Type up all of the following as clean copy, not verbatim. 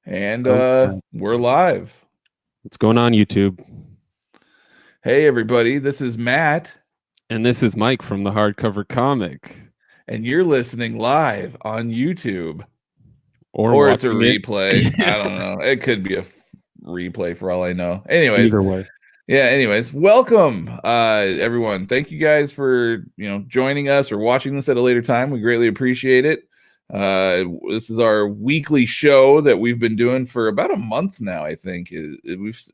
And we're live. What's going on, YouTube? Hey, everybody. This is Matt. And this is Mike from the Hardcover Comic. And you're listening live on YouTube. Or it's a replay. I don't know. It could be a replay for all I know. Anyways. Either way. Yeah, anyways, welcome, everyone. Thank you guys for, joining us or watching this at a later time. We greatly appreciate it. This is our weekly show that we've been doing for about a month now, I think.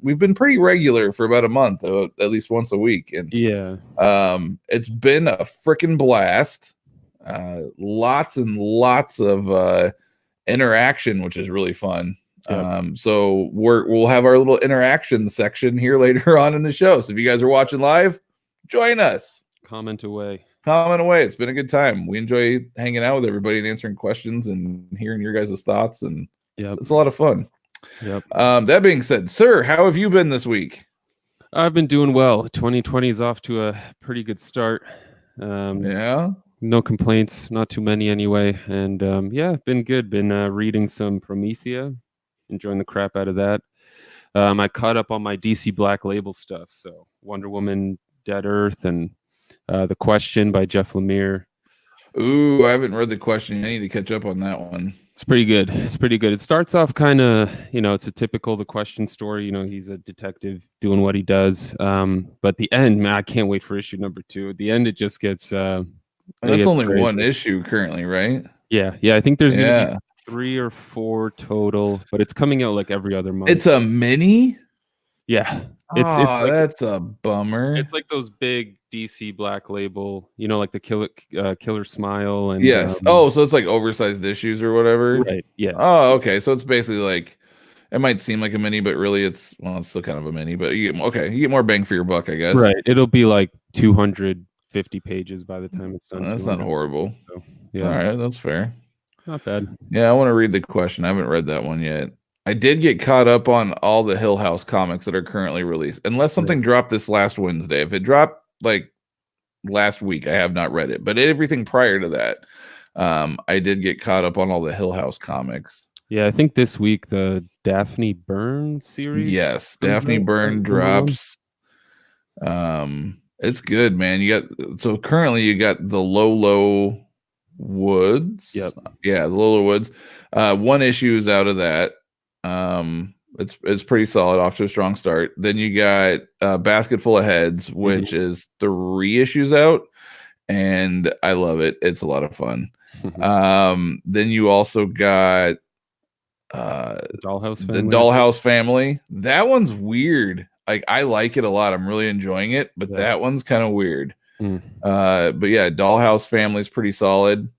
We've been pretty regular for about a month, at least once a week. And yeah, it's been a freaking blast. Lots and lots of interaction, which is really fun. Yep. So we'll have our little interaction section here later on in the show. So if you guys are watching live, join us. Comment away. It's been a good time. We enjoy hanging out with everybody and answering questions and hearing your guys' thoughts, and it's a lot of fun. Yep. That being said, sir, how have you been this week? I've been doing well. 2020 is off to a pretty good start. Yeah. No complaints, not too many anyway. And been good. Been reading some Promethea, enjoying the crap out of that. I caught up on my DC Black Label stuff. So Wonder Woman, Dead Earth, and The Question by Jeff Lemire. Ooh, I haven't read The Question. I need to catch up on that one. It's pretty good. It starts off kind of, it's a typical The Question story. He's a detective doing what he does. But the end, man, I can't wait for issue number 2. At the end, it just gets... that's only crazy. One issue currently, right? Yeah. I think there's going to be 3 or 4 total, but it's coming out like every other month. It's a mini? Yeah. It's like, that's a bummer. It's like those big DC Black Label, like the Killer Smile. And yes. So it's like oversized issues or whatever. Right. Yeah. Oh, okay. So it's basically like, it might seem like a mini, but really it's still kind of a mini, but you get more bang for your buck, I guess. Right. It'll be like 250 pages by the time it's done. That's not horrible. So, yeah. All right. That's fair. Not bad. Yeah. I want to read The Question. I haven't read that one yet. I did get caught up on all the Hill House comics that are currently released, unless something dropped this last Wednesday. If it dropped like last week, I have not read it, but everything prior to that, I did get caught up on all the Hill House comics. Yeah, I think this week the Daphne Byrne series. Yes, Daphne Byrne drops. It's good, man. Currently you got the Lolo Woods. Yep. Yeah, the Lolo Woods. One issue is out of that. It's pretty solid, off to a strong start. Then you got Basket Full of Heads, which is 3 issues out, and I love it. It's a lot of fun. Then you also got the Dollhouse Family. That one's weird. Like, I like it a lot. I'm really enjoying it, but that one's kind of weird. But yeah, Dollhouse Family is pretty solid.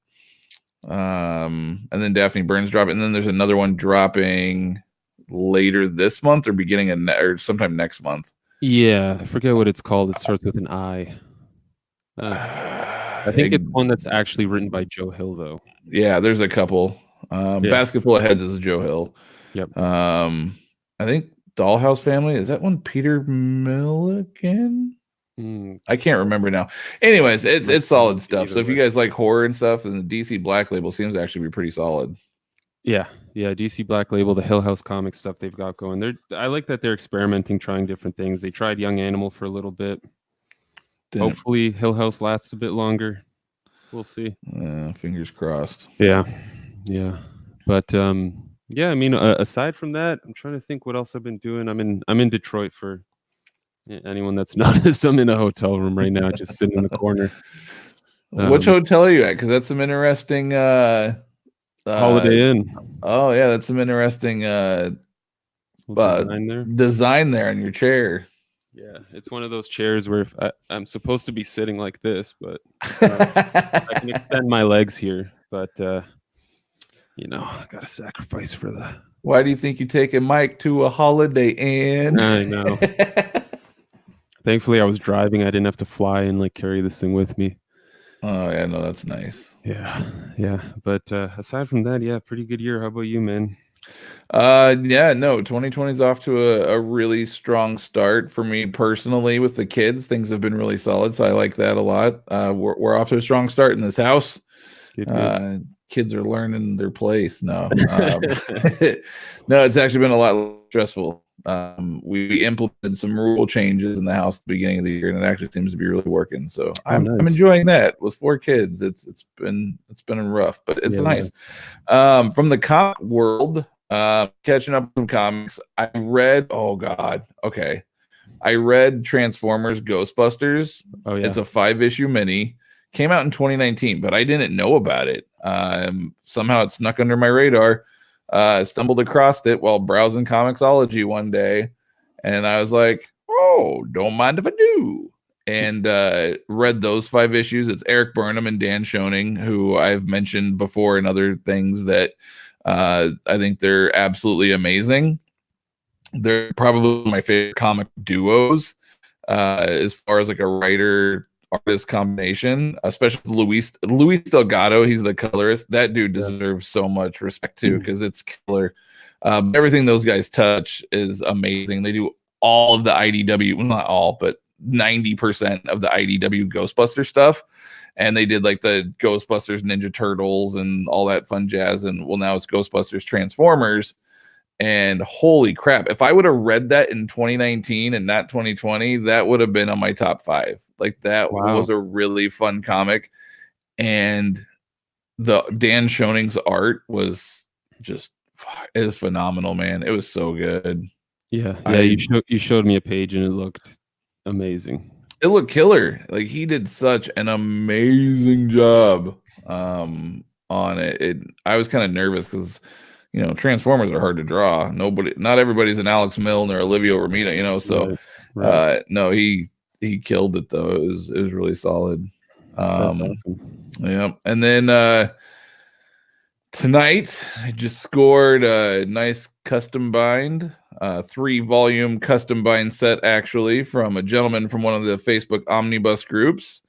And then Daphne Byrne's dropping, and then there's another one dropping later this month or beginning of or sometime next month. Yeah, I forget what it's called. It starts with an I. I think it's one that's actually written by Joe Hill, though. Yeah, there's a couple. Basket Full of Heads is Joe Hill. Yep. I think Dollhouse Family, is that one Peter Milligan? I can't remember now. Anyways, it's solid stuff. So if you guys like horror and stuff, then the DC Black Label seems to actually be pretty solid. Yeah, DC Black Label, the Hill House comic stuff they've got going. I like that they're experimenting, trying different things. They tried Young Animal for a little bit. Hopefully Hill House lasts a bit longer. We'll see. Fingers crossed. Yeah. But I mean, aside from that, I'm trying to think what else I've been doing. I'm in Detroit for anyone that's noticed. I'm in a hotel room right now, just sitting in the corner. Which hotel are you at? Because that's some interesting Holiday Inn. Oh yeah, that's some interesting design there in your chair. Yeah, it's one of those chairs where I'm supposed to be sitting like this, but I can extend my legs here. But I gotta sacrifice for that. Why do you think you take a mic to a Holiday Inn? I know. Thankfully, I was driving. I didn't have to fly and carry this thing with me. Oh yeah, no, that's nice. Yeah. But aside from that, pretty good year. How about you, man? 2020 is off to a really strong start for me personally. With the kids, things have been really solid, so I like that a lot. We're off to a strong start in this house. Good. Kids are learning their place. No, no, it's actually been a lot stressful. We implemented some rule changes in the house at the beginning of the year, and it actually seems to be really working. So I'm enjoying that with 4 kids. It's been rough, but it's nice. From the comic world, catching up some comics. I read I read Transformers Ghostbusters. Oh yeah, it's a 5-issue mini. Came out in 2019, but I didn't know about it. Somehow it snuck under my radar. Stumbled across it while browsing Comixology one day, and I was like, "Oh, don't mind if I do." And read those 5 issues. It's Eric Burnham and Dan Schoening, who I've mentioned before in other things that I think they're absolutely amazing. They're probably my favorite comic duos as far as like a writer artist combination, especially Luis Delgado. He's the colorist. That dude deserves so much respect too, because it's killer. Everything those guys touch is amazing. They do all of the IDW, well, not all, but 90% of the IDW Ghostbuster stuff. And they did like the Ghostbusters Ninja Turtles and all that fun jazz. And well, now it's Ghostbusters Transformers. And holy crap, if I would have read that in 2019 and not 2020, that would have been on my top 5. Like that was a really fun comic. And the Dan Schoening's art was just, it is phenomenal, man. It was so good. Yeah. You showed me a page and it looked amazing. It looked killer. Like he did such an amazing job on it. I was kind of nervous because Transformers are hard to draw. Not everybody's an Alex Milne or Olivia Romita, so right. No, he killed it though. It was really solid. Awesome. Yeah. And then tonight I just scored a nice custom bind, 3-volume custom bind set actually from a gentleman from one of the Facebook omnibus groups.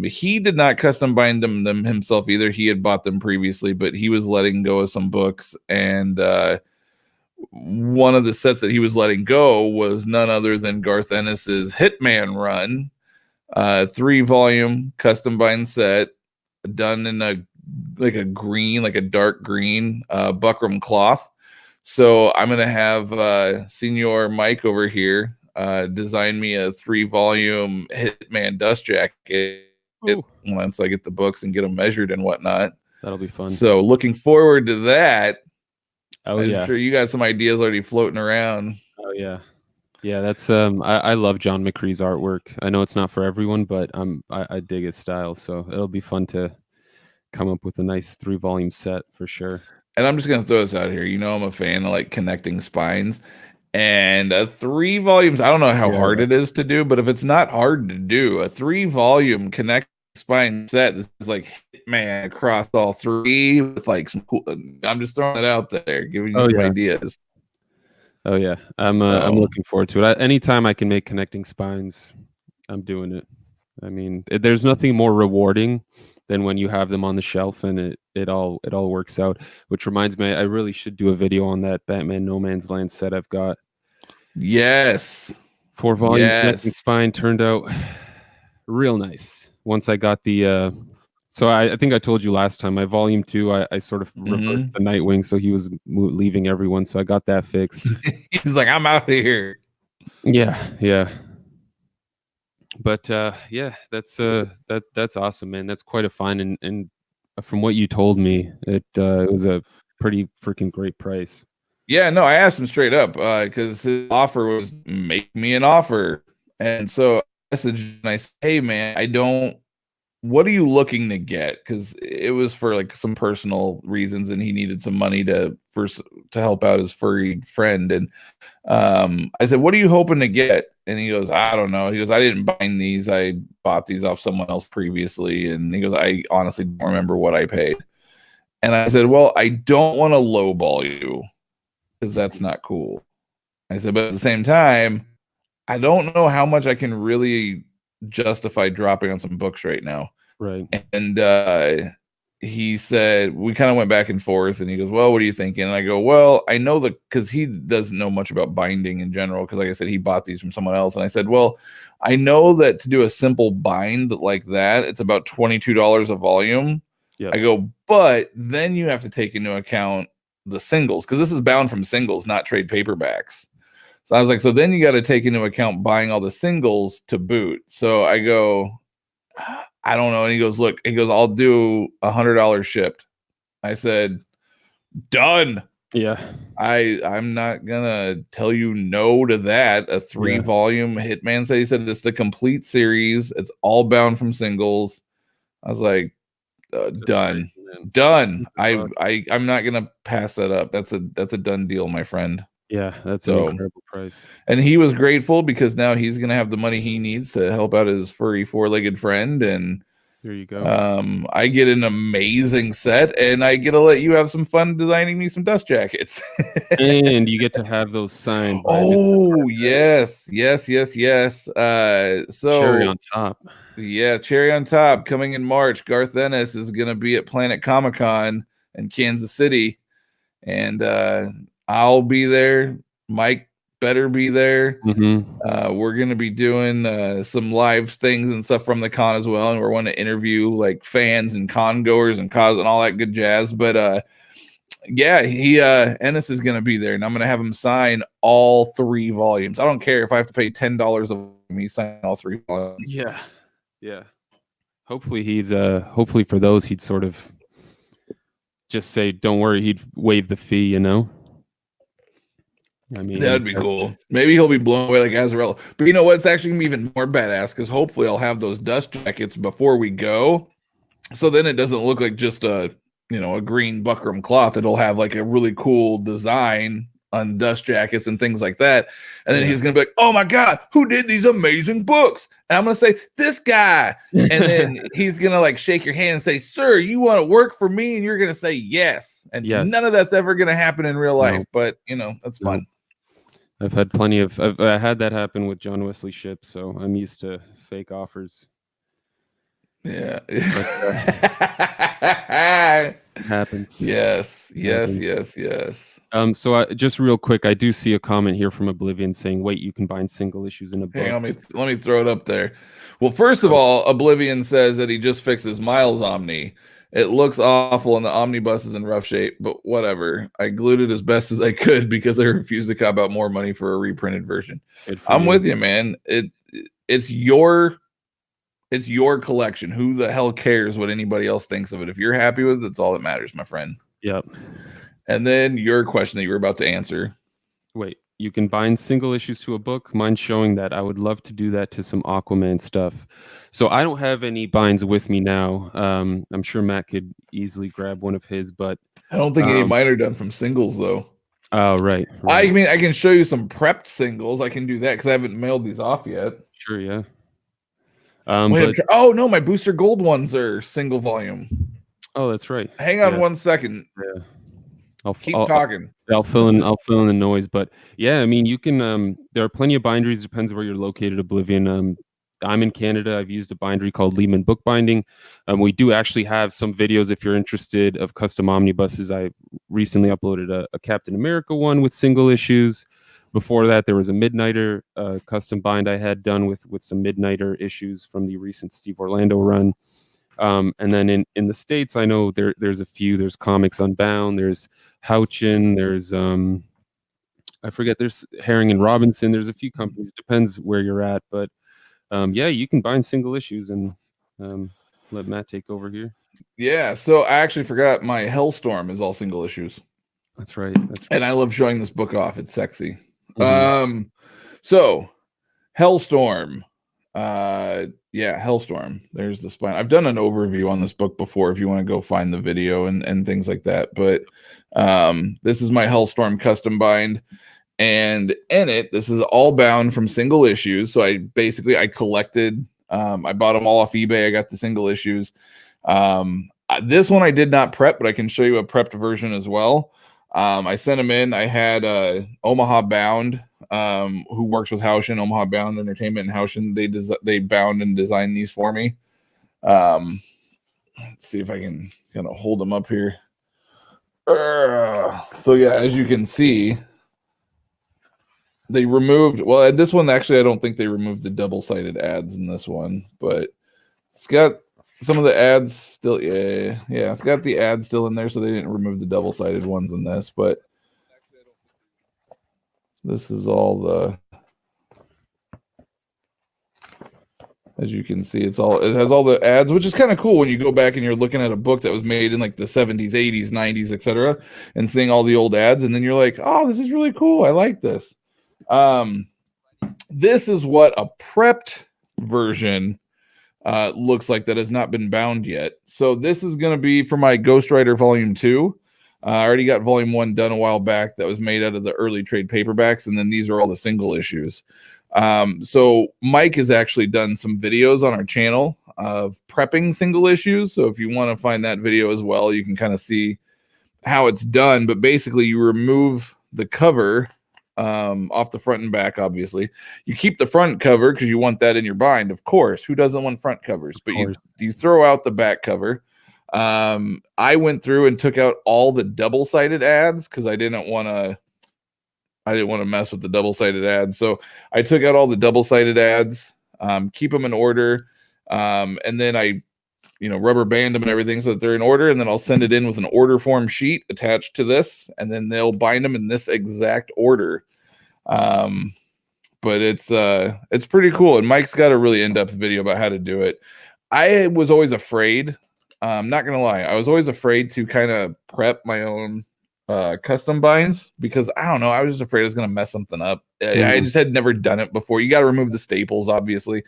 He did not custom bind them himself either. He had bought them previously, but he was letting go of some books, and one of the sets that he was letting go was none other than Garth Ennis's Hitman run, 3-volume custom bind set done in a dark green buckram cloth. So I'm gonna have Senior Mike over here design me a 3-volume Hitman dust jacket once I get the books and get them measured and whatnot. That'll be fun. So looking forward to that. I'm sure you got some ideas already floating around. Oh yeah. That's I love John McCree's artwork. I know it's not for everyone, but I dig his style, so it'll be fun to come up with a nice 3-volume set for sure. And I'm just gonna throw this out here. I'm a fan of like connecting spines. And 3 volumes, I don't know how hard it is to do, but if it's not hard to do, a 3-volume connect spine set, this is like Hitman across all 3 with like some cool. I'm just throwing it out there, giving you some ideas. Oh yeah, I'm looking forward to it. Anytime I can make connecting spines, I'm doing it. I mean, there's nothing more rewarding than when you have them on the shelf and it all works out. Which reminds me, I really should do a video on that Batman No Man's Land set I've got. Yes, 4-volume connecting spine turned out real nice. Once I got the so I think I told you last time, my volume 2, I sort of reversed the Nightwing, so he was leaving everyone, so I got that fixed. He's like, I'm out of here. Yeah. But that's awesome, man. That's quite a find, and from what you told me, it was a pretty freaking great price. Yeah, no, I asked him straight up because his offer was make me an offer, and so I messaged and I said, hey man, what are you looking to get? Because it was for like some personal reasons, and he needed some money to help out his furry friend. And I said, what are you hoping to get? And he goes, I don't know. He goes, I didn't bind these. I bought these off someone else previously. And he goes, I honestly don't remember what I paid. And I said, well, I don't want to lowball you because that's not cool. I said, but at the same time, I don't know how much I can really justify dropping on some books right now. Right. And he said, we kind of went back and forth, and he goes, well, what are you thinking? And I go, well, I know because he doesn't know much about binding in general, because like I said, he bought these from someone else. And I said, well, I know that to do a simple bind like that, it's about $22 a volume. Yeah. I go, but then you have to take into account the singles, because this is bound from singles, not trade paperbacks. So I was like, so then you got to take into account buying all the singles to boot. So I go, I don't know. And he goes, look, I'll do $100 shipped. I said, done. Yeah. I'm not gonna tell you no to that. A 3-volume Hitman. So he said it's the complete series. It's all bound from singles. I was like, done. I'm not gonna pass that up. That's a done deal, my friend. Yeah, that's an incredible price. And he was grateful because now he's gonna have the money he needs to help out his furry 4-legged friend. And there you go. I get an amazing set, and I get to let you have some fun designing me some dust jackets. And you get to have those signed. Oh, yes. So cherry on top. Yeah, cherry on top. Coming in March, Garth Ennis is going to be at Planet Comic-Con in Kansas City, and I'll be there. Mike better be there. We're going to be doing some live things and stuff from the con as well, and we're going to interview like fans and con goers and all that good jazz. But yeah, Ennis is going to be there, and I'm going to have him sign all 3 volumes. I don't care if I have to pay $10 of me sign all 3 volumes. Yeah. Hopefully for those he'd sort of just say, don't worry, he'd waive the fee, you know. I mean, that'd be cool. Maybe he'll be blown away like Azarello. But you know what? It's actually gonna be even more badass because hopefully I'll have those dust jackets before we go. So then it doesn't look like just a green buckram cloth. It'll have like a really cool design on dust jackets and things like that. And then he's gonna be like, oh my God, who did these amazing books? And I'm gonna say, this guy. And then he's gonna like shake your hand and say, sir, you want to work for me? And you're gonna say yes. And none of that's ever gonna happen in real life. But that's fun. I've had plenty of I had that happen with John Wesley Shipp, so I'm used to fake offers. Yeah. It happens. Yes. So just real quick, I do see a comment here from Oblivion saying, wait, you can bind single issues in a book. Hang on, let me throw it up there. Well, first of all, Oblivion says that he just fixed his Miles Omni. It looks awful and the omnibus is in rough shape, but whatever. I glued it as best as I could because I refused to cop out more money for a reprinted version. I'm with you, man. It's your collection. Who the hell cares what anybody else thinks of it? If you're happy with it, that's all that matters, my friend. Yep. And then your question that you were about to answer. Wait, you can bind single issues to a book. Mine's showing that. I would love to do that to some Aquaman stuff. So I don't have any binds with me now. I'm sure Matt could easily grab one of his, but I don't think any of mine are done from singles though. Oh, right. I mean, I can show you some prepped singles. I can do that because I haven't mailed these off yet. Sure, yeah. Oh no, my Booster Gold ones are single volume. Oh, that's right. Hang on 1 second. Yeah. I'll talking. I'll fill in the noise, but yeah, I mean, you can. There are plenty of binderies. Depends where you're located. Oblivion. I'm in Canada. I've used a bindery called Lehman Bookbinding. We do actually have some videos if you're interested of custom omnibuses. I recently uploaded a Captain America one with single issues. Before that, there was a Midnighter custom bind I had done with some Midnighter issues from the recent Steve Orlando run. And then in the States, I know there's a few. There's Comics Unbound. There's Houchin. There's I forget. There's Herring and Robinson. There's a few companies. Depends where you're at, but yeah, you can bind single issues and let Matt take over here. Yeah. So I actually forgot my Hellstorm is all single issues. That's right. And I love showing this book off. It's sexy. So Hellstorm. Hellstorm. There's the spine. I've done an overview on this book before if you want to go find the video and things like that. But this is my Hellstorm custom bind. And in it, this is all bound from single issues. So I collected, I bought them all off eBay. I got the single issues. This one I did not prep, but I can show you a prepped version as well. I sent them in. I had Omaha Bound, who works with Houchin, Omaha Bound Entertainment and Houchin. They bound and designed these for me. Let's see if I can kind of hold them up here. So yeah, as you can see, they removed, well, this one, actually, I don't think they removed the double-sided ads in this one, but it's got some of the ads still, yeah, it's got the ads still in there, so they didn't remove the double-sided ones in this, but this is all the, as you can see, it has all the ads, which is kind of cool when you go back and you're looking at a book that was made in like the 70s, 80s, 90s, etc., and seeing all the old ads, and then you're like, oh, this is really cool. I like this. This is what a prepped version looks like that has not been bound yet. So this is going to be for my Ghost Rider Volume 2. I already got Volume 1 done a while back that was made out of the early trade paperbacks, and then these are all the single issues. So Mike has actually done some videos on our channel of prepping single issues. So if you want to find that video as well, you can kind of see how it's done. But basically you remove the cover off the front and back. Obviously you keep the front cover because you want that in your bind, of course. Who doesn't want front covers? But you throw out the back cover. I went through and took out all the double-sided ads because I didn't want to mess with the double-sided ads. So I took out all the double-sided ads, keep them in order, and then I rubber band them and everything so that they're in order, and then I'll send it in with an order form sheet attached to this, and then they'll bind them in this exact order. But it's pretty cool, and Mike's got a really in-depth video about how to do it. I was always afraid, I'm not gonna lie, I was always afraid to kind of prep my own custom binds because I don't know, I was just afraid I was gonna mess something up. I just had never done it before. You got to remove the staples, obviously.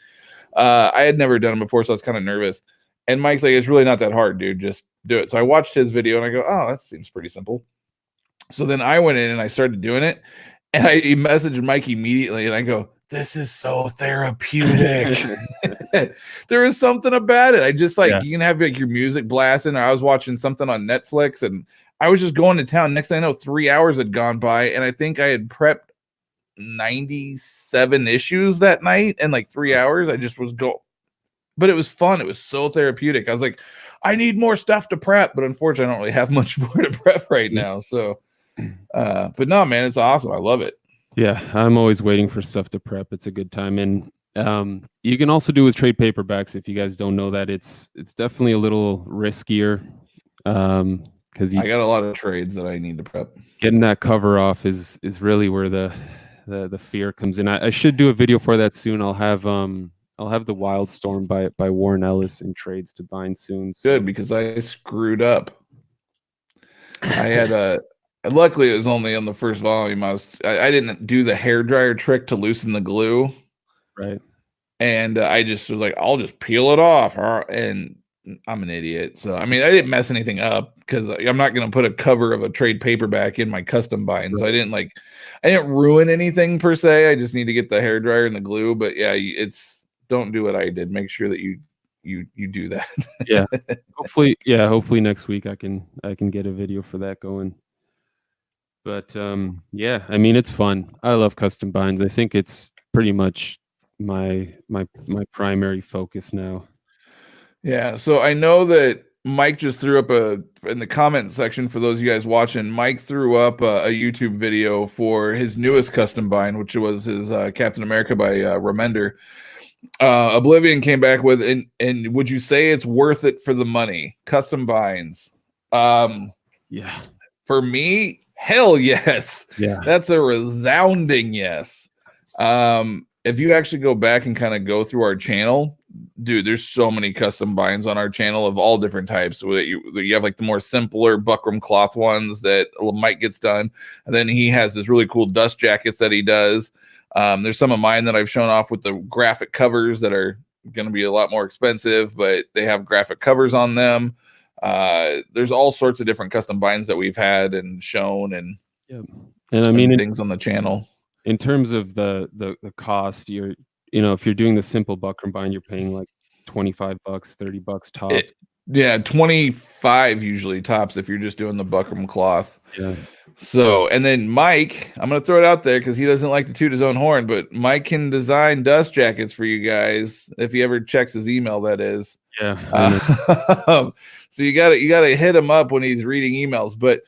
I had never done it before, so I was kind of nervous. And Mike's like, it's really not that hard, dude. Just do it. So I watched his video and I go, oh, that seems pretty simple. So then I went in and I started doing it, and I messaged Mike immediately and I go, this is so therapeutic. There was something about it. I just you can have like your music blasting. I was watching something on Netflix and I was just going to town. Next thing I know, 3 hours had gone by, and I think I had prepped 97 issues that night in like 3 hours. I just was but it was fun. It was so therapeutic. I was like, I need more stuff to prep, but unfortunately I don't really have much more to prep right now. So, but no, man, it's awesome. I love it. Yeah, I'm always waiting for stuff to prep. It's a good time. And you can also do with trade paperbacks. If you guys don't know that, it's definitely a little riskier. Because I got a lot of trades that I need to prep. Getting that cover off is really where the fear comes in. I should do a video for that soon. I'll have the Wildstorm by Warren Ellis in trades to bind soon. So. Good, because I screwed up. I had luckily it was only on the first volume. I didn't do the hairdryer trick to loosen the glue. Right. And I just was like, I'll just peel it off. And I'm an idiot. So, I mean, I didn't mess anything up because I'm not going to put a cover of a trade paperback in my custom bind. Right. So I didn't ruin anything per se. I just need to get the hairdryer and the glue. But yeah, don't do what I did. Make sure that you do that. Yeah. Hopefully next week I can get a video for that going. But yeah, I mean, it's fun. I love custom binds. I think it's pretty much my primary focus now. Yeah, so I know that Mike just threw up in the comment section for those of you guys watching, Mike threw up a YouTube video for his newest custom bind, which was his Captain America by Remender. Oblivion came back with, and would you say it's worth it for the money? Custom binds. Yeah. For me, hell yes. Yeah. That's a resounding yes. If you actually go back and kind of go through our channel, dude, there's so many custom binds on our channel of all different types. You have like the more simpler buckram cloth ones that Mike gets done, and then he has this really cool dust jackets that he does. There's some of mine that I've shown off with the graphic covers that are going to be a lot more expensive, but they have graphic covers on them. There's all sorts of different custom binds that we've had and shown, and I mean things on the channel. In terms of the cost, if you're doing the simple buckram bind, you're paying like $25, $30 tops. Yeah, 25 usually tops if you're just doing the buckram cloth. Yeah. So, and then Mike, I'm going to throw it out there because he doesn't like to toot his own horn, but Mike can design dust jackets for you guys if he ever checks his email, that is. Yeah. So you gotta hit him up when he's reading emails, but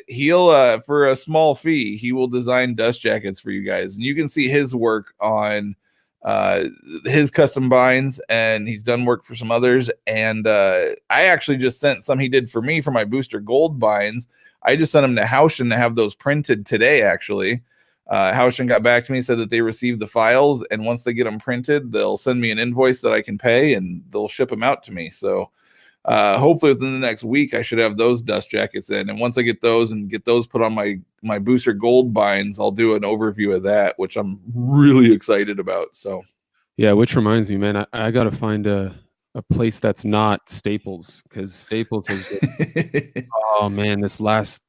he'll for a small fee, he will design dust jackets for you guys, and you can see his work on his custom binds, and he's done work for some others. And I actually just sent some he did for me for my Booster Gold binds. I just sent him to Haushin to have those printed today, actually. Haushin got back to me, said that they received the files, and once they get them printed, they'll send me an invoice that I can pay, and they'll ship them out to me. So hopefully within the next week, I should have those dust jackets in. And once I get those and get those put on my Booster Gold binds, I'll do an overview of that, which I'm really excited about. So, yeah, which reminds me, man, I got to find a place that's not Staples, because Staples has been, oh man, this last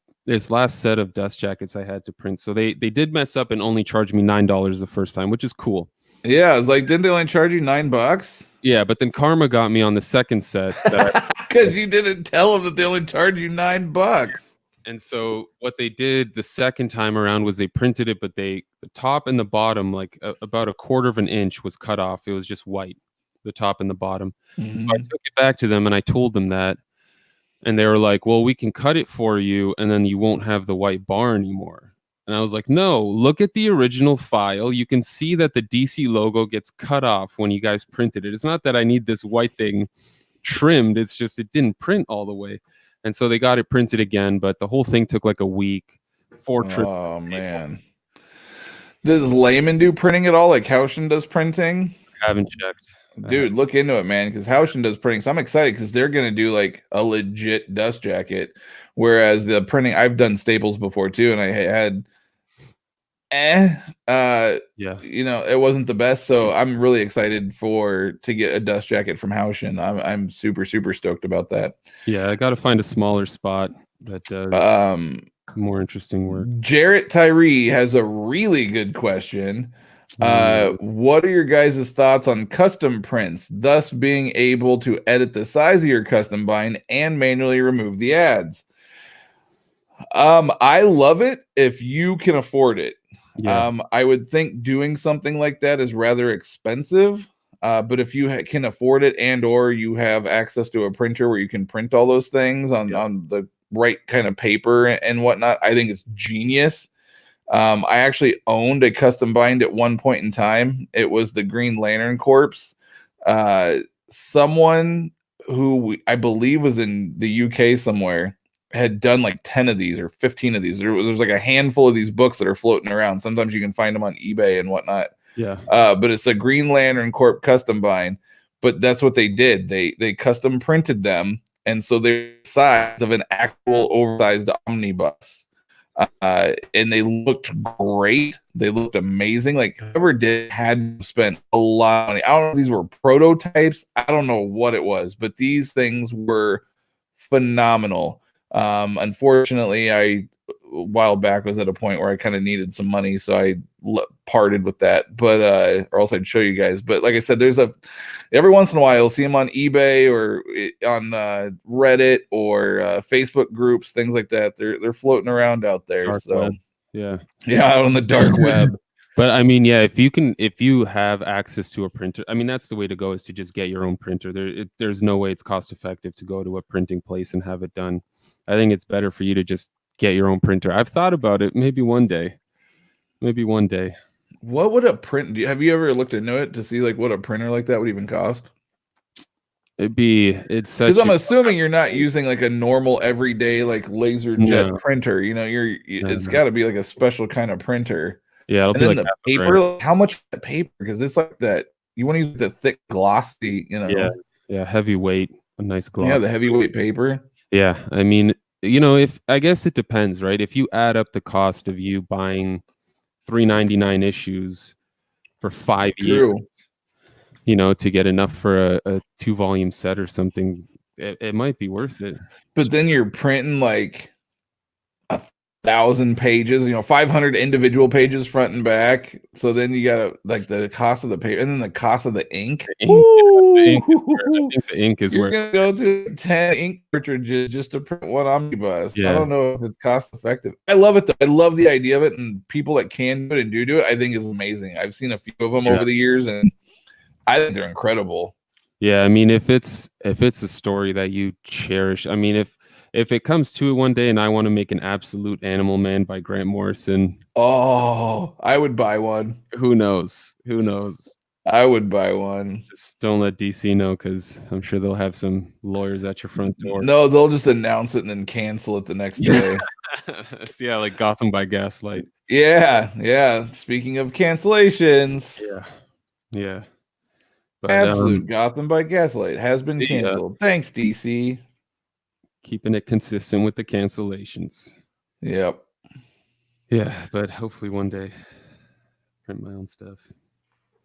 set of dust jackets I had to print. So they did mess up and only charged me $9 the first time, which is cool. Yeah, I was like, didn't they only charge you $9? Yeah, but then Karma got me on the second set because you didn't tell them that they only charged you $9. And so what they did the second time around was they printed it, but the top and the bottom, like about a quarter of an inch, was cut off. It was just white, the top and the bottom. Mm-hmm. So I took it back to them and I told them that, and they were like, "Well, we can cut it for you, and then you won't have the white bar anymore." And I was like, "No, look at the original file. You can see that the DC logo gets cut off when you guys printed it. It's not that I need this white thing trimmed. It's just it didn't print all the way." And so they got it printed again, but the whole thing took like a week. 4 trips. Oh man. Does Layman do printing at all, like Haushin does printing? I haven't checked. Dude, look into it, man, because Haushin does printing. So I'm excited because they're going to do like a legit dust jacket. Whereas the printing, I've done Staples before too, and I had you know, it wasn't the best. So I'm really excited to get a dust jacket from Haushin. I'm super stoked about that. Yeah, I got to find a smaller spot that does more interesting work. Jarrett Tyree has a really good question. What are your guys' thoughts on custom prints, thus being able to edit the size of your custom bind and manually remove the ads? I love it if you can afford it. Yeah. I would think doing something like that is rather expensive, but if you can afford it and or you have access to a printer where you can print all those things on the right kind of paper and whatnot, I think it's genius. I actually owned a custom bind at one point in time. It was the Green Lantern Corps. Someone who I believe was in the UK somewhere had done like 10 of these or 15 of these. There's like a handful of these books that are floating around. Sometimes you can find them on eBay and whatnot. Yeah. But it's a Green Lantern Corps custom bind. But that's what they did. They custom printed them, and so they're the size of an actual oversized omnibus. And they looked great. They looked amazing. Like whoever did had spent a lot of money. I don't know if these were prototypes. I don't know what it was, but these things were phenomenal. Unfortunately, a while back was at a point where I kind of needed some money, so I parted with that. But or else I'd show you guys. But like I said, there's every once in a while you'll see them on eBay or on Reddit or Facebook groups, things like that. They're floating around out there. Dark so web. Yeah, out on the dark web. But I mean, yeah, if you have access to a printer, I mean, that's the way to go, is to just get your own printer. There's no way it's cost effective to go to a printing place and have it done. I think it's better for you to just get your own printer. I've thought about it. Maybe one day. What would a print? Have you ever looked into it to see like what a printer like that would even cost? It's such. Because I'm assuming you're not using like a normal everyday like laser jet printer. You know, it's got to be like a special kind of printer. Yeah, it'll and be then like the paper. How much paper? Because it's like that. You want to use the thick, glossy. You know. Yeah, heavyweight, a nice gloss. Yeah, the heavyweight paper. Yeah, I mean, you know, I guess it depends, right? If you add up the cost of you buying $3.99 issues for 5 years, you know, to get enough for a 2-volume set or something, it might be worth it. But then you're printing like 1,000 pages, you know, 500 individual pages front and back. So then you got like the cost of the paper and then the cost of the ink. The ink is You're where gonna go to 10 ink cartridges just to print one omnibus. Yeah. I don't know if it's cost effective. I love it though. I love the idea of it, and people that can do it and do it, I think is amazing. I've seen a few of them over the years, and I think they're incredible. Yeah, I mean, if it's a story that you cherish, I mean, if it comes to it one day and I want to make an Absolute Animal Man by Grant Morrison, I would buy one. Who knows? I would buy one. Just don't let DC know, because I'm sure they'll have some lawyers at your front door. No, they'll just announce it and then cancel it the next day. Yeah, like Gotham by Gaslight. Yeah. Speaking of cancellations, Yeah. But, absolute Gotham by Gaslight has been see, canceled. Thanks, DC. keeping it consistent with the cancellations. Yep. Yeah, but hopefully one day print my own stuff.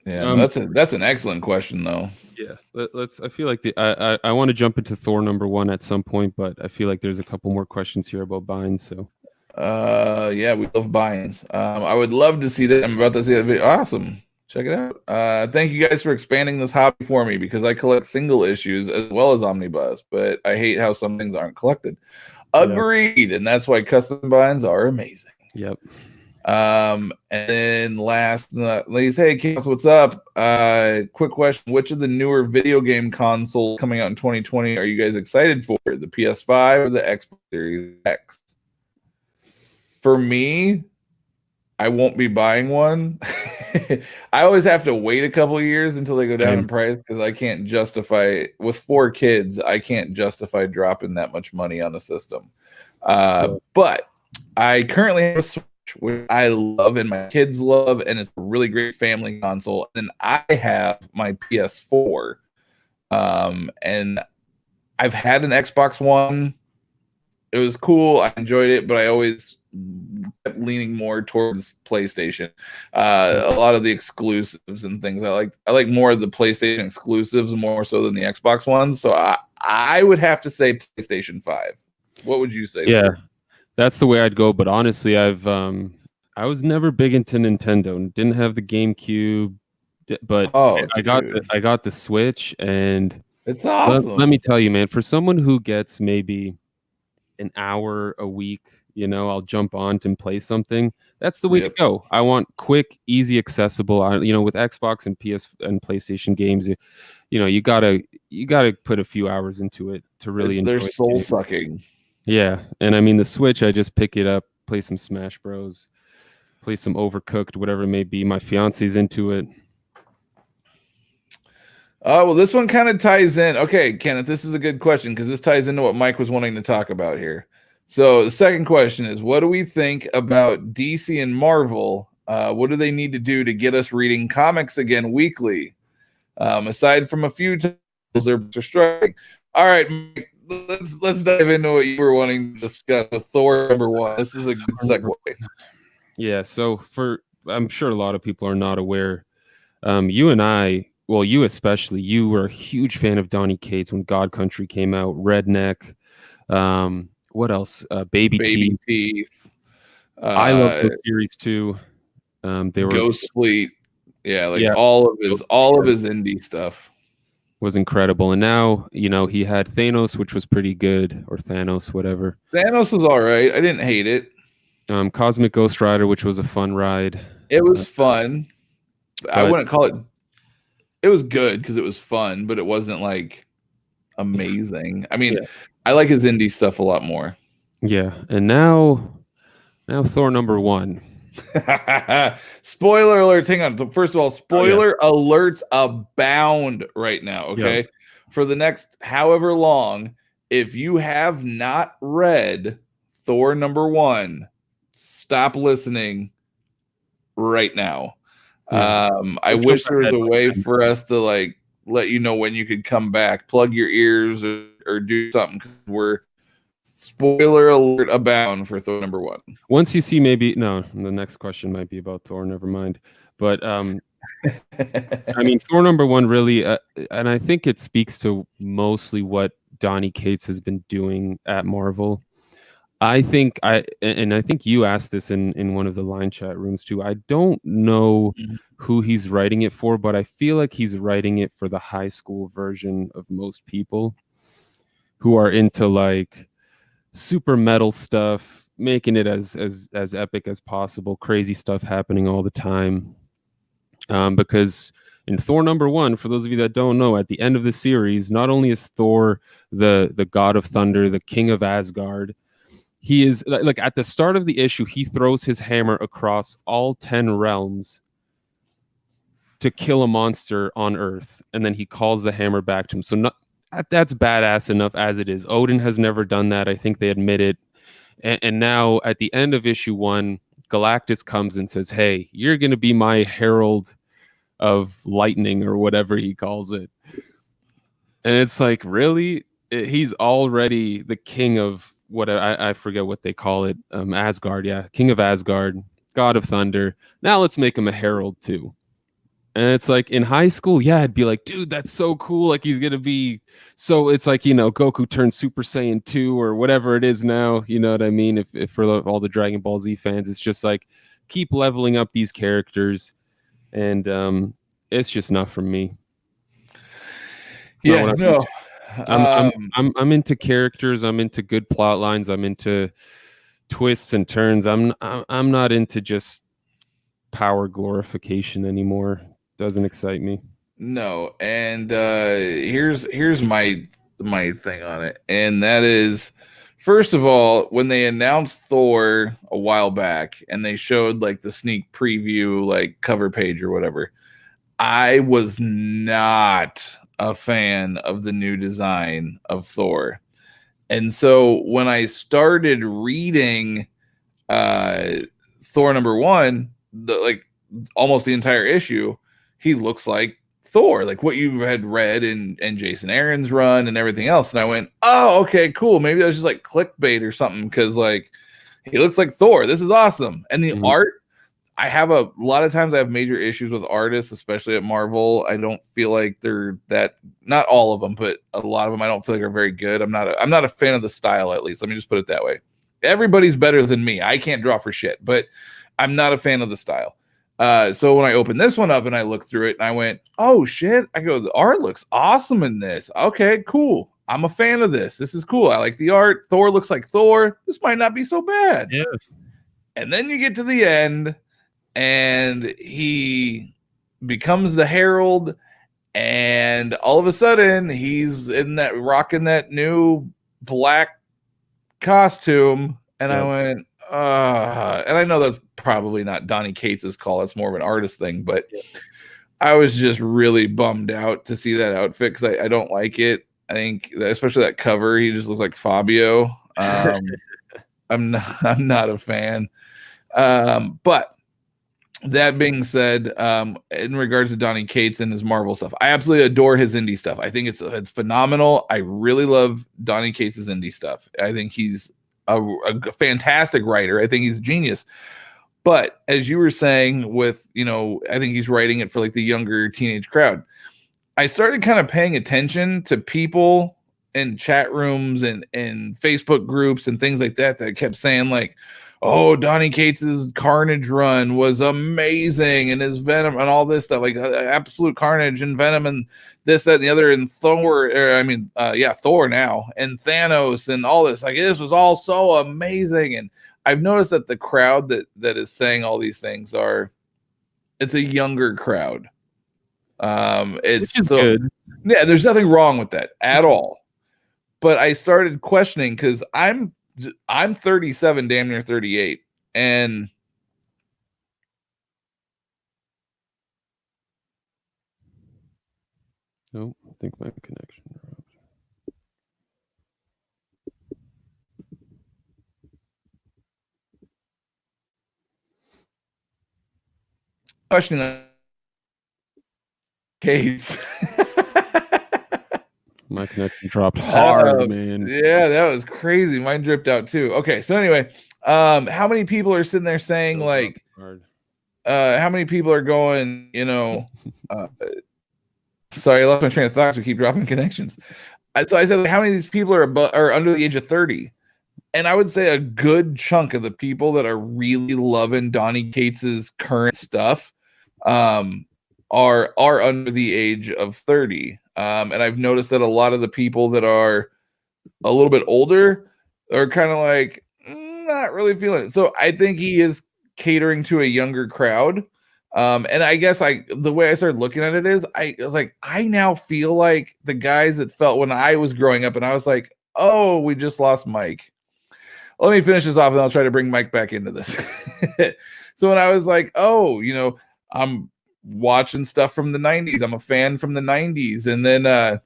Yeah, that's an excellent question, though. Yeah, let's. I feel like I want to jump into Thor #1 at some point, but I feel like there's a couple more questions here about binds. So, yeah, we love binds. I would love to see that. I'm about to see that video. Awesome. Check it out. Thank you guys for expanding this hobby for me, because I collect single issues as well as omnibus, but I hate how some things aren't collected. Agreed, and that's why custom binds are amazing. Yep. And then last but not least, hey Chaos, what's up? Quick question: which of the newer video game consoles coming out in 2020 are you guys excited for? The PS5 or the Xbox Series X? For me, I won't be buying one. I always have to wait a couple of years until they go down in price, because I can't justify, with 4 kids, I can't justify dropping that much money on a system. But I currently have a Switch, which I love and my kids love, and it's a really great family console. And then I have my PS4, and I've had an Xbox One. It was cool. I enjoyed it, but I always kept leaning more towards PlayStation. A lot of the exclusives and things I like more of the PlayStation exclusives more so than the Xbox ones. So I would have to say PlayStation 5. What would you say? Yeah, that's the way I'd go. But honestly, I was never big into Nintendo. Didn't have the GameCube, but I got the Switch, and it's awesome. Let me tell you, man, for someone who gets maybe an hour a week, I'll jump on and play something. That's the way to go. I want quick, easy, accessible. With Xbox and PS and PlayStation games, you gotta put a few hours into it to really enjoy. They're soul sucking. Yeah, and I mean the Switch, I just pick it up, play some Smash Bros, play some Overcooked, whatever it may be. My fiance's into it. Well, this one kind of ties in. Okay, Kenneth, this is a good question, because this ties into what Mike was wanting to talk about here. So the second question is, what do we think about DC and Marvel? What do they need to do to get us reading comics again weekly? Aside from a few titles they're struggling. All right, Mike, let's dive into what you were wanting to discuss with Thor #1. This is a good segue. Yeah, so I'm sure a lot of people are not aware. You and I, well, you especially, you were a huge fan of Donny Cates when God Country came out, Redneck. What else? Baby Teeth. I love the series too. They were Ghost Fleet. All of his indie stuff was incredible. And now, he had Thanos, which was pretty good, or Thanos, whatever. Thanos was all right. I didn't hate it. Cosmic Ghost Rider, which was a fun ride. It was fun. I wouldn't call it. It was good because it was fun, but it wasn't like amazing. I mean, I like his indie stuff a lot more. Yeah, and now Thor #1. Spoiler alert. Hang on. First of all, spoiler alerts abound right now. Okay. For the next however long, if you have not read Thor #1, stop listening right now. I wish there was a way for us to let you know when you could come back, plug your ears or do something. We're spoiler alert abound for Thor #1. Once you see, the next question might be about Thor, never mind. But I mean, Thor #1 really, and I think it speaks to mostly what Donny Cates has been doing at Marvel. I think you asked this in one of the line chat rooms too. I don't know who he's writing it for, but I feel like he's writing it for the high school version of most people who are into like super metal stuff, making it as epic as possible, crazy stuff happening all the time. Because in Thor #1, for those of you that don't know, at the end of the series, not only is Thor the god of thunder, the king of Asgard, he is like at the start of the issue, he throws his hammer across all 10 realms to kill a monster on Earth, and then he calls the hammer back to him. So that's badass enough as it is. Odin has never done that. I think they admit it. And now at the end of issue 1, Galactus comes and says, "Hey, you're going to be my herald of lightning," or whatever he calls it. And it's like, really? He's already the king of what I forget what they call it. Asgard. Yeah. King of Asgard, god of thunder. Now let's make him a herald too. And it's like in high school, yeah, I'd be like, dude, that's so cool. Like he's going to be, so it's like, Goku turned Super Saiyan 2 or whatever it is now. You know what I mean? If for all the Dragon Ball Z fans, it's just like, keep leveling up these characters. And it's just not for me. Yeah, no. I'm into characters. I'm into good plot lines. I'm into twists and turns. I'm not into just power glorification anymore. Doesn't excite me. No, and here's my thing on it, and that is, first of all, when they announced Thor a while back and they showed like the sneak preview, like cover page or whatever, I was not a fan of the new design of Thor. And so when I started reading Thor #1, like almost the entire issue, he looks like Thor, like what you had read in Jason Aaron's run and everything else. And I went, oh, okay, cool. Maybe that was just like clickbait or something, because like he looks like Thor. This is awesome. And the art, I have a lot of times I have major issues with artists, especially at Marvel. I don't feel like they're that, not all of them, but a lot of them I don't feel like are very good. I'm not a fan of the style, at least. Let me just put it that way. Everybody's better than me. I can't draw for shit, but I'm not a fan of the style. So when I opened this one up and I looked through it and I went, oh shit, I go, the art looks awesome in this. Okay, cool. I'm a fan of this. This is cool. I like the art. Thor looks like Thor. This might not be so bad. Yeah. And then you get to the end and he becomes the herald, and all of a sudden he's rocking that new black costume. And I went, and I know that's probably not Donny Cates' call. It's more of an artist thing, but I was just really bummed out to see that outfit because I don't like it. I think especially that cover, he just looks like Fabio. I'm not a fan. But that being said, in regards to Donny Cates and his Marvel stuff, I absolutely adore his indie stuff. I think it's phenomenal. I really love Donny Cates' indie stuff. I think he's a fantastic writer. I think he's a genius. But as you were saying with, I think he's writing it for like the younger teenage crowd. I started kind of paying attention to people in chat rooms and Facebook groups and things like that kept saying like, oh, Donny Cates' Carnage run was amazing, and his Venom and all this stuff, like absolute Carnage and Venom and this, that, and the other, and Thor, Thor now, and Thanos and all this. Like, this was all so amazing. And I've noticed that the crowd that is saying all these things it's a younger crowd. It's so good. Yeah, there's nothing wrong with that at all. But I started questioning because I'm 37, damn near 38, and I think my connection dropped. Questioning Cates. My connection dropped hard, man. Yeah, that was crazy. Mine dripped out too. Okay, so anyway, how many people are sitting there saying like, how many people are going, sorry, I lost my train of thought. We keep dropping connections. So I said, like, how many of these people are under the age of 30? And I would say a good chunk of the people that are really loving Donny Cates' current stuff are under the age of 30. And I've noticed that a lot of the people that are a little bit older are kind of like not really feeling it. So I think he is catering to a younger crowd. And I guess the way I started looking at it is I was like, I now feel like the guys that felt when I was growing up and I was like, oh, we just lost Mike. Let me finish this off and I'll try to bring Mike back into this. So when I was like, oh, I'm watching stuff from the 90s. I'm a fan from the 90s. And then I'm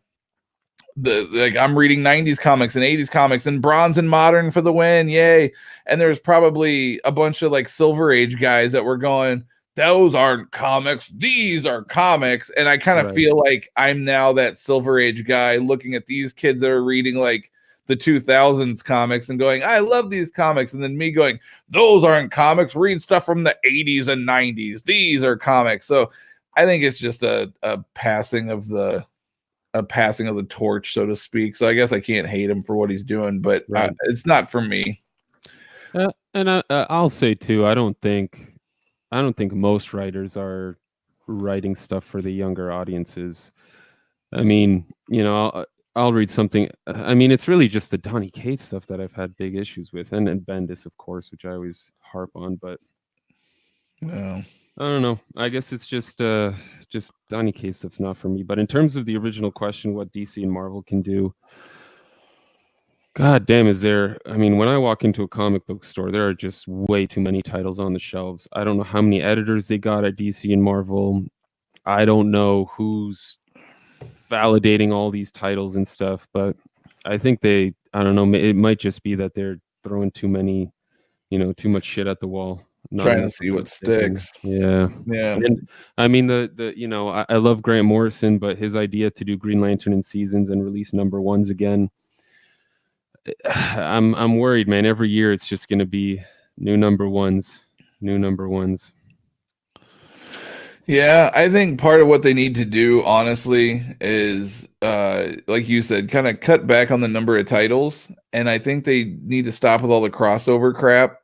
reading 90s comics and 80s comics and bronze and modern for the win. Yay. And there's probably a bunch of like Silver Age guys that were going, those aren't comics, these are comics. And I kind of feel like I'm now that Silver Age guy looking at these kids that are reading like the 2000s comics and going, I love these comics. And then me going, those aren't comics, read stuff from the 80s and 90s, these are comics. So I think it's just a passing of the torch, so to speak. So I guess I can't hate him for what he's doing, but it's not for me. And I'll say too, I don't think most writers are writing stuff for the younger audiences. I mean, you know, I'll read something. I mean, it's really just the Donny Cates stuff that I've had big issues with, and Bendis, of course, which I always harp on. But I don't know. I guess it's just Donny Cates stuff's not for me. But in terms of the original question, what DC and Marvel can do, God damn, is there? I mean, when I walk into a comic book store, there are just way too many titles on the shelves. I don't know how many editors they got at DC and Marvel. I don't know who's validating all these titles and stuff, but I think I don't know, it might just be that they're throwing too much shit at the wall. Trying to see what sticks. Yeah. And I mean, I love Grant Morrison, but his idea to do Green Lantern in seasons and release number ones again, I'm worried, man. Every year it's just going to be new number ones. Yeah, I think part of what they need to do, honestly, is like you said, kind of cut back on the number of titles. And I think they need to stop with all the crossover crap.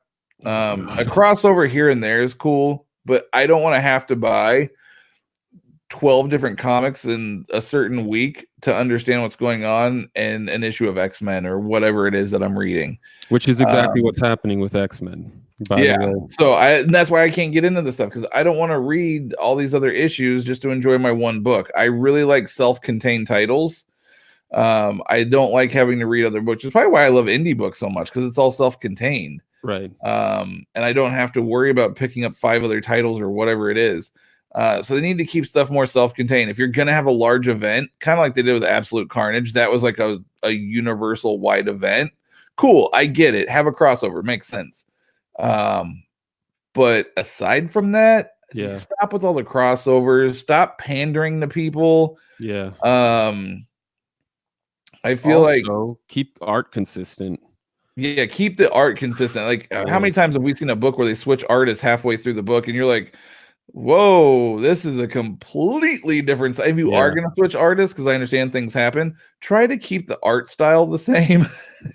A crossover here and there is cool, but I don't want to have to buy 12 different comics in a certain week to understand what's going on in an issue of X-Men or whatever it is that I'm reading. Which is exactly what's happening with X-Men. So and that's why I can't get into this stuff, because I don't want to read all these other issues just to enjoy my one book. I really like self-contained titles. I don't like having to read other books, which is probably why I love indie books so much, because it's all self-contained. Right. And I don't have to worry about picking up 5 other titles or whatever it is. So they need to keep stuff more self-contained. If you're going to have a large event, kind of like they did with Absolute Carnage, that was like a universal wide event. Cool. I get it. Have a crossover. Makes sense. But aside from that, stop with all the crossovers. Stop pandering to people. Yeah. I feel also, like keep art consistent. Yeah, keep the art consistent. Like, how many times have we seen a book where they switch artists halfway through the book, and you're like, whoa, this is a completely different. If you are going to switch artists, because I understand things happen, try to keep the art style the same.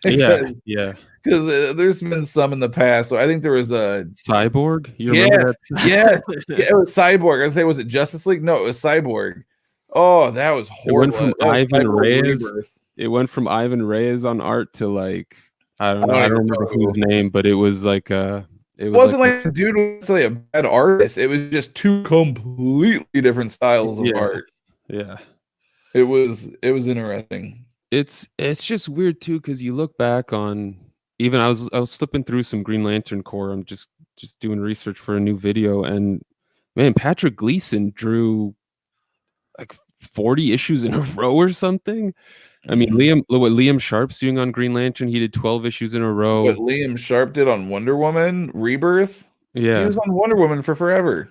Yeah. Because there's been some in the past. So I think there was a Cyborg. You remember that? Yes. Yeah, it was Cyborg. I was say, was it Justice League? No, it was Cyborg. Oh, that was horrible. It went from Ivan Reyes. It went from Ivan Reyes on art to like I don't remember whose name, but it was like it wasn't like the dude was like a bad artist. It was just 2 completely different styles of art. Yeah. It was interesting. It's just weird too, because you look back on, even I was flipping through some Green Lantern Corps. I'm just doing research for a new video, and man, Patrick Gleason drew like 40 issues in a row or something. I mean, what Liam Sharp's doing on Green Lantern, he did 12 issues in a row. What Liam Sharp did on Wonder Woman Rebirth, he was on Wonder Woman for forever.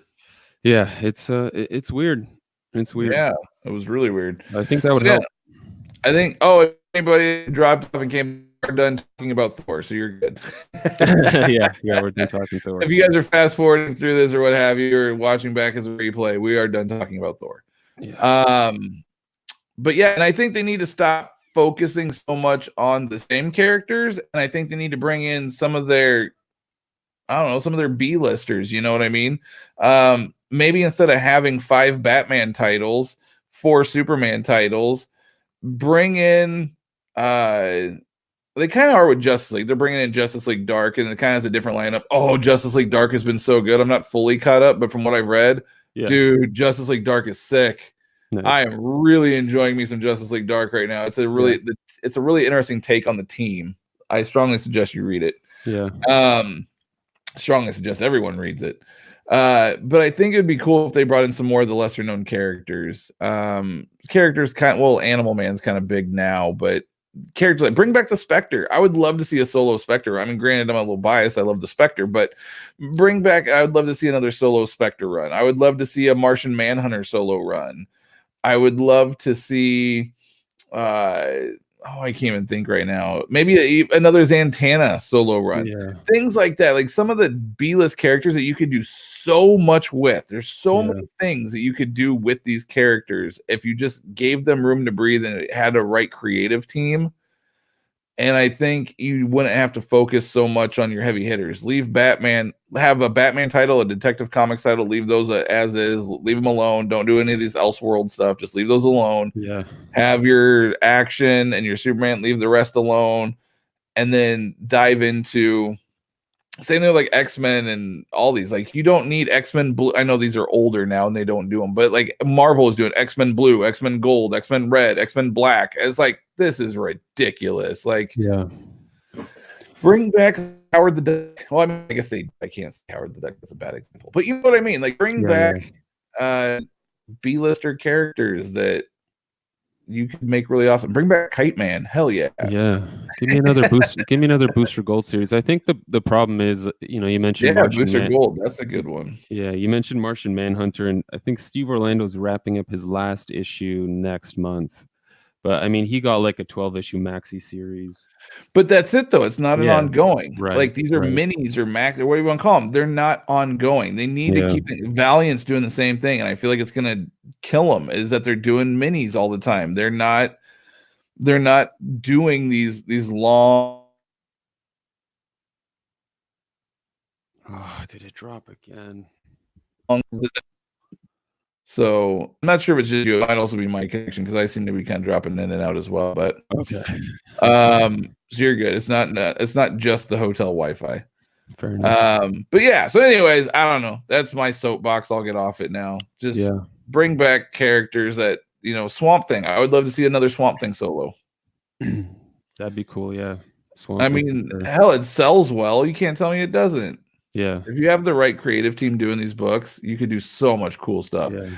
Yeah, it's weird. It's weird. Yeah, it was really weird. I think that would help. I think. Oh, if anybody dropped off and came, we're done talking about Thor, so you're good. yeah, we're done talking Thor. If you guys are fast forwarding through this or what have you, or watching back as a replay, we are done talking about Thor. Yeah. But yeah, and I think they need to stop focusing so much on the same characters, and I think they need to bring in some of their, some of their B-listers, you know what I mean? Maybe instead of having 5 Batman titles, 4 Superman titles, bring in they kind of are with Justice League. They're bringing in Justice League Dark, and it kind of has a different lineup. Oh, Justice League Dark has been so good. I'm not fully caught up, but from what I've read, dude, Justice League Dark is sick. Nice. I am really enjoying me some Justice League Dark right now. It's a really interesting take on the team. I strongly suggest you read it. Yeah. strongly suggest everyone reads it. But I think it'd be cool if they brought in some more of the lesser known characters. Characters Animal Man's kind of big now, but characters like bring back the Spectre. I would love to see a solo Spectre. I mean, granted, I'm a little biased. I love the Spectre, but I would love to see another solo Spectre run. I would love to see a Martian Manhunter solo run. I would love to see I can't even think right now. Maybe another Zatanna solo run. Yeah. Things like that. Like some of the B-list characters that you could do so much with. There's so many things that you could do with these characters if you just gave them room to breathe and it had a right creative team. And I think you wouldn't have to focus so much on your heavy hitters. Leave Batman, have a Batman title, a Detective Comics title, leave those as is, leave them alone. Don't do any of these Elseworld stuff. Just leave those alone. Yeah. Have your action and your Superman, leave the rest alone. And then dive into same thing like X-Men and all these. Like you don't need X-Men Blue. I know these are older now and they don't do them, but like Marvel is doing X-Men Blue, X-Men Gold, X-Men Red, X-Men Black. It's like this is ridiculous. Like bring back Howard the Duck. Well, I mean, I guess I can't say Howard the Duck. That's a bad example, but you know what I mean. Like bring back B-lister characters that you could make really awesome. Bring back Kite Man. Hell yeah. Yeah. Give me another boost. Give me another Booster Gold series. I think the problem is, you mentioned Booster Gold. That's a good one. Yeah, you mentioned Martian Manhunter, and I think Steve Orlando's wrapping up his last issue next month. But I mean, he got like a 12-issue maxi series. But that's it, though. It's not an ongoing. Right. Like these are minis or max, or what do you want to call them? They're not ongoing. They need to keep Valiant's doing the same thing, and I feel like it's gonna kill them. Is that they're doing minis all the time? They're not doing these long. Oh, did it drop again? So I'm not sure if it's just you. It might also be my connection because I seem to be kind of dropping in and out as well. But okay, so you're good. It's not just the hotel Wi-Fi. Fair enough. But yeah. So, anyways, I don't know. That's my soapbox. I'll get off it now. Just bring back characters that Swamp Thing. I would love to see another Swamp Thing solo. That'd be cool. Yeah. I mean, hell, it sells well. You can't tell me it doesn't. Yeah. If you have the right creative team doing these books, you could do so much cool stuff. Yeah.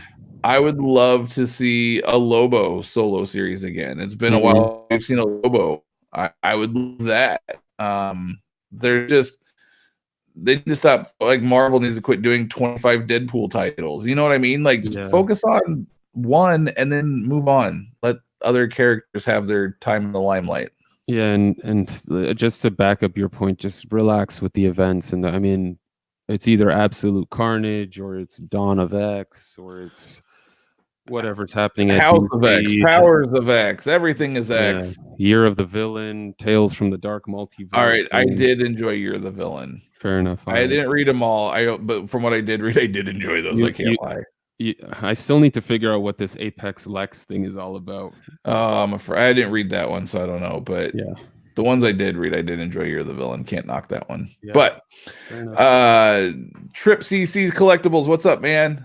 I would love to see a Lobo solo series again. It's been a while we've seen a Lobo. I would love that. They need to stop. Like Marvel needs to quit doing 25 Deadpool titles. You know what I mean? Like just focus on one and then move on. Let other characters have their time in the limelight. Yeah, and just to back up your point, just relax with the events. And I mean, it's either Absolute Carnage or it's Dawn of X or it's whatever's happening at House of X, Powers of X, everything is X. Year of the Villain, Tales from the Dark Multiverse. All right, I did enjoy Year of the Villain. Fair enough. I didn't read them all. But from what I did read, I did enjoy those. I can't lie. I still need to figure out what this Apex Lex thing is all about. I'm afraid I didn't read that one, so I don't know. But the ones I did read, I did enjoy Year of the Villain. Can't knock that one. Yeah. But Trip CC's Collectibles, what's up, man?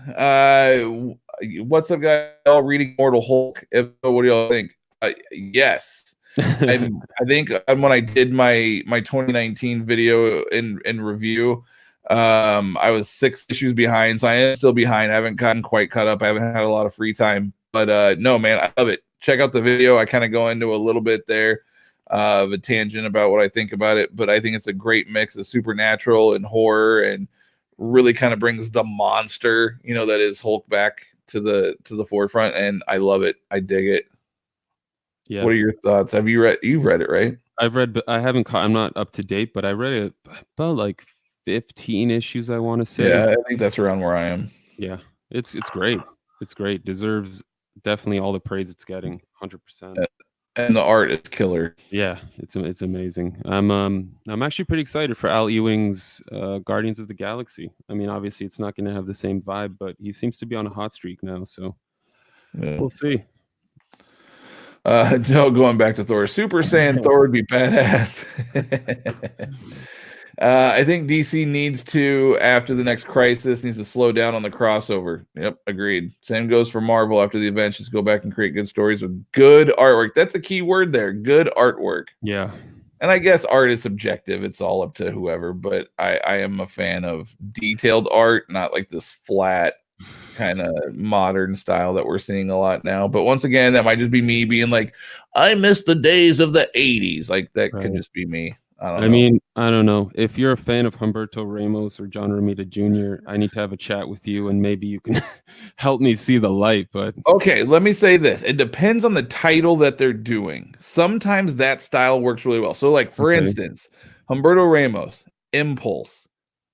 What's up, guys? All reading Mortal Hulk. If so, what do y'all think? Yes. I think when I did my 2019 video in review, I was 6 issues behind, so I am still behind. I haven't gotten quite caught up. I haven't had a lot of free time, but no, man, I love it. Check out the video. I kind of go into a little bit there of a tangent about what I think about it, but I think it's a great mix of supernatural and horror, and really kind of brings the monster, that is Hulk back to the forefront, and I love it. I dig it. Yeah. What are your thoughts? You've read it, right? I've read, but I haven't. I'm not up to date, but I read it about like 15 issues, I want to say. Yeah, I think that's around where I am. Yeah, it's great. It's great. Deserves definitely all the praise it's getting. 100%. And the art is killer. Yeah, it's amazing. I'm actually pretty excited for Al Ewing's Guardians of the Galaxy. I mean, obviously it's not going to have the same vibe, but he seems to be on a hot streak now, so we'll see. No, going back to Thor. Super Saiyan Thor would be badass. I think DC needs to, after the next crisis, needs to slow down on the crossover. Yep, agreed. Same goes for Marvel after the events. Just go back and create good stories with good artwork. That's a key word there. Good artwork. Yeah. And I guess art is subjective. It's all up to whoever, but I am a fan of detailed art, not like this flat kind of modern style that we're seeing a lot now. But once again, that might just be me being like, I miss the days of the 80s. Like that could just be me. I mean, I don't know. If you're a fan of Humberto Ramos or John Romita Jr., I need to have a chat with you and maybe you can help me see the light. But okay, let me say this. It depends on the title that they're doing. Sometimes that style works really well. So, like, for instance, Humberto Ramos, Impulse,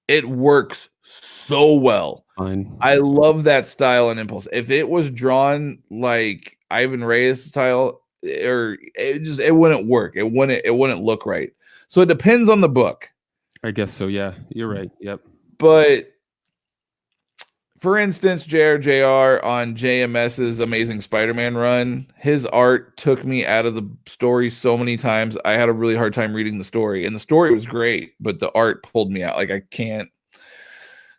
it works so well. Fine. I love that style and Impulse. If it was drawn like Ivan Reyes style, or it wouldn't work. It wouldn't look right. So it depends on the book. I guess so. Yeah, you're right. Yep. But for instance, JR on JMS's Amazing Spider-Man run, his art took me out of the story so many times. I had a really hard time reading the story, and the story was great, but the art pulled me out. Like I can't.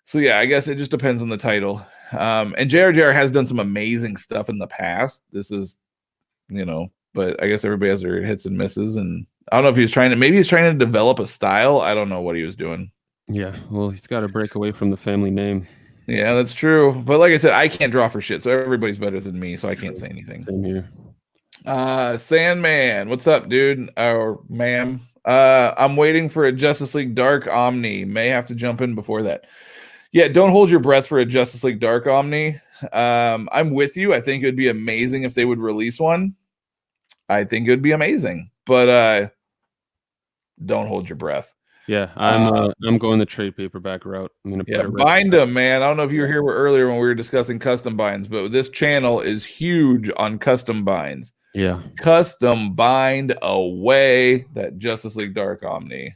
So yeah, I guess it just depends on the title. And JR has done some amazing stuff in the past. This is, but I guess everybody has their hits and misses, and I don't know if he's trying to develop a style. I don't know what he was doing. Yeah, well, he's got to break away from the family name. Yeah, that's true. But like I said, I can't draw for shit, so everybody's better than me, so I can't say anything. Same here. Sandman, what's up, dude? Or ma'am? I'm waiting for a Justice League Dark Omni. May have to jump in before that. Yeah, don't hold your breath for a Justice League Dark Omni. I'm with you. I think it would be amazing if they would release one. I think it would be amazing, but don't hold your breath. Yeah, I'm going the trade paperback route. I'm gonna put bind them, man. I don't know if you were here earlier when we were discussing custom binds, but this channel is huge on custom binds. Yeah, custom bind away that Justice League Dark Omni.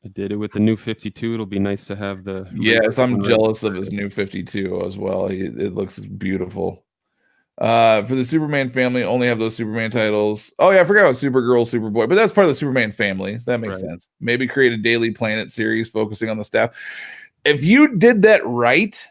I did it with the new 52. It'll be nice to have the. Yes, I'm jealous of his new 52 as well. It looks beautiful. For the Superman family, only have those Superman titles. Oh yeah, I forgot about Supergirl, Superboy, but that's part of the Superman family. So that makes sense. Maybe create a Daily Planet series focusing on the staff. If you did that right,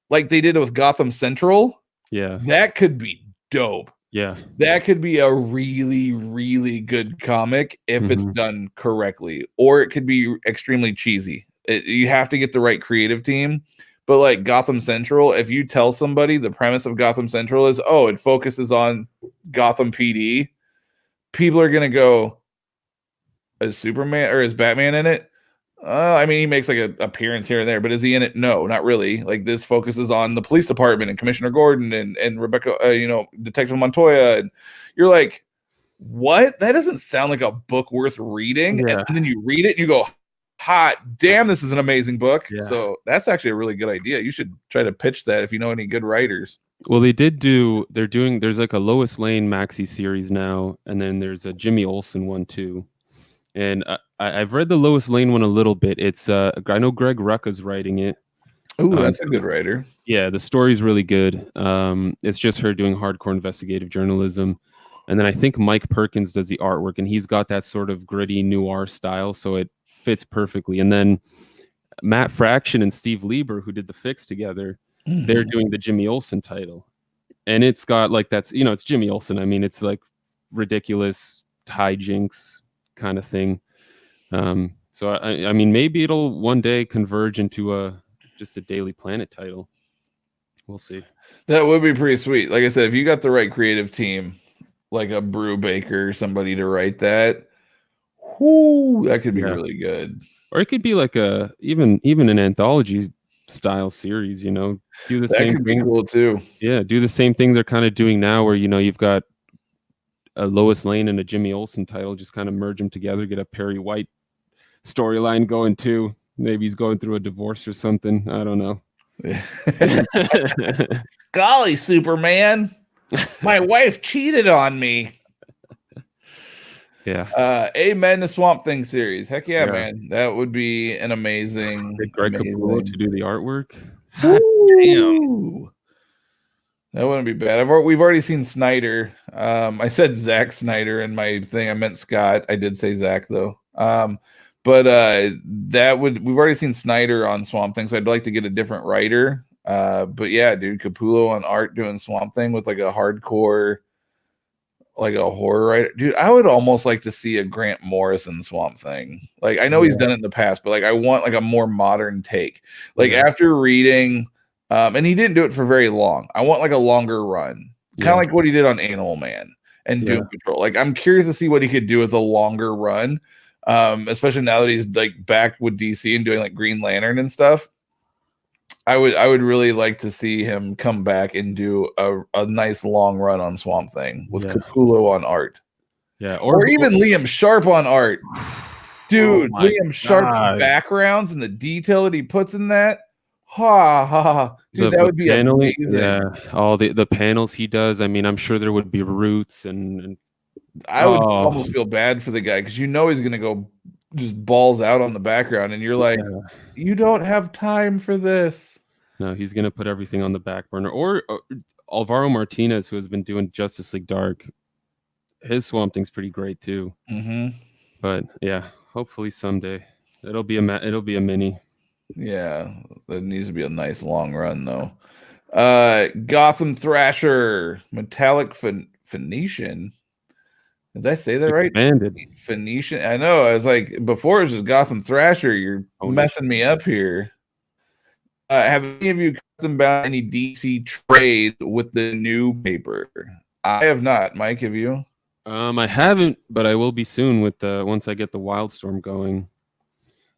like they did it with Gotham Central, yeah, that could be dope. Yeah, that could be a really, really good comic if it's done correctly, or it could be extremely cheesy. You have to get the right creative team. But like Gotham Central, if you tell somebody the premise of Gotham Central is, oh, it focuses on Gotham PD, people are going to go, is Superman or is Batman in it? I mean, he makes like an appearance here and there, but is he in it? No, not really. Like this focuses on the police department and Commissioner Gordon and Rebecca, Detective Montoya. And you're like, what? That doesn't sound like a book worth reading. Yeah. And then you read it and you go, hot damn, this is an amazing book. Yeah. So that's actually a really good idea. You should try to pitch that if you know any good writers. Well, there's like a Lois Lane maxi series now, and then there's a Jimmy Olsen one too. And I've read the Lois Lane one a little bit. It's I know Greg Rucka's writing it. Oh, that's a good writer. Yeah, the story's really good. It's just her doing hardcore investigative journalism. And then I think Mike Perkins does the artwork, and he's got that sort of gritty noir style, so it fits perfectly. And then Matt Fraction and Steve Lieber, who did the Fix together, they're doing the Jimmy Olsen title. And it's got like it's Jimmy Olsen. I mean, it's like ridiculous hijinks kind of thing. So I mean, maybe it'll one day converge into just a Daily Planet title. We'll see. That would be pretty sweet. Like I said, if you got the right creative team, like a Brew Baker, somebody to write that, that could be really good. Or it could be like even an anthology style series, do the that same could thing. Be cool too. Yeah, do the same thing they're kind of doing now, where you've got a Lois Lane and a Jimmy Olsen title, just kind of merge them together, get a Perry White storyline going too. Maybe he's going through a divorce or something. I don't know. Golly, Superman, my wife cheated on me. Yeah. Amen to Swamp Thing series. Heck yeah, man. That would be an amazing. Greg Capullo to do the artwork. Damn. That wouldn't be bad. We've already seen Snyder. I said Zack Snyder in my thing. I meant Scott. I did say Zack though. But we've already seen Snyder on Swamp Thing, so I'd like to get a different writer. But yeah, dude, Capullo on art doing Swamp Thing with like a hardcore like a horror writer, dude, I would almost like to see a Grant Morrison Swamp Thing. Like, I know he's done it in the past, but like I want like a more modern take. Like after reading, and he didn't do it for very long. I want like a longer run, kind of like what he did on Animal Man and Doom Patrol. Like, I'm curious to see what he could do with a longer run, especially now that he's like back with DC and doing like Green Lantern and stuff. I would really like to see him come back and do a nice long run on Swamp Thing with Capullo on art. Yeah, or even Liam Sharp on art. Dude, Liam Sharp's backgrounds and the detail that he puts in that. Ha ha ha. Dude, that would be amazing. Yeah, all the panels he does. I mean, I'm sure there would be roots and I would almost feel bad for the guy because you know he's gonna go just balls out on the background, and you're like, you don't have time for this. No, he's gonna put everything on the back burner. Or Alvaro Martinez, who has been doing Justice League Dark, his Swamp Thing's pretty great too. But yeah, hopefully someday it'll be a mini. Yeah, that needs to be a nice long run though. Gotham Thrasher, Metallic Phoenician. Did I say that Expanded. Right? Phoenician. I know. I was like, before it was just Gotham Thrasher. You're messing me up here. Have any of you custom bound any DC trades with the new paper? I have not. Mike, have you? I haven't, but I will be soon with the once I get the Wildstorm going.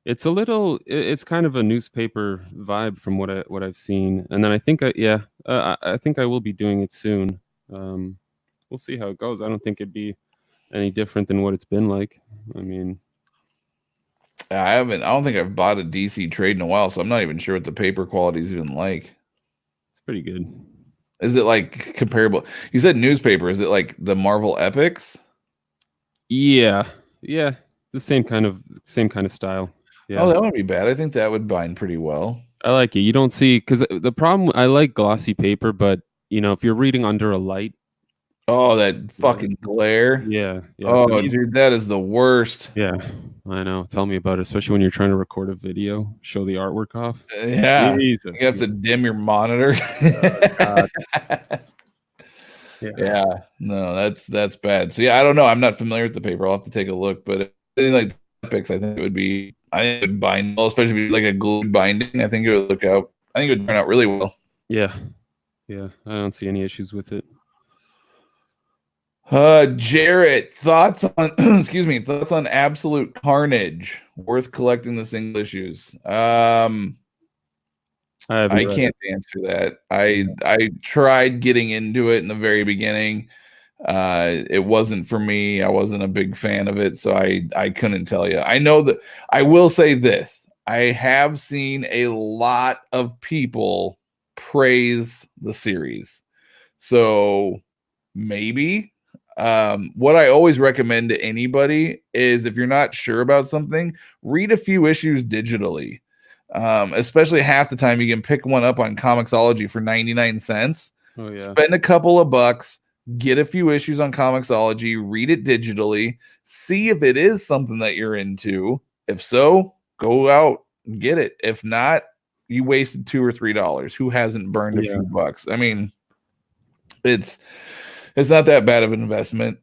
It's it's kind of a newspaper vibe from what I've seen, and then I think I think I will be doing it soon. We'll see how it goes. I don't think it'd be any different than what it's been like. I mean, I don't think I've bought a DC trade in a while, so I'm not even sure what the paper quality is even like. It's pretty good. Is it like comparable? You said newspaper. Is it like the Marvel Epics? Yeah. The same kind of style. Yeah. Oh, that wouldn't be bad. I think that would bind pretty well. I like it. You don't see, because the problem, I like glossy paper, but if you're reading under a light. Oh, that fucking glare. Yeah. Oh, so dude, that is the worst. Yeah, I know. Tell me about it, especially when you're trying to record a video, show the artwork off. Yeah. Jesus. You have to dim your monitor. Yeah. No, that's bad. So yeah, I don't know. I'm not familiar with the paper. I'll have to take a look. But like Epics, I think it would bind well, especially like a glued binding. I think it would turn out really well. Yeah. I don't see any issues with it. Jarrett, thoughts on thoughts on Absolute Carnage? Worth collecting the single issues. I can't answer that. I tried getting into it in the very beginning. It wasn't for me. I wasn't a big fan of it, so I couldn't tell you. I know that I will say this. I have seen a lot of people praise the series. So maybe what I always recommend to anybody is if you're not sure about something, read a few issues digitally. Especially half the time you can pick one up on Comixology for 99 cents. Oh, yeah. Spend a couple of bucks, get a few issues on Comixology, read it digitally, see if it is something that you're into. If so, go out and get it. If not, you wasted $2 or $3. Who hasn't burned a few bucks? I mean, it's not that bad of an investment.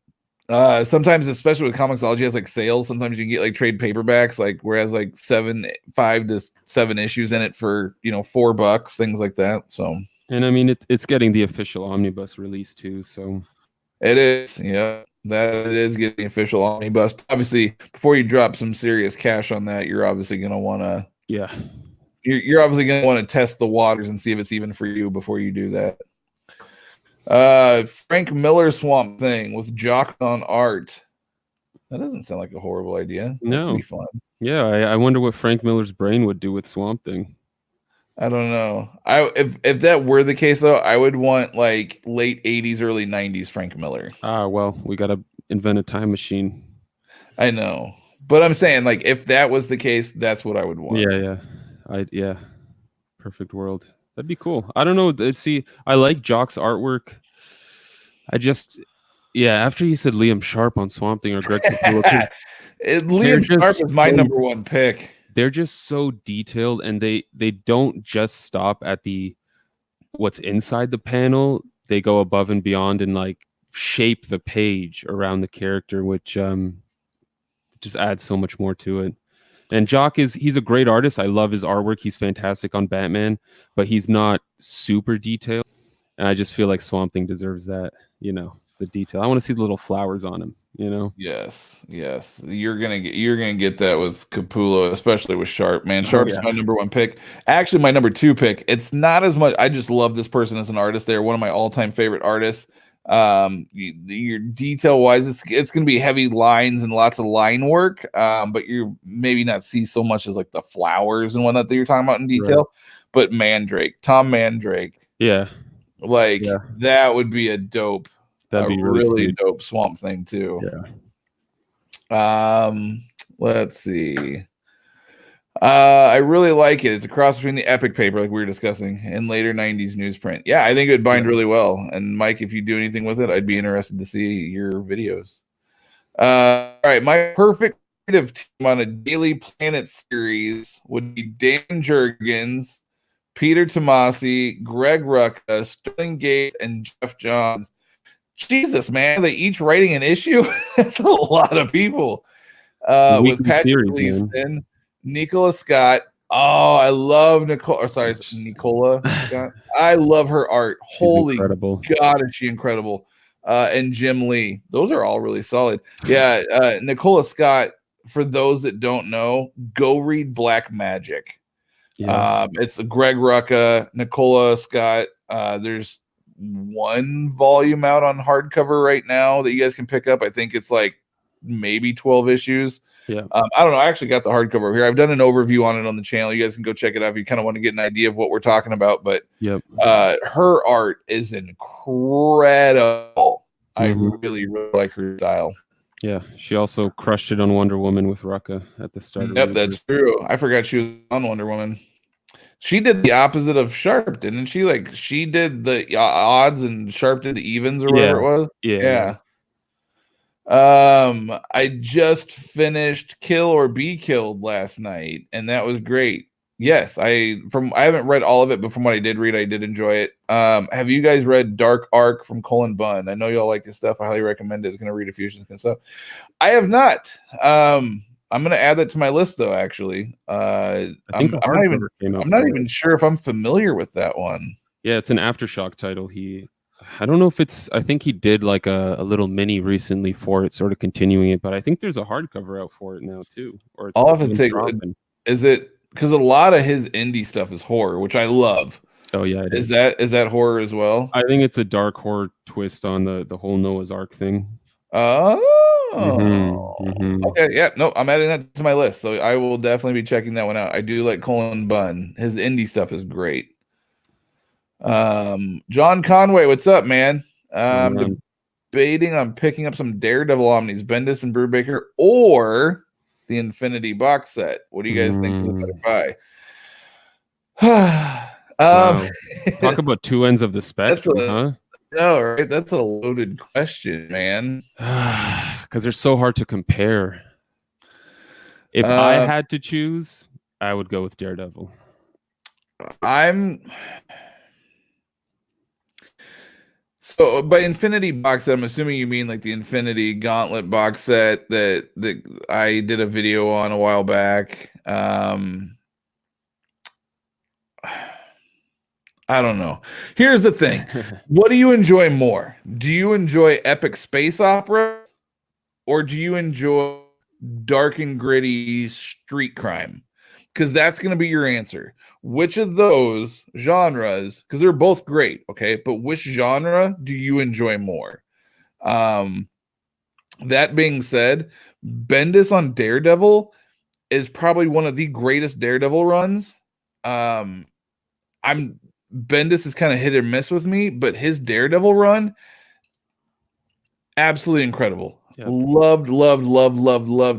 Sometimes, especially with Comixology, has like sales. Sometimes you can get like trade paperbacks, like whereas like 5 to 7 issues in it for $4, things like that. So, and I mean, it's getting the official omnibus release too. So it is, yeah, that it is getting the official omnibus. Obviously, before you drop some serious cash on that, you're obviously gonna want to, you're obviously gonna want to test the waters and see if it's even for you before you do that. Frank Miller Swamp Thing with Jock on art. That doesn't sound like a horrible idea. No, that'd be fun. Yeah, I wonder what Frank Miller's brain would do with Swamp Thing. I don't know. If that were the case though, I would want like late 80s, early 90s Frank Miller. Well, we gotta invent a time machine. I know, but I'm saying like if that was the case, that's what I would want. Yeah. Perfect world. That'd be cool. I don't know. See, I like Jock's artwork. After you said Liam Sharp on Swamp Thing or Greg Capullo, Liam Sharp is my number one pick. They're just so detailed, and they don't just stop at what's inside the panel. They go above and beyond in like shape the page around the character, which just adds so much more to it. And Jock he's a great artist. I love his artwork. He's fantastic on Batman, but he's not super detailed. And I just feel like Swamp Thing deserves that, the detail. I want to see the little flowers on him, Yes. You're gonna get that with Capullo, especially with Sharp. Man, Sharp's my number one pick. Actually, my number 2 pick. It's not as much. I just love this person as an artist. They're one of my all-time favorite artists. Your detail wise, it's gonna be heavy lines and lots of line work. But you maybe not see so much as like the flowers and whatnot that you're talking about in detail. Right. But Mandrake, Tom Mandrake. Yeah. That would be a dope. That'd be really dope Swamp Thing too. Yeah. Let's see. I really like it. It's a cross between the Epic paper, like we were discussing, and later 90s newsprint. Yeah, I think it would bind really well. And Mike, if you do anything with it, I'd be interested to see your videos. All right, my perfect creative team on a Daily Planet series would be Dan Jurgens, Peter Tomasi, Greg Rucka, Sterling Gates, and Jeff Johns. Jesus, man, they each writing an issue. That's a lot of people. With Patrick Gleason, Nicola Scott. Oh, I love Nicola Scott. I love her art. Holy God, is she incredible. And Jim Lee. Those are all really solid. Yeah, Nicola Scott, for those that don't know, go read Black Magic. Yeah. It's Greg Rucka, Nicola Scott. There's 1 volume out on hardcover right now that you guys can pick up. I think it's like maybe 12 issues. Yeah. I don't know. I actually got the hardcover over here. I've done an overview on it on the channel. You guys can go check it out if you kind of want to get an idea of what we're talking about. But her art is incredible. I really, really like her style. Yeah, she also crushed it on Wonder Woman with Rucka at the start. Yep, that's true. I forgot she was on Wonder Woman. She did the opposite of Sharp, didn't she? Like she did the odds and Sharp did the evens or whatever it was. Yeah. I just finished Kill or Be Killed last night, and that was great. Yes, I haven't read all of it, but from what I did read, I did enjoy it. Have you guys read Dark Arc from Cullen Bunn? I know y'all like his stuff. I highly recommend it. It's gonna read a few and stuff. I have not. I'm gonna add that to my list though. Actually, I'm not even sure if I'm familiar with that one. Yeah, it's an Aftershock title. I don't know if I think he did like a little mini recently for it, sort of continuing it. But I think there's a hardcover out for it now too. Or it's I'll have to take. Is it because a lot of his indie stuff is horror, which I love. Oh yeah, is that horror as well? I think it's a dark horror twist on the whole Noah's Ark thing. Okay, yeah, no, I'm adding that to my list, so I will definitely be checking that one out. I do like Cullen Bunn. His indie stuff is great. John Conway, what's up, man? Debating on picking up some Daredevil Omnis, Bendis and Brubaker, or the Infinity box set. What do you guys think is a better buy? Wow. Talk about two ends of the spectrum, huh? No, right? That's a loaded question, man. Because they're so hard to compare. If I had to choose, I would go with Daredevil. So by Infinity box set, I'm assuming you mean like the Infinity Gauntlet box set that I did a video on a while back. I don't know. Here's the thing. What do you enjoy more? Do you enjoy epic space opera, or do you enjoy dark and gritty street crime? Because that's going to be your answer. Which of those genres, because they're both great, okay, but which genre do you enjoy more? That being said, Bendis on Daredevil is probably one of the greatest Daredevil runs. Bendis is kind of hit or miss with me, but his Daredevil run, absolutely incredible. Yeah. Loved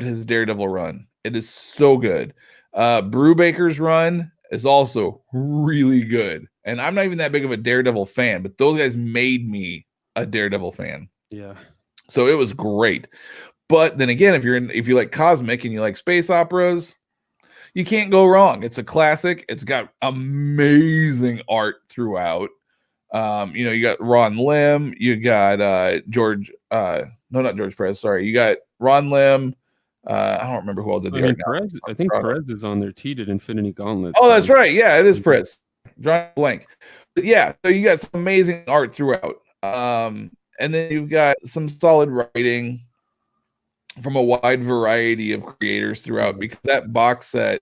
his Daredevil run. It is so good. Brubaker's run is also really good. And I'm not even that big of a Daredevil fan, but those guys made me a Daredevil fan. Yeah. So it was great. But then again, if you like cosmic and you like space operas, you can't go wrong. It's a classic. It's got amazing art throughout. You got Ron Lim, you got George, no, not George Perez, sorry. You got Ron Lim. I don't remember who all did the art now. I think Perez is on there. He did Infinity Gauntlet. Oh, that's right. Yeah, it is Perez. Drawing blank. But yeah, so you got some amazing art throughout. And then you've got some solid writing from a wide variety of creators throughout, because that box set,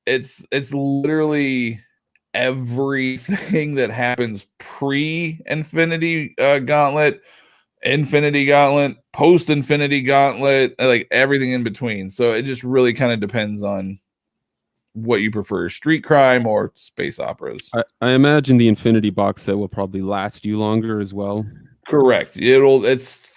it's literally everything that happens pre-Infinity Gauntlet, Infinity Gauntlet, post-Infinity Gauntlet, like everything in between. So it just really kind of depends on what you prefer, street crime or space operas. I imagine the Infinity box set will probably last you longer as well. Correct. It's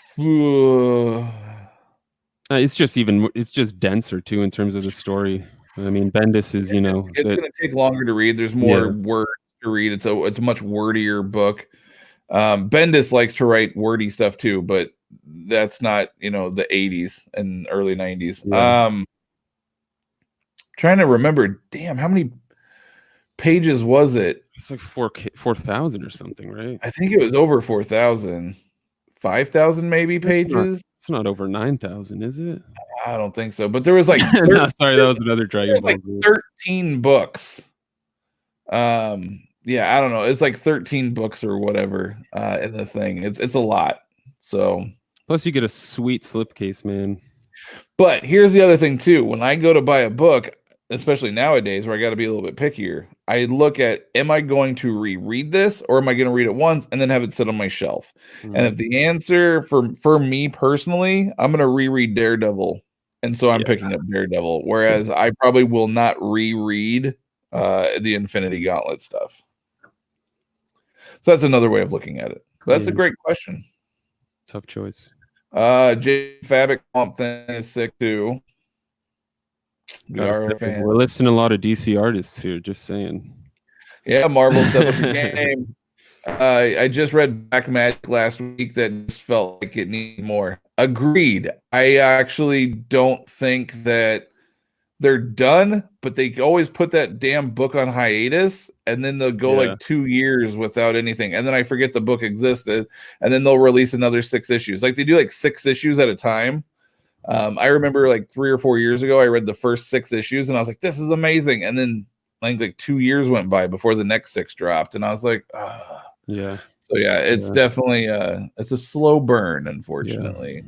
just denser too in terms of the story. I mean, Bendis is, it's going to take longer to read. There's more words to read. It's a much wordier book. Bendis likes to write wordy stuff too, but that's not, the 80s and early 90s. Yeah. Trying to remember, damn, how many pages was it? It's like 4,000 or something, right? I think it was over 4,000. 5,000 maybe pages. It's not over 9,000, is it? I don't think so. But there was like no, sorry, that was another Dragon Ball Z. 13 books. Yeah, I don't know. It's like 13 books or whatever in the thing. It's a lot. So plus you get a sweet slipcase, man. But here's the other thing too. When I go to buy a book, especially nowadays where I got to be a little bit pickier, I look at, am I going to reread this, or am I going to read it once and then have it sit on my shelf? Mm-hmm. And if the answer for me personally, I'm going to reread Daredevil. And so I'm picking up Daredevil. Whereas I probably will not reread the Infinity Gauntlet stuff. So that's another way of looking at it. But that's a great question. Tough choice. J Fabric Swamp Thing is sick too. We're listing a lot of DC artists here, just saying. Yeah, Marvel step up the game. I just read Black Magic last week that just felt like it needed more. Agreed. I actually don't think that they're done, but they always put that damn book on hiatus, and then they'll go like 2 years without anything, and then I forget the book existed, and then they'll release another 6 issues. Like they do like 6 issues at a time. I remember like 3 or 4 years ago, I read the first 6 issues, and I was like, "This is amazing." And then like 2 years went by before the next 6 dropped, and I was like, yeah. So yeah, it's definitely it's a slow burn, unfortunately.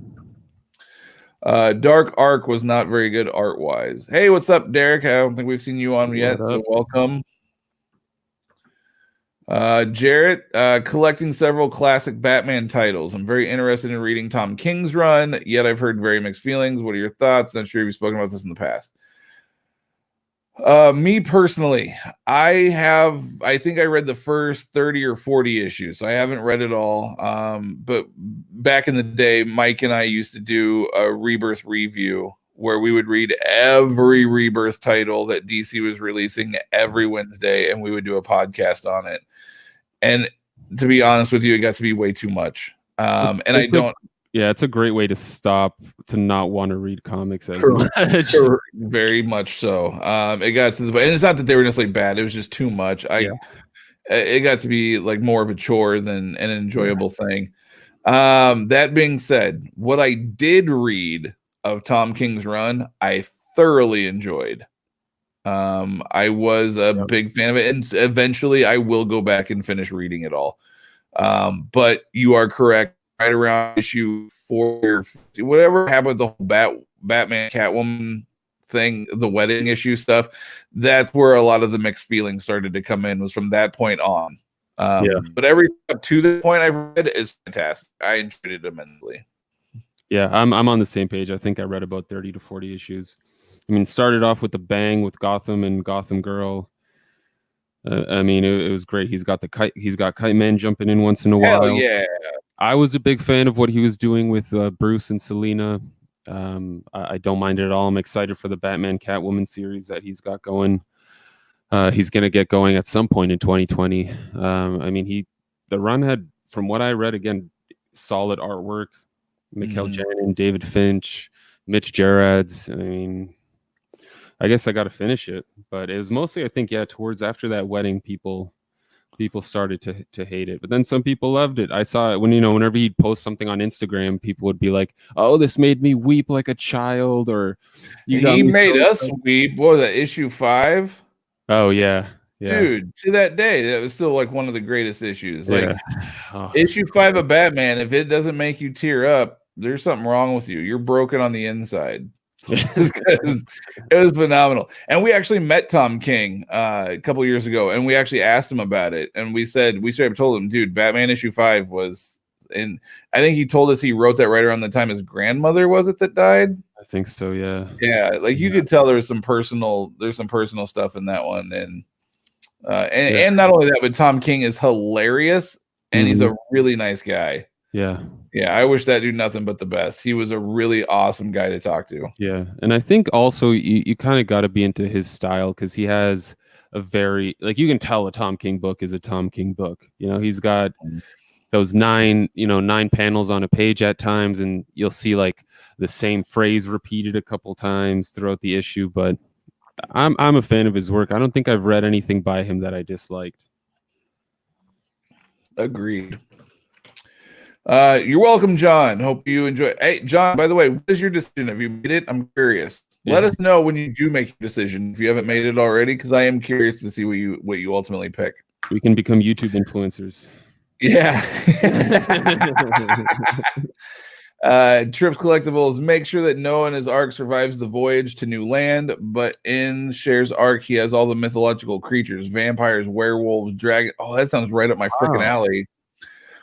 Dark Arc was not very good art wise. Hey, what's up, Derek? I don't think we've seen you on yet, so welcome. Jarrett, collecting several classic Batman titles. I'm very interested in reading Tom King's run, yet I've heard very mixed feelings. What are your thoughts? Not sure if you've spoken about this in the past. Me personally, I think I read the first 30 or 40 issues, so I haven't read it all. But back in the day, Mike and I used to do a Rebirth review where we would read every Rebirth title that DC was releasing every Wednesday, and we would do a podcast on it. And to be honest with you, it got to be way too much. And I don't. Yeah, it's a great way to stop, to not want to read comics as much. Very much so. It got to the, and it's not that they were necessarily bad. It was just too much. It got to be like more of a chore than an enjoyable thing. That being said, what I did read of Tom King's run, I thoroughly enjoyed. I was a big fan of it, and eventually I will go back and finish reading it all. But you are correct. Right around issue 4, whatever happened with the whole Batman Catwoman thing, the wedding issue stuff, that's where a lot of the mixed feelings started to come in, was from that point on. But every up to the point I've read is fantastic. I enjoyed it immensely. Yeah, I'm on the same page. I think I read about 30 to 40 issues. I mean, started off with the bang with Gotham and Gotham Girl. I mean, it was great. He's got Kite Man jumping in once in a while. Hell yeah. I was a big fan of what he was doing with Bruce and Selina. I don't mind it at all. I'm excited for the Batman Catwoman series that he's got going. He's going to get going at some point in 2020. I mean, the run had, from what I read, again, solid artwork. Mikkel Janin, David Finch, Mitch Gerads. I mean, I guess I got to finish it. But it was mostly, I think, towards after that wedding, people People started to hate it, but then some people loved it. I saw it when, whenever he'd post something on Instagram, people would be like, "Oh, this made me weep like a child," or "You got He me made so us excited." weep. What was that, issue 5? Oh yeah, Dude, to that day, that was still like one of the greatest issues. Like issue 5 of Batman, if it doesn't make you tear up, there's something wrong with you. You're broken on the inside. Because it was phenomenal. And we actually met Tom King a couple years ago, and we actually asked him about it. And we straight up told him, dude, Batman issue 5 was, and I think he told us he wrote that right around the time his grandmother was it that died. I think so, yeah. Yeah, like you could tell there's some personal stuff in that one. And not only that, but Tom King is hilarious, and he's a really nice guy. Yeah. Yeah, I wish that dude nothing but the best. He was a really awesome guy to talk to. Yeah, and I think also you kind of got to be into his style, because he has a very, like, you can tell a Tom King book is a Tom King book. He's got those 9 panels on a page at times, and you'll see like the same phrase repeated a couple times throughout the issue. But I'm a fan of his work. I don't think I've read anything by him that I disliked. Agreed. You're welcome, John. Hope you enjoy. Hey, John, by the way, what is your decision? Have you made it? I'm curious. Let us know when you do make your decision, if you haven't made it already, because I am curious to see what you ultimately pick. We can become YouTube influencers. Yeah. Trips Collectibles, make sure that Noah and his ark survives the voyage to new land, but in Cher's ark, he has all the mythological creatures, vampires, werewolves, dragons. Oh, that sounds right up my freaking alley.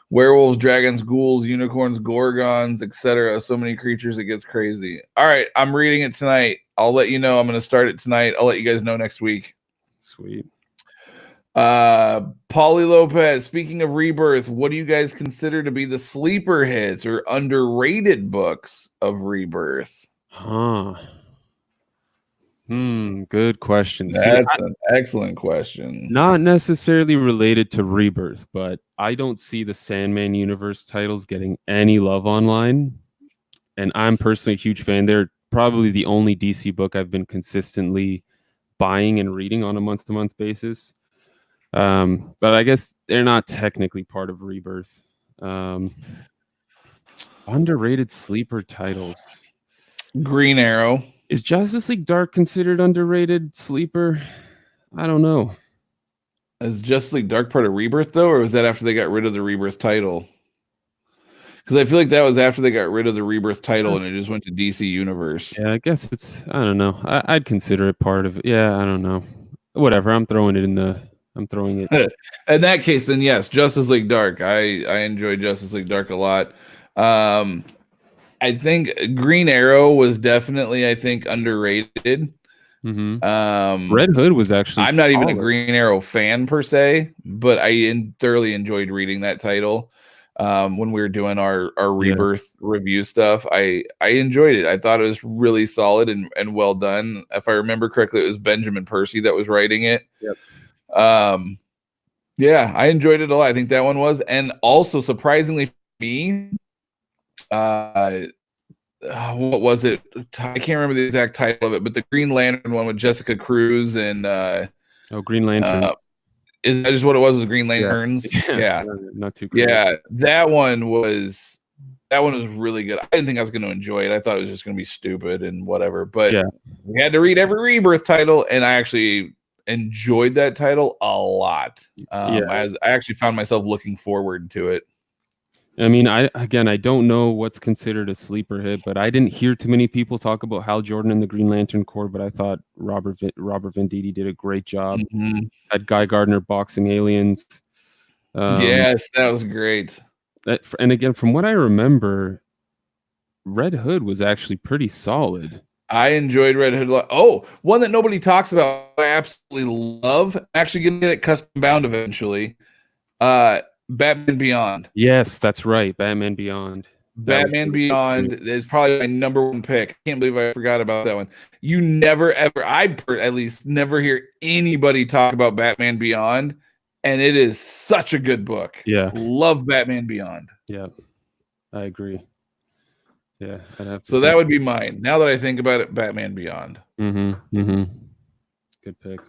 Werewolves, dragons, ghouls, unicorns, gorgons, etc. So many creatures, it gets crazy. All right, I'm reading it tonight. I'll let you know. I'm going to start it tonight. I'll let you guys know next week. Sweet. Paulie Lopez, speaking of Rebirth, what do you guys consider to be the sleeper hits or underrated books of Rebirth? Good question. That's an excellent question. Not necessarily related to Rebirth, but I don't see the Sandman universe titles getting any love online. And I'm personally a huge fan. They're probably the only DC book I've been consistently buying and reading on a month-to-month basis. But I guess they're not technically part of Rebirth. Underrated sleeper titles. Green Arrow. Is Justice League Dark considered underrated sleeper? I don't know. Is Justice League Dark part of Rebirth, though, or was that after they got rid of the Rebirth title? Because I feel like that was after they got rid of the Rebirth title and it just went to DC Universe. Yeah, I guess it's, I don't know. I'd consider it part of it. Yeah, I don't know. Whatever. I'm throwing it. In that case, then yes, Justice League Dark. I enjoy Justice League Dark a lot. I think Green Arrow was definitely, underrated. Red Hood was actually, I'm not even a Green Arrow fan per se, but I thoroughly enjoyed reading that title. When we were doing our Rebirth review stuff, I enjoyed it. I thought it was really solid and well done. If I remember correctly, it was Benjamin Percy that was writing it. Yep. Yeah, I enjoyed it a lot. I think that one was, and also surprisingly for me, what was it? I can't remember the exact title of it, but the Green Lantern one with Jessica Cruz and Green Lantern. Is that just what it was Green Lanterns? Yeah. Not too crazy. Yeah, that one was really good. I didn't think I was going to enjoy it. I thought it was just going to be stupid and whatever. But we had to read every Rebirth title, and I actually enjoyed that title a lot. As I actually found myself looking forward to it. I mean, I don't know what's considered a sleeper hit, but I didn't hear too many people talk about Hal Jordan and the Green Lantern Corps, but I thought Robert Venditti did a great job. Had Guy Gardner boxing aliens. Yes, that was great. And again, from what I remember, Red Hood was actually pretty solid. I enjoyed Red Hood. Oh, one that nobody talks about, I absolutely love. I'm actually going to get it custom bound eventually. Batman Beyond. Yes, that's right. Batman Beyond. Batman Beyond is probably my number one pick. I can't believe I forgot about that one. You never, ever, at least never hear anybody talk about Batman Beyond, and it is such a good book. Yeah. Love Batman Beyond. Yeah, I agree. Yeah. So that would be mine. Now that I think about it, Batman Beyond. Good pick.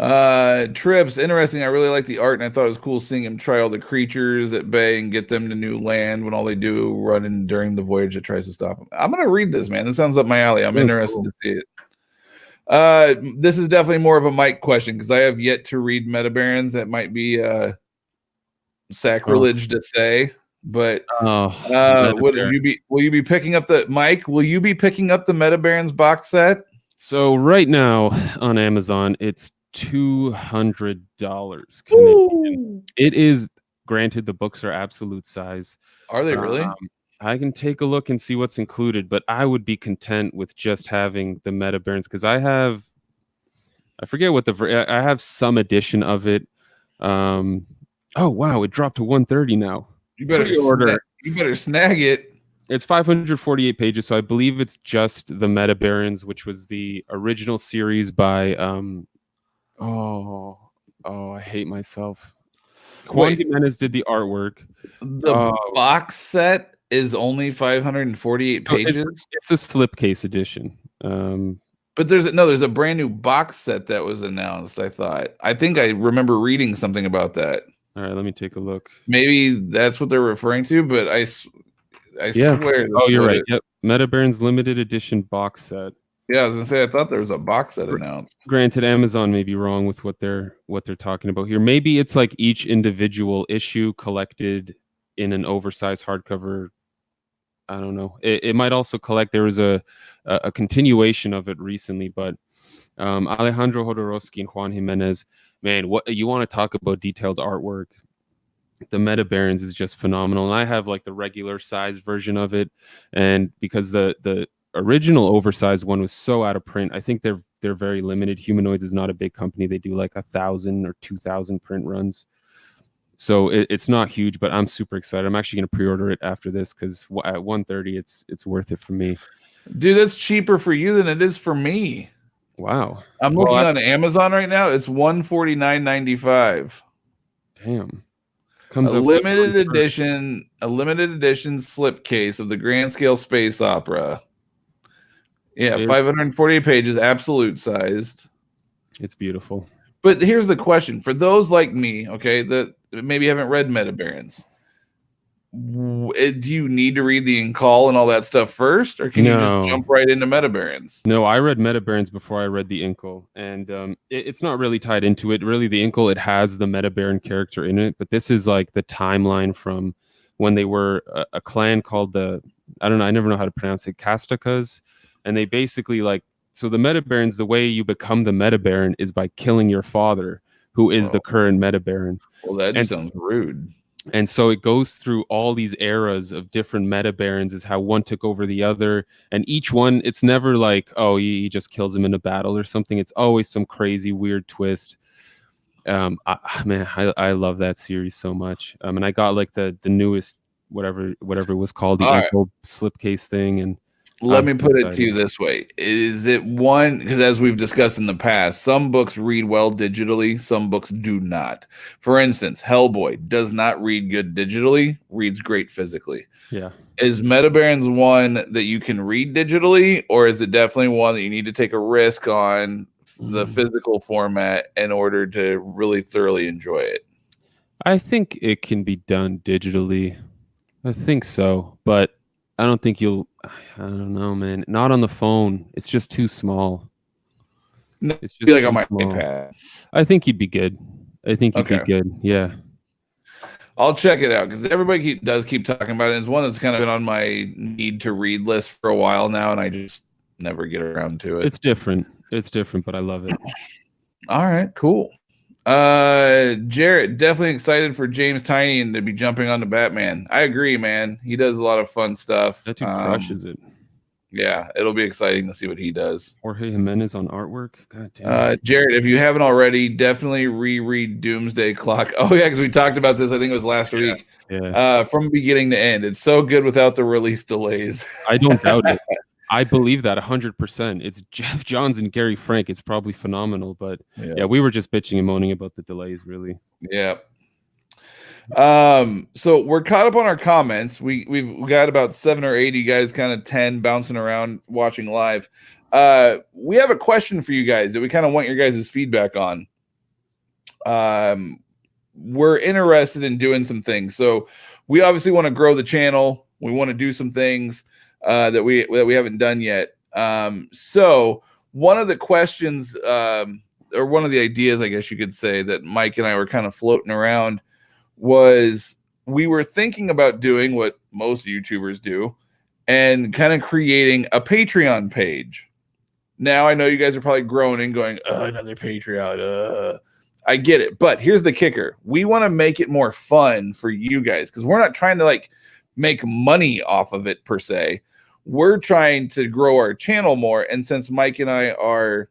Trips, interesting. I really like the art, and I thought it was cool seeing him try all the creatures at bay and get them to new land when all they do run in during the voyage that tries to stop them. I'm gonna read this, man. This sounds up my alley. I'm interested to see it. This is definitely more of a Mike question because I have yet to read Meta Barons. That might be sacrilege to say, but will you be picking up the Mike? Will you be picking up the Meta Barons box set? So right now on Amazon, it's $200. It is, granted, the books are absolute size. Are they really? I can take a look and see what's included, but I would be content with just having the Meta Barons because I forget what I have some edition of it. Oh wow, it dropped to 130 now. You better snag it. It's 548 pages, so I believe it's just the Meta Barons, which was the original series by I hate myself. Juan Jimenez did the artwork. The box set is only 548 pages. It's a slipcase edition. But there's a brand new box set that was announced. I think I remember reading something about that. All right, let me take a look. Maybe that's what they're referring to, but I swear. Oh, you're right. Yep, Meta Barons limited edition box set. Yeah, I was gonna say I thought there was a box set announced. Granted, Amazon may be wrong with what they're talking about here. Maybe it's like each individual issue collected in an oversized hardcover. I don't know. It might also collect. There was a continuation of it recently, but Alejandro Jodorowsky and Juan Jimenez, man, what you want to talk about detailed artwork? The Meta Barons is just phenomenal, and I have like the regular size version of it, and because the original oversized one was so out of print, I think they're very limited. Humanoids is not a big company; they do like 1,000 or 2,000 print runs, so it's not huge. But I'm super excited. I'm actually going to pre-order it after this because at 130, it's worth it for me. Dude, that's cheaper for you than it is for me. Wow, I'm looking on Amazon right now. It's $149.95. Damn. Comes a limited edition slipcase of the Grand Scale Space Opera. Yeah, 548 pages, absolute sized. It's beautiful. But here's the question for those like me, okay, that maybe haven't read Meta Barons. Do you need to read the Inkall and all that stuff first, or can you just jump right into Meta Barons? No, I read Meta Barons before I read the Inkall, and it's not really tied into it. Really, the Inkall, it has the Meta Baron character in it, but this is like the timeline from when they were a clan called I never know how to pronounce it, Castakas, and they basically so the Meta Barons, the way you become the Meta Baron is by killing your father, who is the current Meta Baron. Well, that just sounds rude. And so it goes through all these eras of different Meta Barons, is how one took over the other. And each one, it's never like, oh, he just kills him in a battle or something. It's always some crazy, weird twist. I love that series so much. And I got like the newest, whatever it was called, the Inkall slipcase thing. And let me put it to you this way. Is it one, because as we've discussed in the past, some books read well digitally, some books do not. For instance, Hellboy does not read good digitally, reads great physically. Yeah. Is Meta Barons one that you can read digitally, or is it definitely one that you need to take a risk on the physical format in order to really thoroughly enjoy it? I think it can be done digitally. I think so, but I don't think I don't know, man. Not on the phone. It's just too small. It's just like on my iPad. I think you'd be good. I think you'd be good. Yeah. I'll check it out because everybody does keep talking about it. It's one that's kind of been on my need to read list for a while now, and I just never get around to it. It's different, but I love it. All right, cool. Jarrett, definitely excited for James Tynion to be jumping on the Batman. I agree, man. He does a lot of fun stuff. That dude crushes it. Yeah, it'll be exciting to see what he does. Jorge Jimenez on artwork. God damn. Jarrett, if you haven't already, definitely reread Doomsday Clock. Oh yeah, because we talked about this. I think it was last week. Yeah. From beginning to end, it's so good without the release delays. I don't doubt it. I believe that 100%. It's Jeff Johns and Gary Frank. It's probably phenomenal, but yeah, we were just bitching and moaning about the delays, really. Yeah. So we're caught up on our comments. We've got about 7 or 8 guys, kind of 10 bouncing around watching live. We have a question for you guys that we kind of want your guys' feedback on. we're interested in doing some things. So we obviously want to grow the channel. We want to do some things that we haven't done yet. So one of the questions, or one of the ideas, I guess you could say, that Mike and I were kind of floating around was we were thinking about doing what most YouTubers do and kind of creating a Patreon page. Now, I know you guys are probably groaning, going, another Patreon. I get it. But here's the kicker. We want to make it more fun for you guys because we're not trying to like make money off of it per se. We're trying to grow our channel more. And since Mike and I are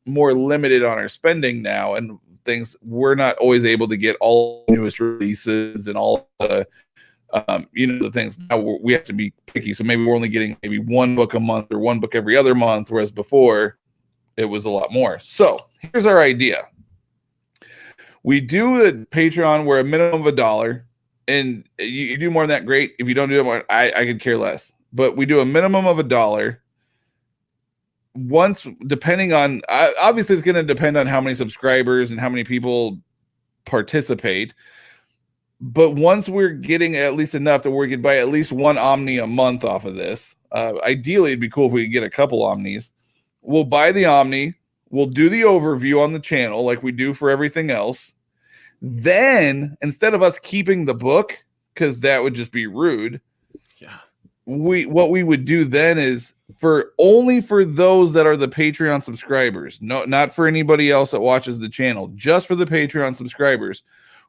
more limited on our spending now and things, we're not always able to get all the newest releases and all the the things. Now we have to be picky, so maybe we're only getting maybe one book a month or one book every other month, whereas before it was a lot more. So here's our idea. We do a Patreon where a minimum of $1, and you do more than that, great. If you don't do it more, I could care less. But we do a minimum of $1. Once, depending on, obviously it's going to depend on how many subscribers and how many people participate. But once we're getting at least enough that we could buy at least one Omni a month off of this, ideally it'd be cool if we could get a couple Omnis. We'll buy the Omni. We'll do the overview on the channel like we do for everything else. Then, instead of us keeping the book, because that would just be rude, what we would do then is only for those that are the Patreon subscribers, not for anybody else that watches the channel, just for the Patreon subscribers,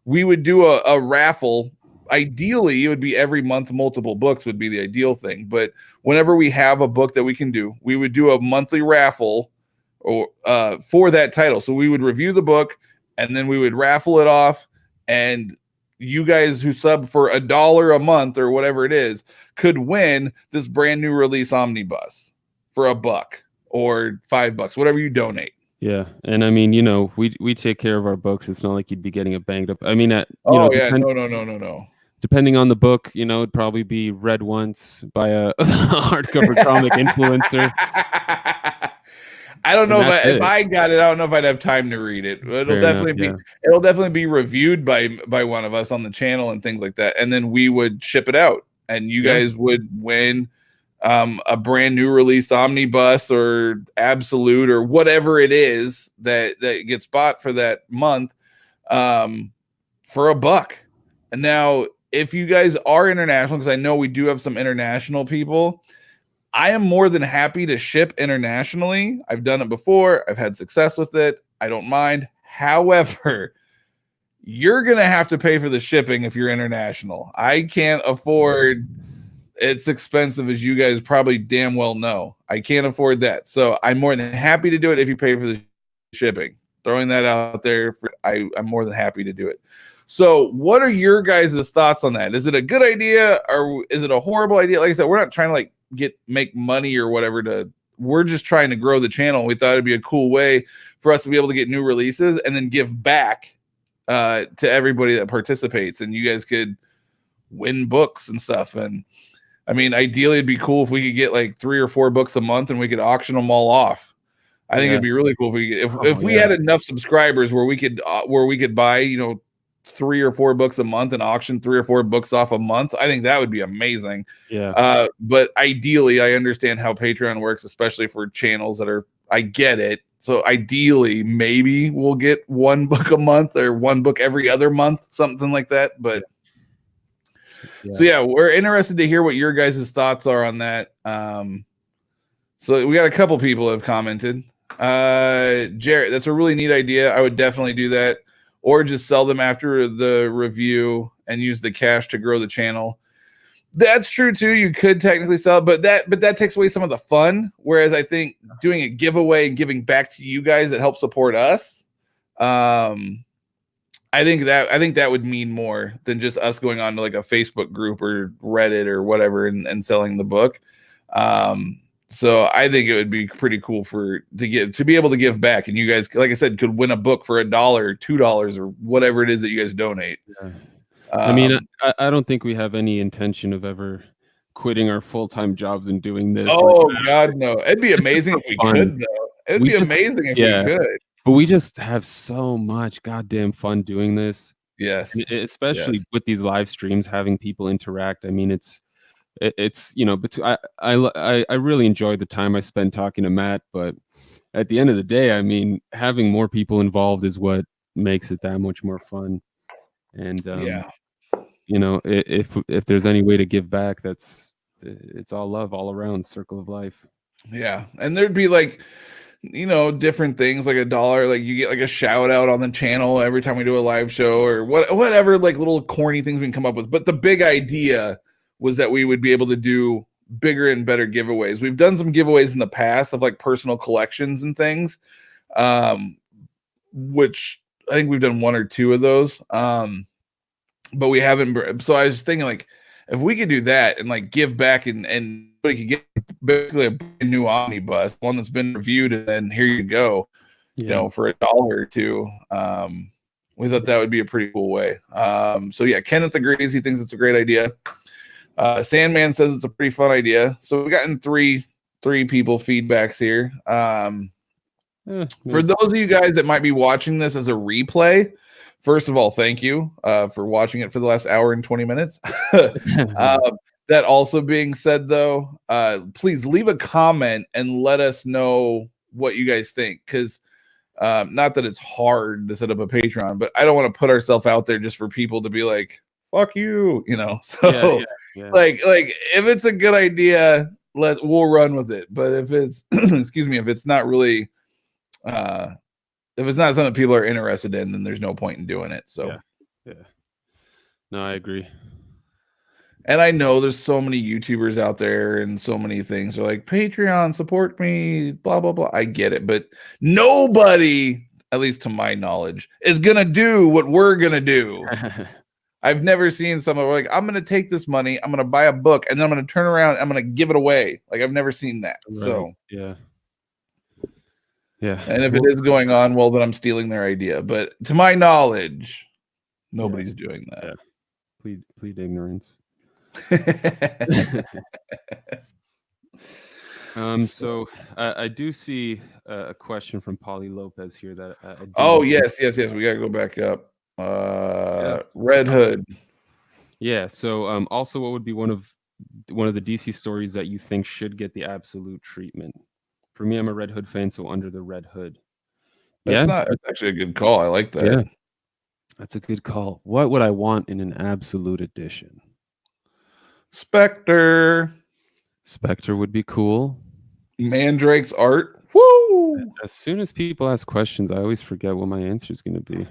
we would do a raffle. Ideally, it would be every month, multiple books would be the ideal thing. But whenever we have a book that we can do, we would do a monthly raffle or for that title. So we would review the book and then we would raffle it off. And you guys who sub for $1 a month or whatever it is could win this brand new release omnibus for $1 or $5, whatever you donate. Yeah, and I mean, we take care of our books. It's not like you'd be getting it banged up. I mean, no. Depending on the book, it'd probably be read once by a hardcover comic influencer. I don't know if I got it. I don't know if I'd have time to read it. It'll definitely be reviewed by one of us on the channel and things like that, and then we would ship it out, and you guys would win a brand new release omnibus or absolute or whatever it is that gets bought for that month for $1. And now, if you guys are international, because I know we do have some international people, I am more than happy to ship internationally. I've done it before. I've had success with it. I don't mind. However, you're going to have to pay for the shipping if you're international. I can't afford. It's expensive, as you guys probably damn well know. I can't afford that. So I'm more than happy to do it if you pay for the shipping. Throwing that out there, I'm more than happy to do it. So what are your guys' thoughts on that? Is it a good idea or is it a horrible idea? Like I said, we're not trying to make money or whatever. We're just trying to grow the channel. We thought it'd be a cool way for us to be able to get new releases and then give back to everybody that participates. And you guys could win books and stuff. And I mean, ideally, it'd be cool if we could get like 3 or 4 books a month and we could auction them all off. I think it'd be really cool if we had enough subscribers where we could buy 3 or 4 books a month and auction 3 or 4 books off a month. I think that would be amazing. Yeah. But ideally, I understand how Patreon works, especially for channels that are. I get it. So ideally, maybe we'll get 1 book a month or 1 book every other month, something like that. But. So we're interested to hear what your guys' thoughts are on that. So we got a couple people have commented. Jarrett, that's a really neat idea. I would definitely do that, or just sell them after the review and use the cash to grow the channel. That's true too. You could technically sell it, but that takes away some of the fun. Whereas I think doing a giveaway and giving back to you guys that help support us, I think that would mean more than just us going on to like a Facebook group or Reddit or whatever and selling the book. So I think it would be pretty cool to be able to give back, and you guys, like I said, could win a book for $1 or $2 or whatever it is that you guys donate. Yeah. I mean, I don't think we have any intention of ever quitting our full-time jobs and doing this. Oh God, no! It'd be amazing if we could, though. It'd be amazing if we could. But we just have so much goddamn fun doing this. Yes. And especially Yes. with these live streams, having people interact. I mean, it's I really enjoyed the time I spent talking to Matt, but at the end of the day, I mean, having more people involved is what makes it that much more fun. And Yeah. if there's any way to give back, it's all love all around, circle of life. Yeah. And there'd be like, different things like $1, like you get like a shout out on the channel every time we do a live show or whatever, like little corny things we can come up with. But the big idea was that we would be able to do bigger and better giveaways. We've done some giveaways in the past of like personal collections and things, which I think we've done 1 or 2 of those. But we haven't. So I was thinking like, if we could do that and like give back and we could get basically a brand new omnibus, one that's been reviewed, and then here you go, for $1 or $2. We thought that would be a pretty cool way. So yeah, Kenneth agrees. He thinks it's a great idea. Sandman says it's a pretty fun idea. So we've gotten three people feedbacks here. For those of you guys that might be watching this as a replay, first of all, thank you for watching it for the last hour and 20 minutes. That also being said, though, please leave a comment and let us know what you guys think. Because not that it's hard to set up a Patreon, but I don't want to put ourselves out there just for people to be like, fuck you, So, like if it's a good idea, we'll run with it. But if it's, excuse me, if it's not really, if it's not something people are interested in, then there's no point in doing it. So, yeah. No, I agree. And I know there's so many YouTubers out there and so many things are like, Patreon, support me, blah, blah, blah. I get it. But nobody, at least to my knowledge, is going to do what we're going to do. I've never seen someone like, I'm going to take this money, I'm going to buy a book, and then I'm going to turn around, I'm going to give it away. Like, I've never seen that. Right. So, yeah. And if it is going on, well, then I'm stealing their idea. But to my knowledge, nobody's doing that. Yeah. Plead ignorance. So I do see a question from Polly Lopez here that yes, we gotta go back up. Red Hood. Yeah. So also, what would be one of the DC stories that you think should get the absolute treatment? For me, I'm a Red Hood fan, so Under the Red Hood. That's actually a good call. I like that. Yeah, that's a good call. What would I want in an absolute edition? Spectre would be cool. Mandrake's art. Woo! As soon as people ask questions, I always forget what my answer is going to be.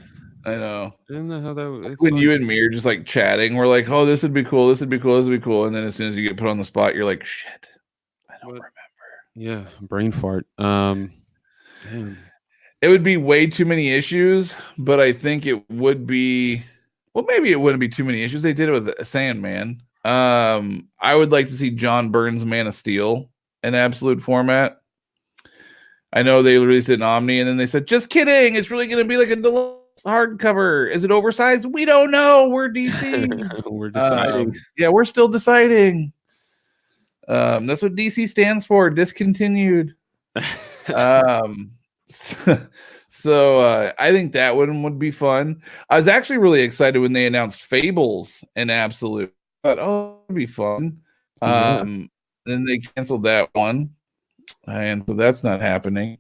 I know. Isn't that how that was? When you and me are just like chatting, we're like, oh, this would be cool. This would be cool. This would be cool. And then as soon as you get put on the spot, you're like, shit, I don't remember. Yeah, brain fart. Damn. It would be way too many issues, but I think it would be, well, maybe it wouldn't be too many issues. They did it with Sandman. I would like to see John Byrne's Man of Steel in absolute format. I know they released it in Omni, and then they said, just kidding, it's really going to be like a deluxe hardcover. Is it oversized? We don't know. We're DC. We're deciding. Yeah, we're still deciding. That's what DC stands for, discontinued. So I think that one would be fun. I was actually really excited when they announced Fables in Absolute. I thought, oh, it'd be fun. Then they canceled that one, and so that's not happening.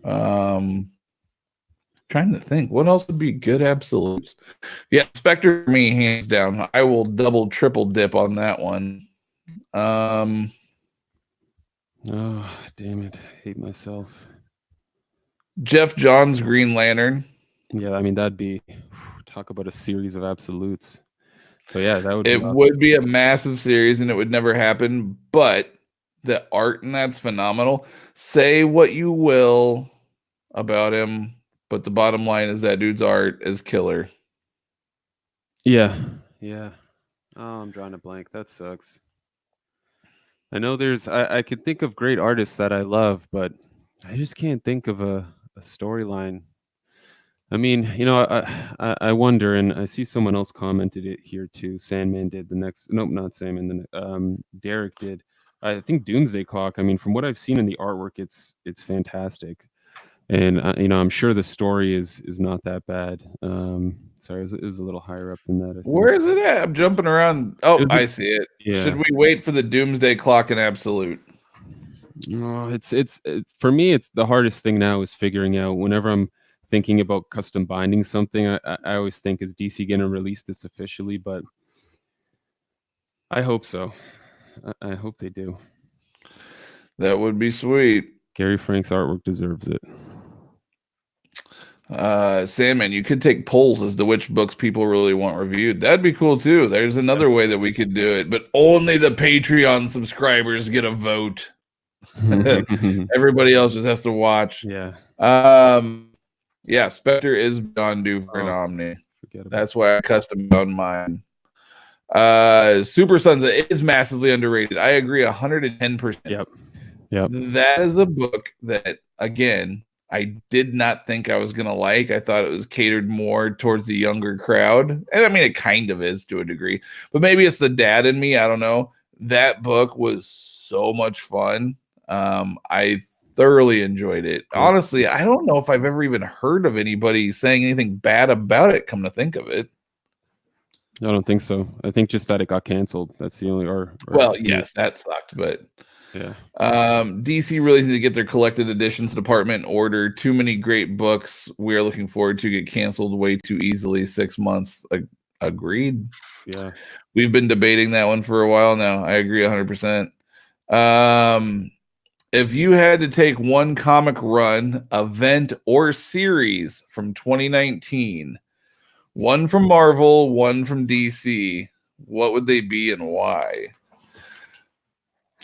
Trying to think what else would be good absolutes. Yeah, Spectre for me, hands down. I will double, triple dip on that one. Oh, damn it. I hate myself. Jeff Johns Green Lantern. Yeah, I mean, that'd be, talk about a series of absolutes. But yeah, that would be awesome. Would be a massive series and it would never happen, but the art in that's phenomenal. Say what you will about him, but the bottom line is that dude's art is killer. Yeah. Oh, I'm drawing a blank. That sucks. I know I could think of great artists that I love, but I just can't think of a storyline. I mean, I wonder, and I see someone else commented it here too. Sandman did not Sandman. Derek did. I think Doomsday Clock. I mean, from what I've seen in the artwork, it's fantastic. and I'm sure the story is not that bad. Sorry, it was a little higher up than that, I think. Where is it at? I'm jumping around. Oh, I see it. Yeah. Should we wait for the Doomsday Clock in Absolute? No, for me, it's the hardest thing now is figuring out whenever I'm thinking about custom binding something. I always think, is DC going to release this officially? But I hope so. I hope they do. That would be sweet. Gary Frank's artwork deserves it. Sandman, you could take polls as to which books people really want reviewed. That'd be cool too. There's another way that we could do it, but only the Patreon subscribers get a vote. Everybody else just has to watch. Yeah. Yeah, Spectre is beyond due for an Omni. That's why I custom bound mine. Super Sons is massively underrated. I agree 110%. Yep. That is a book that, again, I did not think I was going to like. I thought it was catered more towards the younger crowd. And I mean, it kind of is to a degree, but maybe it's the dad in me. I don't know. That book was so much fun. I thoroughly enjoyed it. Honestly, I don't know if I've ever even heard of anybody saying anything bad about it, come to think of it. I don't think so. I think just that it got canceled. That's the only well, yes, that sucked, but yeah. DC really needs to get their collected editions department in order. Too many great books we are looking forward to get canceled way too easily. 6 months. Agreed. Yeah. We've been debating that one for a while now. I agree 100%. If you had to take one comic run, event, or series from 2019, one from Marvel, one from DC, what would they be and why?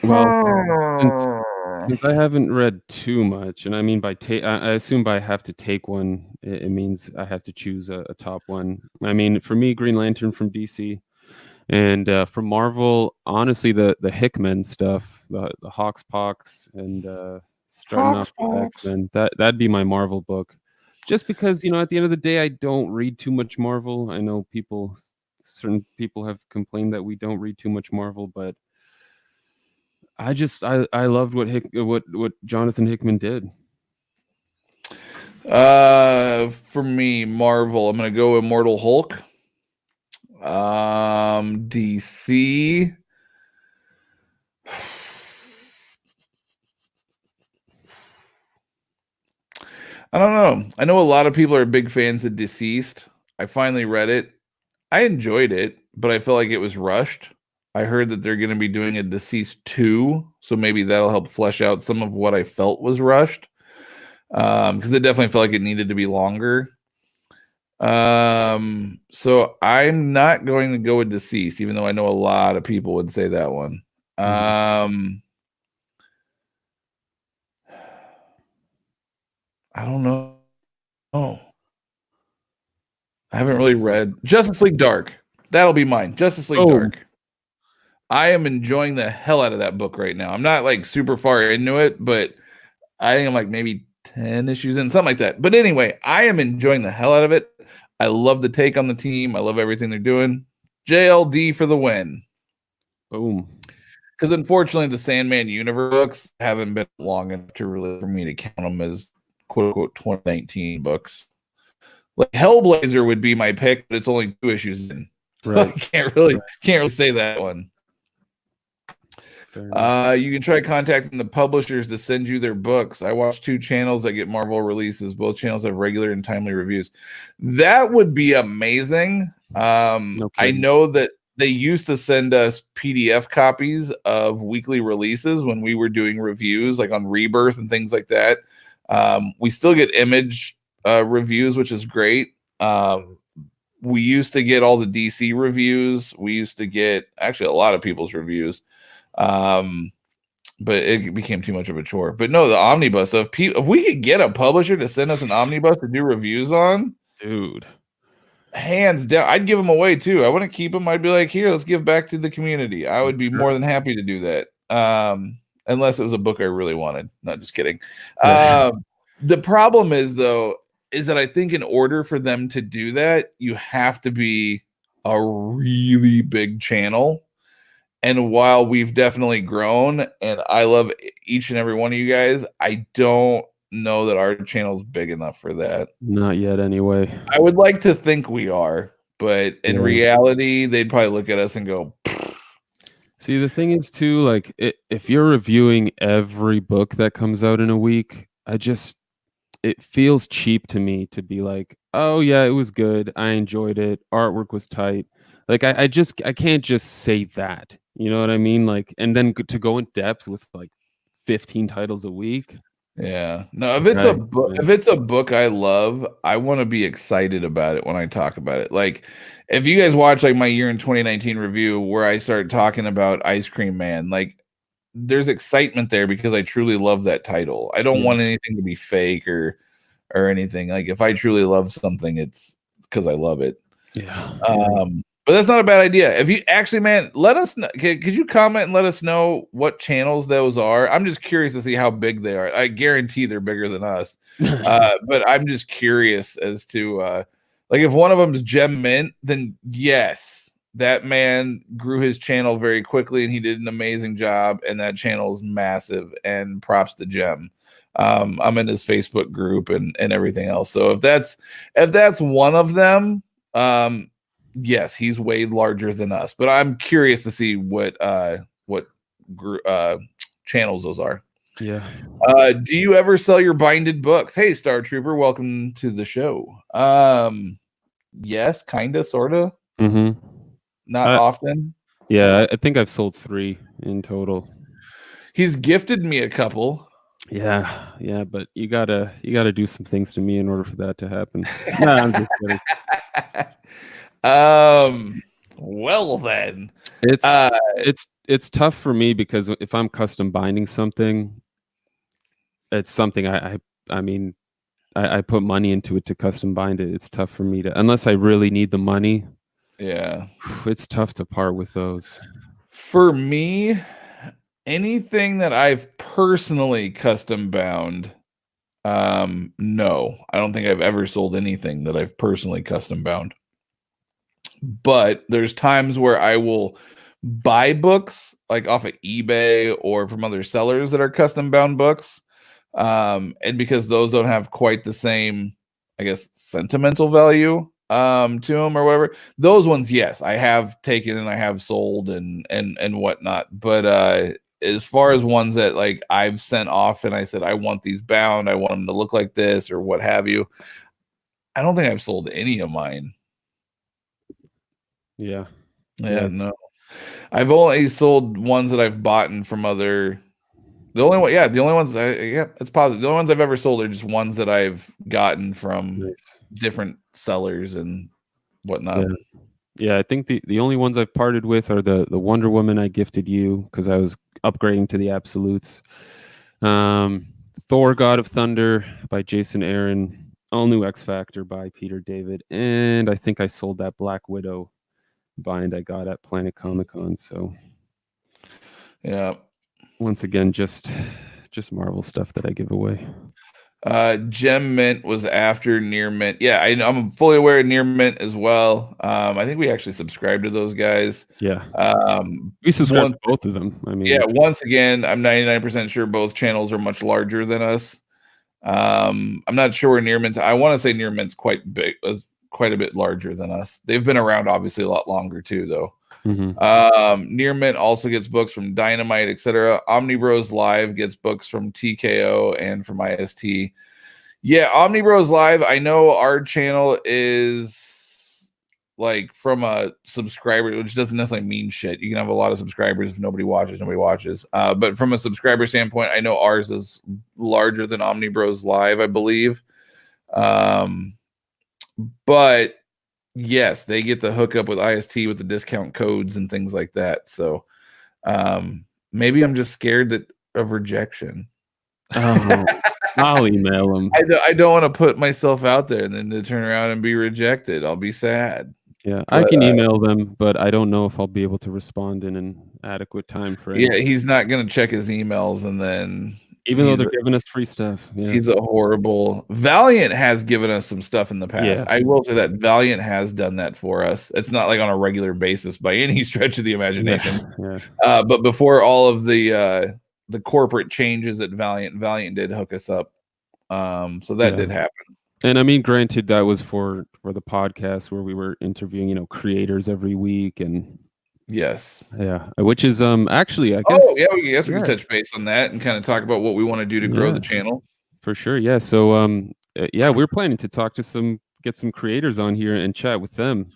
Well, since I haven't read too much, and I mean by I assume by have to take one, it means I have to choose a top one. I mean, for me, Green Lantern from DC, and from Marvel, honestly, the Hickman stuff, the Hawks Pox, and starting off with X-Men, that'd be my Marvel book. Just because, at the end of the day, I don't read too much Marvel. I know certain people have complained that we don't read too much Marvel, but I loved what Jonathan Hickman did. For me, Marvel, I'm gonna go Immortal Hulk. DC. I don't know. I know a lot of people are big fans of Deceased. I finally read it. I enjoyed it, but I felt like it was rushed. I heard that they're going to be doing a Deceased 2, so maybe that'll help flesh out some of what I felt was rushed. Because it definitely felt like it needed to be longer. So I'm not going to go with Deceased, even though I know a lot of people would say that one. I don't know. Oh, I haven't really read Justice League Dark. That'll be mine. Justice League Dark. I am enjoying the hell out of that book right now. I'm not like super far into it, but I think I'm like maybe 10 issues in, something like that. But anyway, I am enjoying the hell out of it. I love the take on the team. I love everything they're doing. JLD for the win. Boom. Because unfortunately, the Sandman universe books haven't been long enough to really for me to count them as quote unquote 2019 books. Like Hellblazer would be my pick, but it's only 2 issues in. Right. So can't really say that one. You can try contacting the publishers to send you their books. I watch 2 channels that get Marvel releases. Both channels have regular and timely reviews. That would be amazing. I know that they used to send us PDF copies of weekly releases when we were doing reviews, like on Rebirth and things like that. We still get image reviews, which is great. We used to get all the DC reviews. We used to get actually a lot of people's reviews. But it became too much of a chore. But no, the omnibus. So if we could get a publisher to send us an omnibus to do reviews on, dude, hands down, I'd give them away too. I wouldn't keep them. I'd be like, here, let's give back to the community. I would be more than happy to do that. Unless it was a book I really wanted. Not just kidding. The problem is though, is that I think in order for them to do that, you have to be a really big channel. And while we've definitely grown and I love each and every one of you guys, I don't know that our channel's big enough for that. Not yet, anyway. I would like to think we are, but in reality, they'd probably look at us and go. See, the thing is too, like if you're reviewing every book that comes out in a week, it feels cheap to me to be like, oh yeah, it was good, I enjoyed it, artwork was tight. Like I can't just say that, you know what I mean? Like, and then to go in depth with like 15 titles a week. Yeah. No, if it's a book I love, I want to be excited about it when I talk about it. Like if you guys watch like my year in 2019 review where I started talking about Ice Cream Man, like there's excitement there because I truly love that title. I don't want anything to be fake or anything. Like if I truly love something, it's because I love it. Yeah. But that's not a bad idea. If you actually, man, let us know. Could you comment and let us know what channels those are? I'm just curious to see how big they are. I guarantee they're bigger than us. But I'm just curious as to like if one of them is Gem Mint, then yes, that man grew his channel very quickly and he did an amazing job. And that channel is massive. And props to Gem. I'm in his Facebook group and everything else. So if that's one of them, yes, he's way larger than us, but I'm curious to see what channels those are. Yeah. Do you ever sell your binded books? Hey, Star Trooper, welcome to the show. Yes, kinda, sorta. Not often. Yeah, I think I've sold 3 in total. He's gifted me a couple. Yeah, but you gotta do some things to me in order for that to happen. No, I'm just kidding. Well then, it's tough for me because if I'm custom binding something, it's something I mean I put money into it to custom bind it. It's tough for me to, unless I really need the money. Yeah, it's tough to part with those. For me, anything that I've personally custom bound, no, I don't think I've ever sold anything that I've personally custom bound. But there's times where I will buy books like off of eBay or from other sellers that are custom bound books. And because those don't have quite the same, I guess, sentimental value to them or whatever, those ones, yes, I have taken and I have sold and whatnot. But as far as ones that like I've sent off and I said I want these bound, I want them to look like this or what have you, I don't think I've sold any of mine. Yeah. No, I've only sold ones that I've bought from other. The only ones it's positive. The only ones I've ever sold are just ones that I've gotten from different sellers and whatnot. Yeah, I think the only ones I've parted with are the Wonder Woman I gifted you because I was upgrading to the absolutes. Thor: God of Thunder by Jason Aaron, All New X Factor by Peter David, and I think I sold that Black Widow bind I got at Planet Comic-Con. So yeah, once again, just Marvel stuff that I give away. Gem Mint was after Near Mint. Yeah, I'm fully aware of Near Mint as well. I think we actually subscribe to those guys. Yeah. We subscribe to both of them. I mean, yeah, once again, I'm 99% sure both channels are much larger than us. I'm not sure where Near Mint's. I want to say Near Mint's quite big, quite a bit larger than us. They've been around obviously a lot longer too, though. Near Mint also gets books from Dynamite, etc. Omnibros Live gets books from TKO and from IST. Yeah, Omnibros Live, I know our channel is like from a subscriber, which doesn't necessarily mean shit. You can have a lot of subscribers. If nobody watches. But from a subscriber standpoint, I know ours is larger than Omnibros Live, I believe. But yes, they get the hookup with IST with the discount codes and things like that. So maybe I'm just scared of rejection. Oh, I'll email them. I don't want to put myself out there and then to turn around and be rejected. I'll be sad. Yeah, but I can email them, but I don't know if I'll be able to respond in an adequate time frame. Yeah, he's not going to check his emails and then... Even though they're giving us free stuff. Yeah. He's a horrible... Valiant has given us some stuff in the past. Yeah. I will say that Valiant has done that for us. It's not like on a regular basis by any stretch of the imagination. Yeah. But before all of the corporate changes at Valiant did hook us up So that did happen. And I mean, granted, that was for the podcast where we were interviewing, creators every week, and yes, which is actually, I guess. Oh yeah, we can touch base on that and kind of talk about what we want to do to grow the channel. For sure, yeah. So we're planning to talk to get some creators on here and chat with them.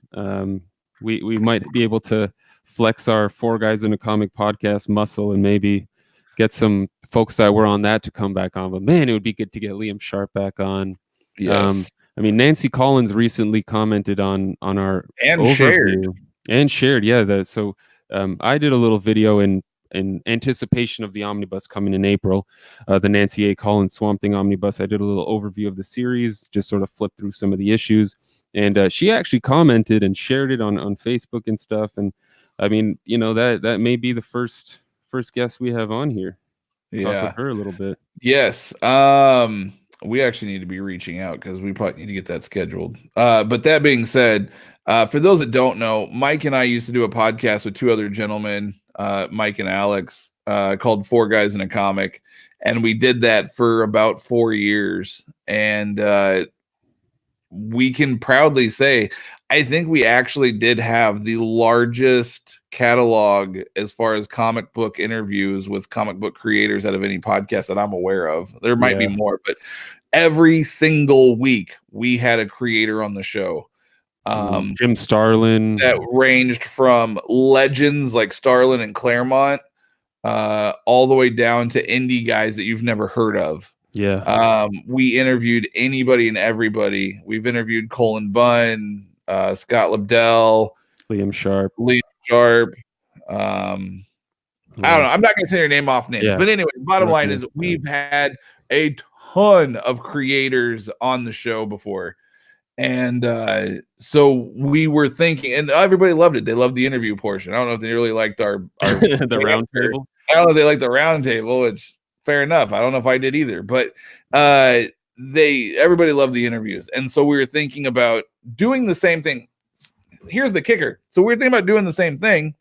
We might be able to flex our 4 Guys in a Comic podcast muscle and maybe get some folks that were on that to come back on. But man, it would be good to get Liam Sharp back on. Yes. I mean, Nancy Collins recently commented on our and overview shared. Yeah, so I did a little video in anticipation of the omnibus coming in April, the Nancy A. Collins Swamp Thing omnibus. I did a little overview of the series, just sort of flipped through some of the issues, and she actually commented and shared it on Facebook and stuff. And I mean, that may be the first guest we have on here. Talk with her a little bit. Yes. We actually need to be reaching out because we probably need to get that scheduled. But that being said, for those that don't know, Mike and I used to do a podcast with 2 other gentlemen, Mike and Alex, called 4 Guys in a Comic. And we did that for about 4 years. And we can proudly say, I think we actually did have the largest catalog as far as comic book interviews with comic book creators out of any podcast that I'm aware of. There might be more, but every single week we had a creator on the show. Jim Starlin, that ranged from legends like Starlin and Claremont all the way down to indie guys that you've never heard of. We interviewed anybody and everybody. We've interviewed Colin Bunn, Scott Lobdell, Liam Sharp. I don't know. I'm not going to say your name off names, but anyway, bottom line is we've had a ton of creators on the show before. And so we were thinking, and everybody loved it. They loved the interview portion. I don't know if they really liked our the round table. I don't know if they liked the round table, which fair enough. I don't know if I did either, but everybody loved the interviews. And so we were thinking about doing the same thing. Here's the kicker. So we were thinking about doing the same thing.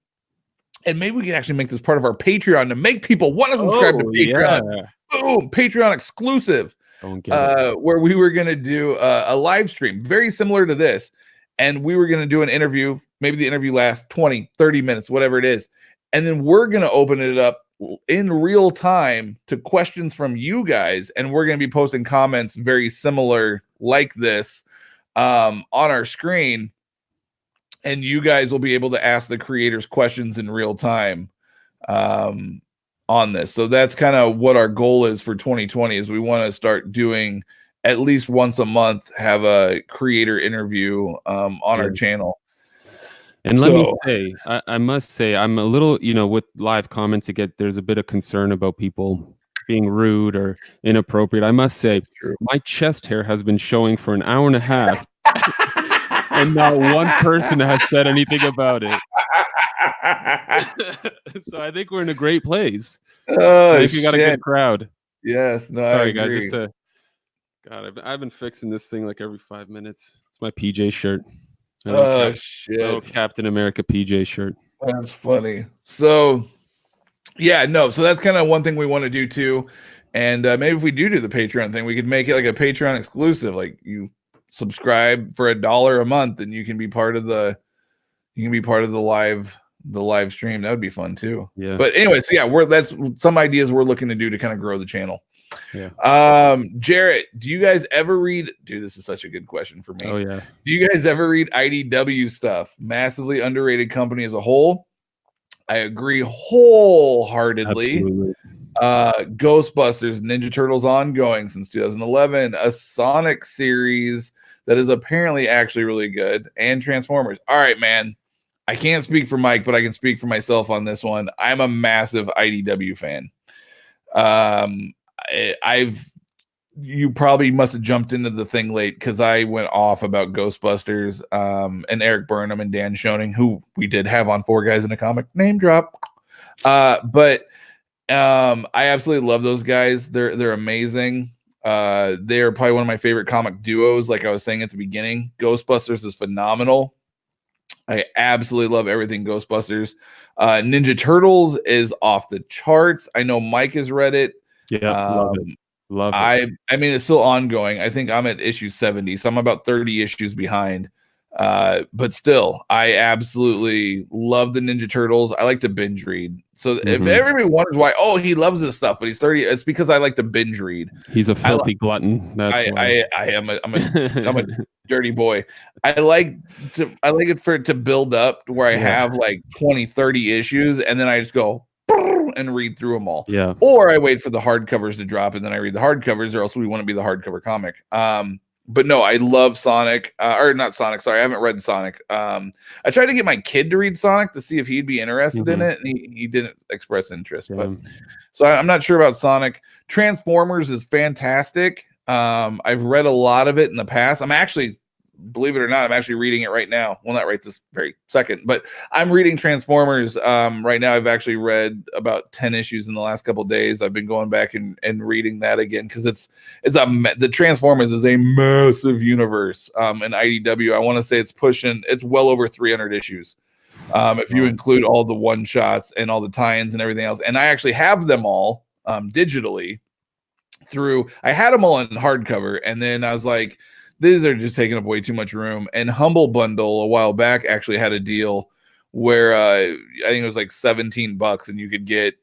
And maybe we could actually make this part of our Patreon to make people want to subscribe to Patreon. Boom, Patreon exclusive. Where we were going to do a live stream very similar to this. And we were going to do an interview. Maybe the interview lasts 20, 30 minutes, whatever it is. And then we're going to open it up in real time to questions from you guys. And we're going to be posting comments very similar like this on our screen. And you guys will be able to ask the creators questions in real time on this. So that's kind of what our goal is for 2020 is we want to start doing at least once a month, have a creator interview on our channel. And let me say, I must say, I'm a little, with live comments, there's a bit of concern about people being rude or inappropriate. I must say, my chest hair has been showing for an hour and a half. And not one person has said anything about it. So I think we're in a great place. I think we got a good crowd. Yes. No, sorry guys. God, I've been fixing this thing like every 5 minutes. It's my PJ shirt. Shit. Captain America PJ shirt. That's funny. So so that's kind of one thing we want to do too. And maybe if we do the Patreon thing, we could make it like a Patreon exclusive. Like you subscribe for $1 a month and you can be part of the live stream. That would be fun too. Yeah. But anyway, so that's some ideas we're looking to do to kind of grow the channel. Jarrett, do you guys ever read? Dude, this is such a good question for me. Oh yeah. Do you guys ever read IDW stuff? Massively underrated company as a whole. I agree wholeheartedly. Absolutely. Ghostbusters, Ninja Turtles ongoing since 2011, a Sonic series that is apparently actually really good, and Transformers. All right, man. I can't speak for Mike, but I can speak for myself on this one. I'm a massive IDW fan. You probably must have jumped into the thing late because I went off about Ghostbusters and Eric Burnham and Dan Schoening, who we did have on 4 Guys in a Comic, name drop. But I absolutely love those guys. They're amazing. They're probably one of my favorite comic duos. Like I was saying at the beginning, Ghostbusters is phenomenal. I absolutely love everything Ghostbusters. Ninja Turtles is off the charts. I know Mike has read it. Yeah, Love it. I mean, it's still ongoing. I think I'm at issue 70, so I'm about 30 issues behind. But still, I absolutely love the Ninja Turtles. I like to binge read. So if everybody wonders why, oh, he loves this stuff, but he's 30, it's because I like to binge read. He's a filthy glutton. That's why. I'm a dirty boy. I like it for it to build up to where I have like 20, 30 issues, and then I just go and read through them all. Yeah. Or I wait for the hardcovers to drop and then I read the hardcovers, or else we want to be the hardcover comic. But no, I love Sonic, or not Sonic. Sorry, I haven't read Sonic. I tried to get my kid to read Sonic to see if he'd be interested in it, and he didn't express interest. But so I'm not sure about Sonic. Transformers is fantastic. I've read a lot of it in the past. I'm actually, believe it or not, I'm actually reading it right now. Well, not right this very second, but I'm reading Transformers right now. I've actually read about 10 issues in the last couple of days. I've been going back and reading that again because the Transformers is a massive universe. In IDW, I want to say it's well over 300 issues. If you include all the one shots and all the tie-ins and everything else. And I actually have them all digitally I had them all in hardcover, and then I was like, these are just taking up way too much room. And Humble Bundle a while back actually had a deal where I think it was like $17 and you could get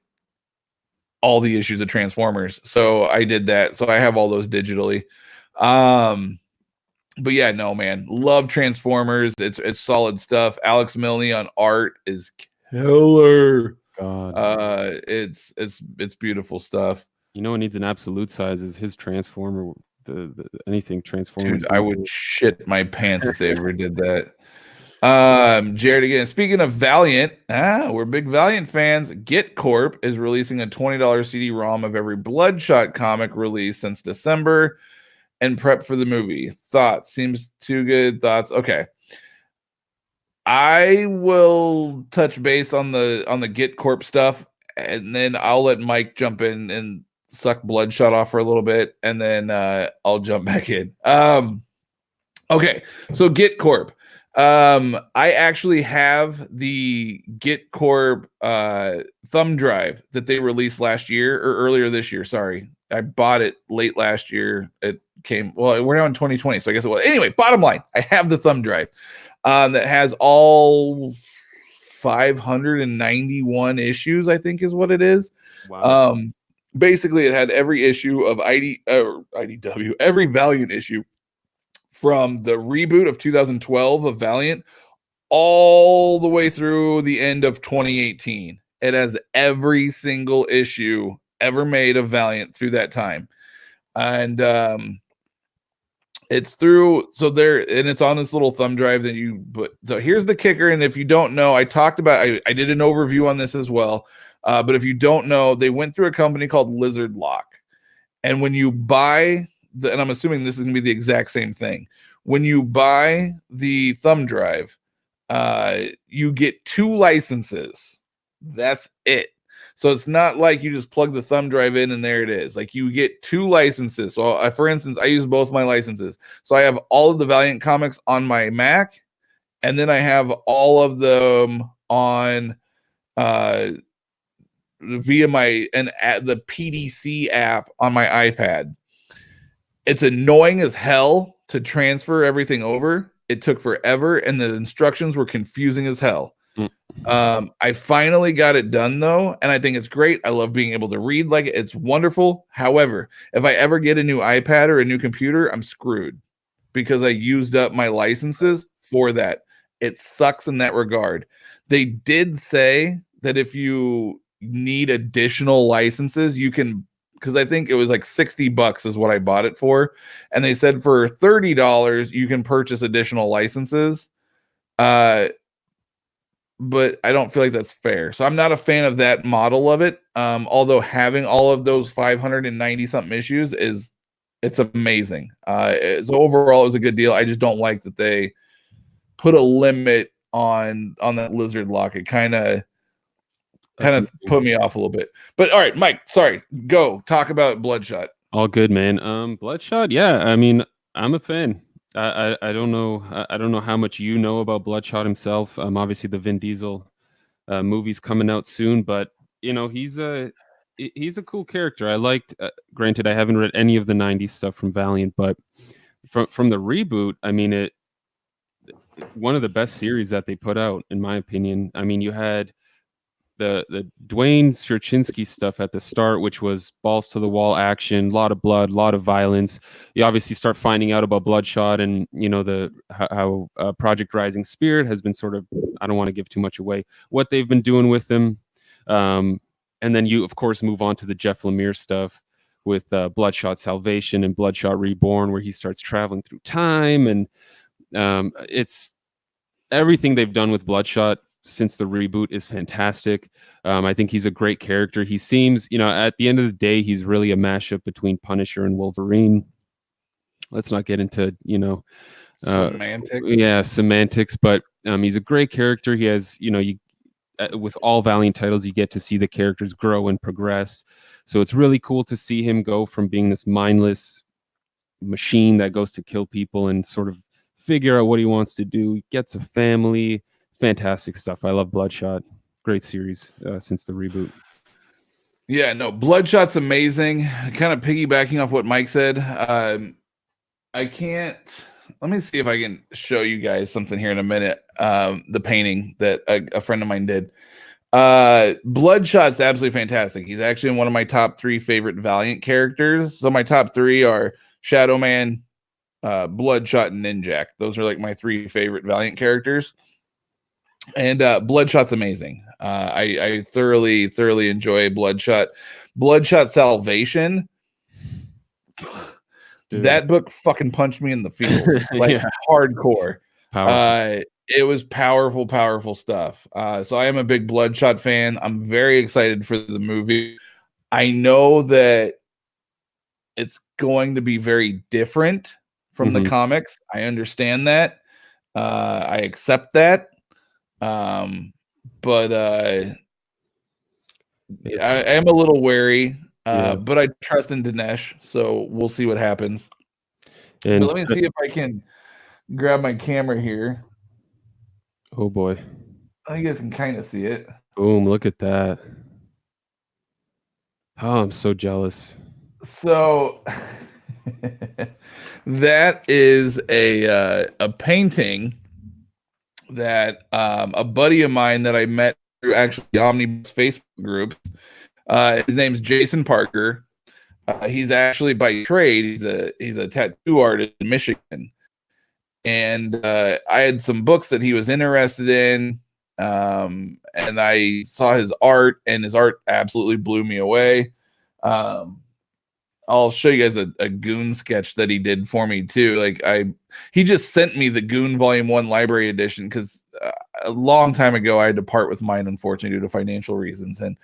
all the issues of Transformers. So I did that. So I have all those digitally. But yeah, no, man, love Transformers. It's solid stuff. Alex Milne on art is killer. God. It's beautiful stuff. You know what needs an absolute size is his Transformer. Anything Transformers. Dude, I would shit my pants if they ever did that. Jarrett again. Speaking of Valiant, we're big Valiant fans. Git Corp is releasing a $20 CD-ROM of every Bloodshot comic released since December, and prep for the movie. Thoughts? Seems too good. Thoughts? Okay. I will touch base on the Git Corp stuff, and then I'll let Mike jump in and suck Bloodshot off for a little bit, and then I'll jump back in. Okay, so Git Corp. I actually have the Git Corp thumb drive that they released last year or earlier this year. Sorry, I bought it late last year. It came, well, we're now in 2020, so I guess it was. Anyway, bottom line, I have the thumb drive that has all 591 issues, I think is what it is. Wow. Basically, it had every issue of IDW, every Valiant issue from the reboot of 2012 of Valiant all the way through the end of 2018. It has every single issue ever made of Valiant through that time. And it's it's on this little thumb drive that so here's the kicker. And if you don't know, I did an overview on this as well. But if you don't know, they went through a company called Lizard Lock. And when you buy and I'm assuming this is going to be the exact same thing. When you buy the thumb drive, you get 2 licenses. That's it. So it's not like you just plug the thumb drive in and there it is. Like you get 2 licenses. So for instance, I use both my licenses. So I have all of the Valiant comics on my Mac, and then I have all of them on via the PDC app on my iPad. It's annoying as hell to transfer everything over. It took forever, and the instructions were confusing as hell. I finally got it done though, and I think it's great. I love being able to read like it. It's wonderful. However, if I ever get a new iPad or a new computer, I'm screwed because I used up my licenses for that. It sucks in that regard. They did say that if you need additional licenses, you can, because I think it was like $60 is what I bought it for. And they said for $30, you can purchase additional licenses. But I don't feel like that's fair. So I'm not a fan of that model of it. Although having all of those 590 something issues it's amazing. So overall it was a good deal. I just don't like that they put a limit on that Lizard Lock. It kind of put me off a little bit. But all right, Mike, sorry, go talk about Bloodshot. All good, man. Bloodshot, yeah. I mean, I'm a fan. I don't know. I don't know how much you know about Bloodshot himself. Obviously the Vin Diesel movie's coming out soon, but you know he's he's a cool character. I liked. Granted, I haven't read any of the '90s stuff from Valiant, but from the reboot, I mean, one of the best series that they put out, in my opinion. I mean, you had the Dwayne Sierczynski stuff at the start, which was balls to the wall action, a lot of blood, a lot of violence. You obviously start finding out about Bloodshot, and how Project Rising Spirit has been sort of, I don't want to give too much away, what they've been doing with him. And then you, of course, move on to the Jeff Lemire stuff with Bloodshot Salvation and Bloodshot Reborn, where he starts traveling through time, and it's everything they've done with Bloodshot since the reboot is fantastic. I think he's a great character. He seems, at the end of the day, he's really a mashup between Punisher and Wolverine. Let's not get into, semantics. Yeah, semantics, but he's a great character. He has, with all Valiant titles, you get to see the characters grow and progress. So it's really cool to see him go from being this mindless machine that goes to kill people and sort of figure out what he wants to do. He gets a family. Fantastic stuff. I love Bloodshot. Great series since the reboot. Yeah, no, Bloodshot's amazing. Kind of piggybacking off what Mike said. I can't. Let me see if I can show you guys something here in a minute. The painting that a friend of mine did. Bloodshot's absolutely fantastic. He's actually one of my top 3 favorite Valiant characters. So my top 3 are Shadow Man, Bloodshot, and Ninjak. Those are like my 3 favorite Valiant characters. And Bloodshot's amazing. I thoroughly enjoy Bloodshot. Bloodshot Salvation. Dude. That book fucking punched me in the feels, like hardcore. It was powerful stuff. So I am a big Bloodshot fan. I'm very excited for the movie. I know that it's going to be very different from the comics. I understand that. I accept that. But I am a little wary, but I trust in Dinesh, so we'll see what happens. But let me see if I can grab my camera here. Oh boy. I think you guys can kind of see it. Boom, look at that. Oh, I'm so jealous. So that is a painting that a buddy of mine that I met through actually the Omnibus Facebook group. His name's Jason Parker. He's actually by trade, he's a tattoo artist in Michigan. And I had some books that he was interested in. And I saw his art, and his art absolutely blew me away. I'll show you guys a Goon sketch that he did for me too. He just sent me the Goon Volume 1 Library Edition because a long time ago I had to part with mine, unfortunately, due to financial reasons. And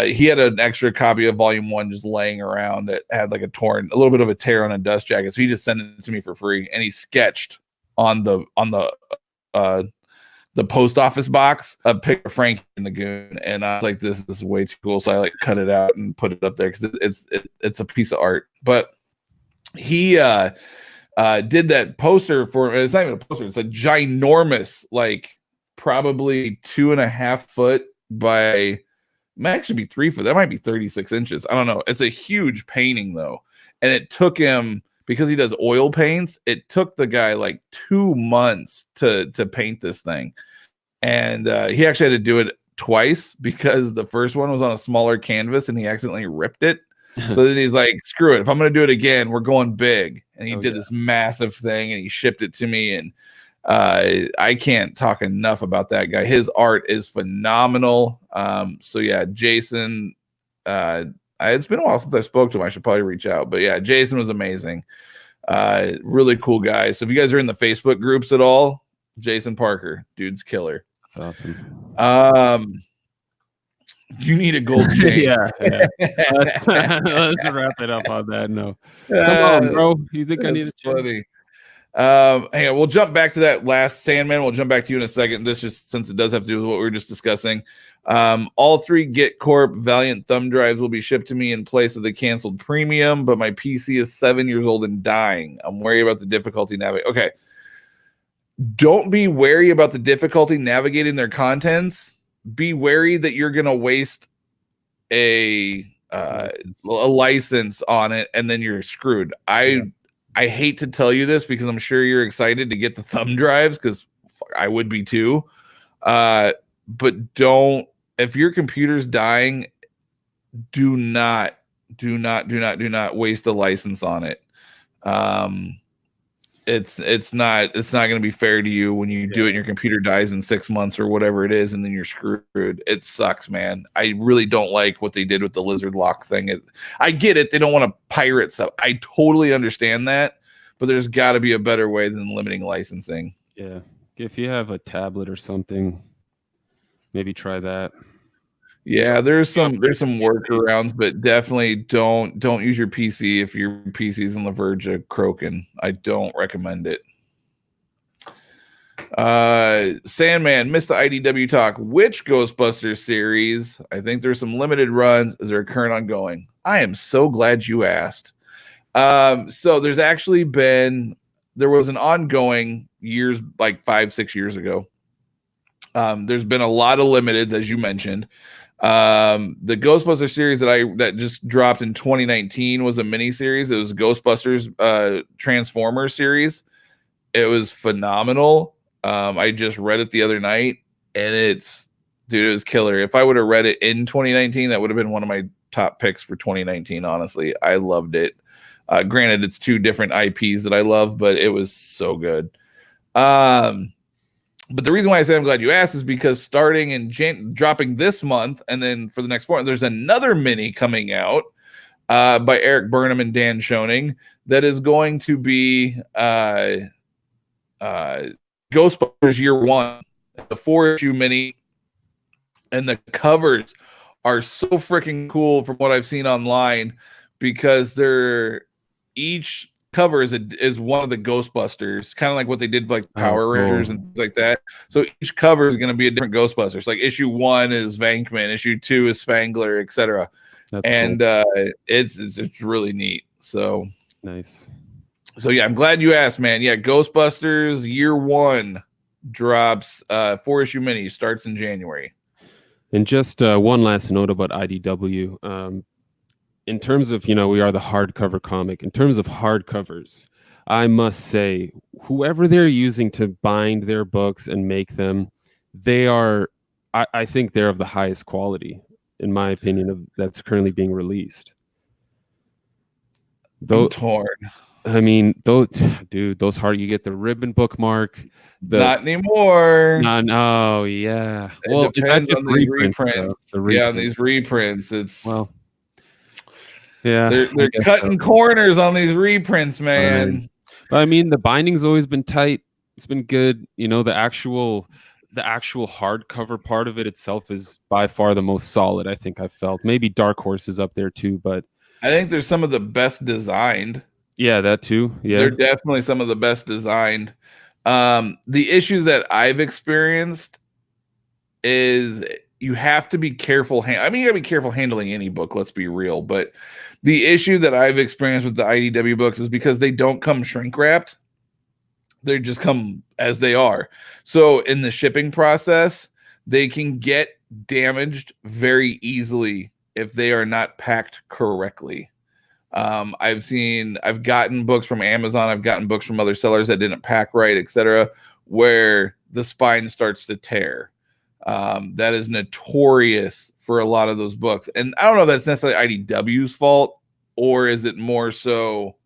he had an extra copy of Volume 1 just laying around that had like a little bit of a tear on a dust jacket. So he just sent it to me for free, and he sketched on the post office box a picture of Frank and the Goon, and I was like, this is way too cool. So I cut it out and put it up there because it's a piece of art. But he did that poster for, it's not even a poster, it's a ginormous, probably 2.5 foot by, it might actually be 3 foot, that might be 36 inches, I don't know. It's a huge painting though, and it took him, because he does oil paints, it took the guy 2 months to paint this thing. And he actually had to do it twice because the first one was on a smaller canvas and he accidentally ripped it. So then he's like, screw it. If I'm going to do it again, we're going big. And he did this massive thing and he shipped it to me. And I can't talk enough about that guy. His art is phenomenal. So yeah, Jason, it's been a while since I spoke to him. I should probably reach out. But yeah, Jason was amazing. Really cool guy. So if you guys are in the Facebook groups at all, Jason Parker, dude's killer. That's awesome. You need a gold chain. yeah. Let's wrap it up on that. No, come on, bro. You think I need a chain? Hang on, we'll jump back to that last Sandman. We'll jump back to you in a second. This just, since it does have to do with what we were just discussing. All 3 Get Corp Valiant thumb drives will be shipped to me in place of the canceled premium, but my PC is 7 years old and dying. I'm worried about the difficulty navigating. Okay. Don't be wary about the difficulty navigating their contents. Be wary that you're going to waste a license on it, and then you're screwed. I hate to tell you this because I'm sure you're excited to get the thumb drives, because I would be too. But don't, if your computer's dying, do not waste a license on it. It's not going to be fair to you when you do it and your computer dies in 6 months or whatever it is, and then you're screwed. It sucks, man. I really don't like what they did with the lizard lock thing. I get it. They don't want to pirate stuff. I totally understand that, but there's got to be a better way than limiting licensing. Yeah. If you have a tablet or something, maybe try that. Yeah, there's some workarounds, but definitely don't use your PC if your PC's on the verge of croaking. I don't recommend it. Sandman missed the IDW talk. Which Ghostbusters series? I think there's some limited runs. Is there a current ongoing? I am so glad you asked. So there was an ongoing years, like 5-6 years ago. There's been a lot of limiteds, as you mentioned. The Ghostbusters series that just dropped in 2019 was a mini series. It was Ghostbusters Transformers series. It was phenomenal. I just read it the other night, and it was killer. If I would have read it in 2019, that would have been one of my top picks for 2019. Honestly, I loved it. Granted, it's two different IPs that I love, but it was so good. But the reason why I say I'm glad you asked is because starting in dropping this month, and then for the next 4, there's another mini coming out by Eric Burnham and Dan Schoening that is going to be Ghostbusters Year 1, the 4-issue mini, and the covers are so freaking cool from what I've seen online, because each cover is one of the Ghostbusters, kind of like what they did for like Power Rangers and things like that. So each cover is going to be a different Ghostbusters. Like issue 1 is Venkman, issue 2 is Spangler, etc. And cool. It's really neat. So nice. So yeah, I'm glad you asked, man. Yeah, Ghostbusters Year 1 drops 4-issue mini, starts in January. And just one last note about IDW. In terms of, we are the hardcover comic. In terms of hardcovers, I must say, whoever they're using to bind their books and make them, I think they're of the highest quality, in my opinion, that's currently being released. I'm torn. I mean, those hard, you get the ribbon bookmark. Not anymore. No, yeah. Well, it depends on these reprints. Yeah, on these reprints, it's yeah, they're cutting corners on these reprints, man. I mean, the binding's always been tight. It's been good. The actual hardcover part of it itself is by far the most solid, I think I've felt. Maybe Dark Horse is up there too, but I think there's some of the best designed. Yeah, that too. Yeah, they're definitely some of the best designed. The issues that I've experienced is you have to be careful. You gotta be careful handling any book. Let's be real. But the issue that I've experienced with the IDW books is because they don't come shrink wrapped. They just come as they are. So in the shipping process, they can get damaged very easily if they are not packed correctly. I've gotten books from Amazon. I've gotten books from other sellers that didn't pack right, etc., where the spine starts to tear. That is notorious for a lot of those books. And I don't know if that's necessarily IDW's fault, or is it more so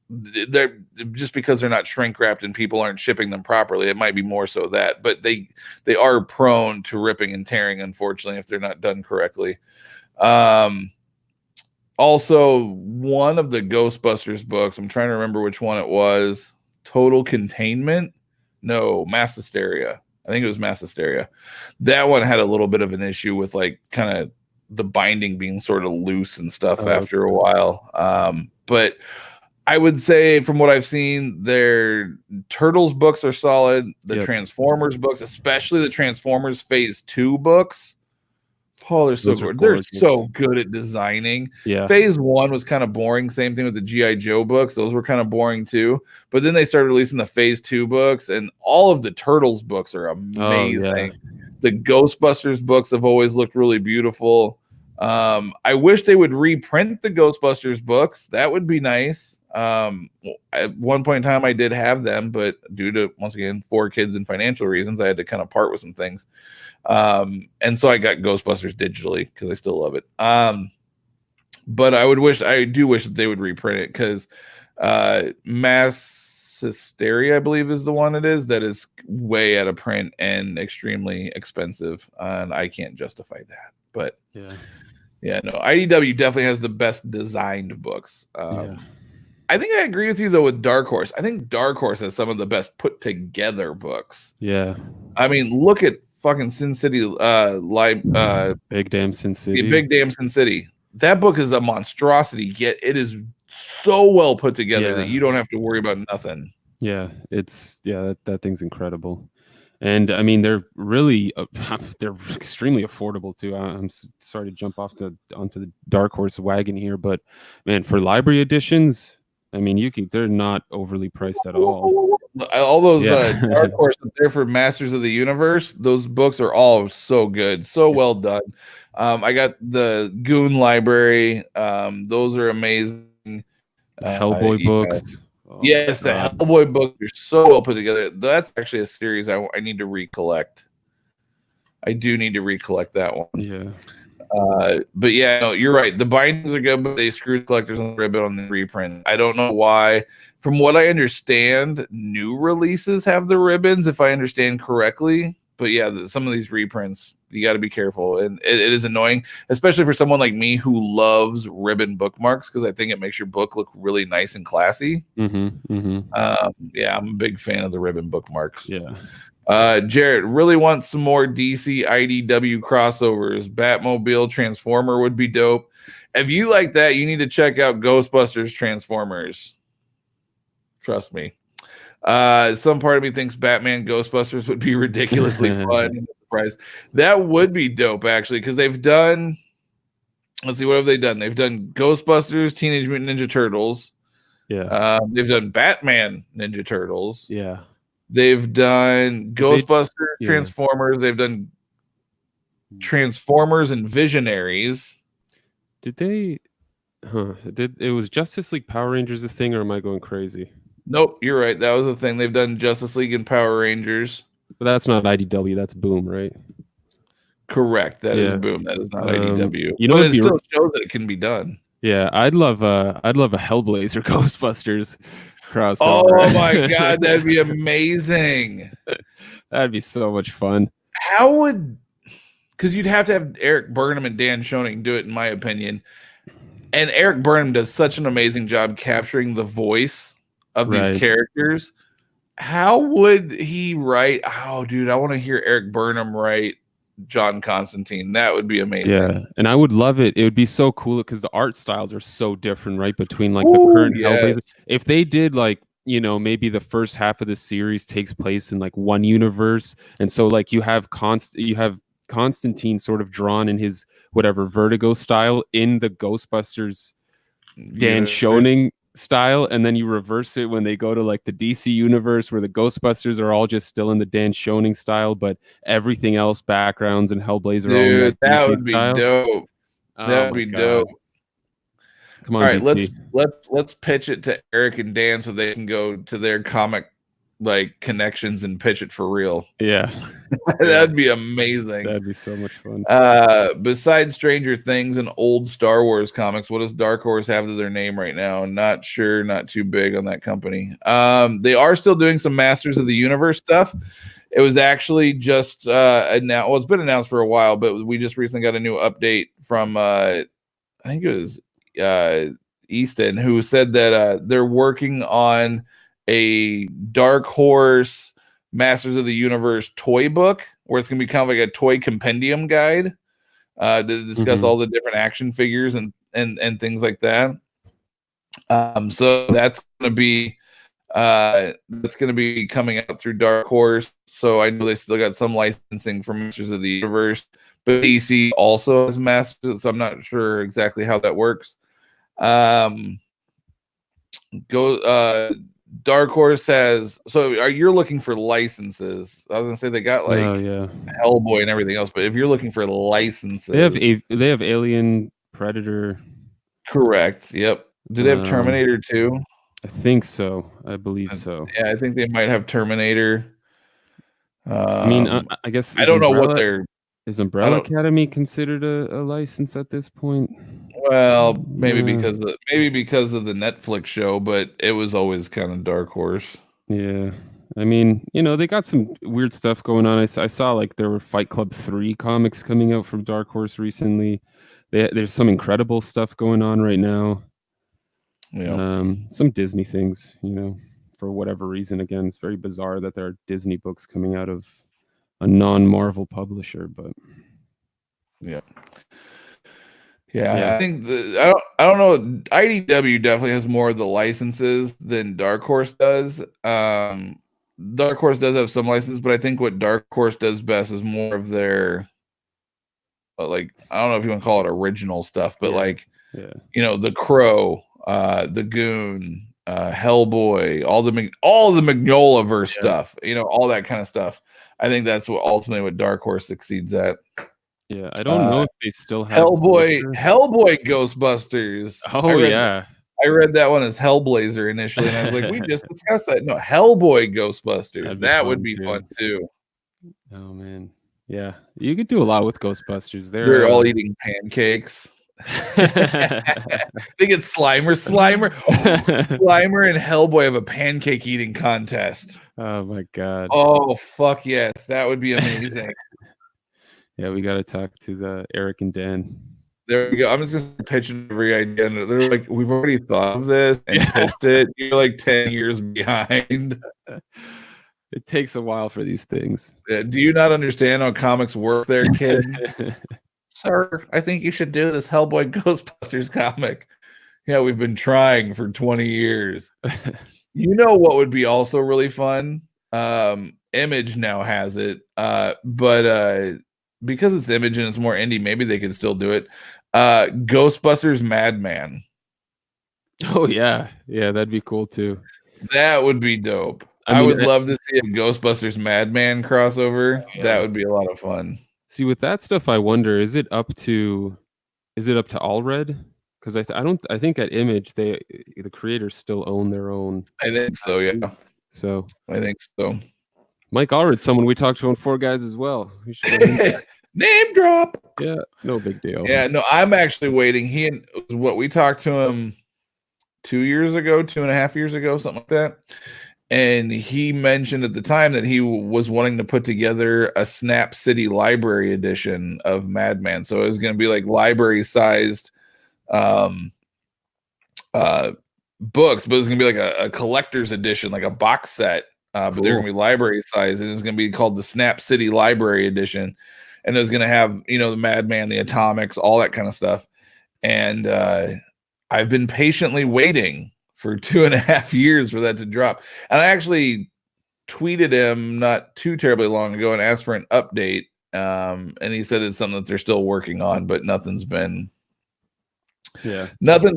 they're just because they're not shrink wrapped and people aren't shipping them properly. It might be more so that, but they are prone to ripping and tearing, unfortunately, if they're not done correctly. Also, one of the Ghostbusters books, I'm trying to remember which one it was. Total Containment? No, Mass Hysteria. I think it was Mass Hysteria. That one had a little bit of an issue with like kind of the binding being sort of loose and stuff after a while. But I would say from what I've seen, their Turtles books are solid. The Transformers books, especially the Transformers Phase 2 books. Oh, they're so good. They're so good at designing. Yeah. Phase 1 was kind of boring. Same thing with the G.I. Joe books. Those were kind of boring too. But then they started releasing the Phase 2 books, and all of the Turtles books are amazing. The Ghostbusters books have always looked really beautiful. I wish they would reprint the Ghostbusters books. That would be nice. At one point in time, I did have them, but due to, once again, 4 kids and financial reasons, I had to kind of part with some things. And so I got Ghostbusters digitally because I still love it. But I do wish that they would reprint it, because Mass Hysteria, I believe, is the one it is that is way out of print and extremely expensive, and I can't justify that. But yeah, no, IDW definitely has the best designed books. I think I agree with you though with Dark Horse. I think Dark Horse has some of the best put together books. Yeah, I mean, look at fucking Sin City, Big Damn Sin City. Big Damn Sin City. That book is a monstrosity, yet it is so well put together that you don't have to worry about nothing. Yeah, that thing's incredible. And I mean, they're really they're extremely affordable too. I'm sorry to jump onto the Dark Horse wagon here, but man, for library editions, I mean, they're not overly priced at all. All those Dark Horse up there for Masters of the Universe, those books are all so good, so well done. I got the Goon Library. Those are amazing. Hellboy books. Oh, yes, the Hellboy books are so well put together. That's actually a series I need to recollect. I do need to recollect that one. Yeah. But yeah, no, you're right. The bindings are good, but they screwed collectors on the ribbon on the reprint. I don't know why. From what I understand, new releases have the ribbons, if I understand correctly. But yeah, some of these reprints, you got to be careful, and it is annoying, especially for someone like me who loves ribbon bookmarks, because I think it makes your book look really nice and classy. Yeah, I'm a big fan of the ribbon bookmarks. Yeah. Jarrett really wants some more DC IDW crossovers. Batmobile Transformer would be dope. If you like that, you need to check out Ghostbusters Transformers. Trust me. Some part of me thinks Batman Ghostbusters would be ridiculously fun. That would be dope, actually, because they've done, let's see, what have they done? They've done Ghostbusters, Teenage Mutant Ninja Turtles. Yeah. They've done Batman Ninja Turtles. Yeah. They've done Ghostbusters, Transformers. They've done Transformers and Visionaries. Did they? It was Justice League Power Rangers a thing, or am I going crazy? Nope, you're right. That was a thing. They've done Justice League and Power Rangers. But that's not IDW. That's Boom, right? Correct. That is Boom. That is not IDW. You know, it still shows that it can be done. Yeah, I'd love a Hellblazer Ghostbusters crossover. Oh my god, that'd be amazing. That'd be so much fun. How would? Because you'd have to have Eric Burnham and Dan Schoening do it, in my opinion. And Eric Burnham does such an amazing job capturing the voice of these characters. How would he write? Oh, dude, I want to hear Eric Burnham write John Constantine. That would be amazing. Yeah, and I would love it. It would be so cool because the art styles are so different, right? Between like the current Hellblazer. If they did like, you know, maybe the first half of the series takes place in like one universe, and so like you have Constantine sort of drawn in his whatever Vertigo style in the Ghostbusters Dan Schoening style, and then you reverse it when they go to like the DC universe where the Ghostbusters are all just still in the Dan Schoening style, but everything else, backgrounds and Hellblazer, dude, that would be dope. That would be dope. Come on, all right, DC. let's pitch it to Eric and Dan so they can go to their comic like connections and pitch it for real. Yeah. That'd be amazing. That'd be so much fun. Besides Stranger Things and old Star Wars comics, what does Dark Horse have to their name right now? Not sure, not too big on that company. They are still doing some Masters of the Universe stuff. It was actually just announced. Well, it's been announced for a while, but we just recently got a new update from I think it was Easton, who said that they're working on a Dark Horse Masters of the Universe toy book where it's going to be kind of like a toy compendium guide to discuss all the different action figures and things like that. So that's going to be coming out through Dark Horse. So I know they still got some licensing for Masters of the Universe, but DC also has Masters, so I'm not sure exactly how that works. Dark Horse has. So you're looking for licenses? I was gonna say they got like Hellboy and everything else, but if you're looking for licenses, they have Alien, Predator. Correct. Yep. Do they have Terminator too? I think so. I believe so. Yeah, I think they might have Terminator. I mean, I guess I don't know what is Umbrella Academy considered a license at this point? Well, maybe because of the Netflix show, but it was always kind of Dark Horse. Yeah. I mean, they got some weird stuff going on. I saw like there were Fight Club 3 comics coming out from Dark Horse recently. There's some incredible stuff going on right now. Yeah. Some Disney things, for whatever reason. Again, it's very bizarre that there are Disney books coming out of a non-Marvel publisher, but yeah. I think I don't know. IDW definitely has more of the licenses than Dark Horse does. Dark Horse does have some licenses, but I think what Dark Horse does best is more of their, like, I don't know if you want to call it original stuff, but The Crow, the Goon, Hellboy, all the Mignola verse stuff, all that kind of stuff. I think that's ultimately what Dark Horse succeeds at. Yeah, I don't know if they still have Hellboy Ghostbusters. I read that one as Hellblazer initially, and I was like, we just discussed that. No, Hellboy Ghostbusters. That would be fun too. Oh man. Yeah. You could do a lot with Ghostbusters. They're all eating pancakes. They get Slimer and Hellboy have a pancake eating contest. Oh my god. Oh fuck yes, that would be amazing. Yeah, we got to talk to the Eric and Dan. There we go. I'm just pitching every idea. They're like, we've already thought of this and pitched it. You're like 10 years behind. It takes a while for these things. Do you not understand how comics work there, kid? Sir, I think you should do this Hellboy Ghostbusters comic. Yeah, we've been trying for 20 years. You know what would be also really fun? Image now has it. But because it's Image and it's more indie, maybe they can still do it. Ghostbusters Madman. Oh yeah, that'd be cool too. That would be dope. I would love to see a Ghostbusters Madman crossover. Yeah. That would be a lot of fun. See, with that stuff, I wonder, is it up to Allred? Because I think at Image the creators still own their own. I think so, yeah. So I think so. Mike Allred's someone we talked to on Four Guys as well. Name drop. Yeah, no big deal. Yeah, no, I'm actually waiting. We talked to him 2.5 years ago, something like that. And he mentioned at the time that he was wanting to put together a Snap City Library edition of Madman. So it was going to be like library-sized books, but it was going to be like a collector's edition, like a box set. But they're going to be library size, and it's going to be called the Snap City Library Edition. And it was going to have, the Madman, the Atomics, all that kind of stuff. And I've been patiently waiting for 2.5 years for that to drop. And I actually tweeted him not too terribly long ago and asked for an update. And he said it's something that they're still working on, but nothing's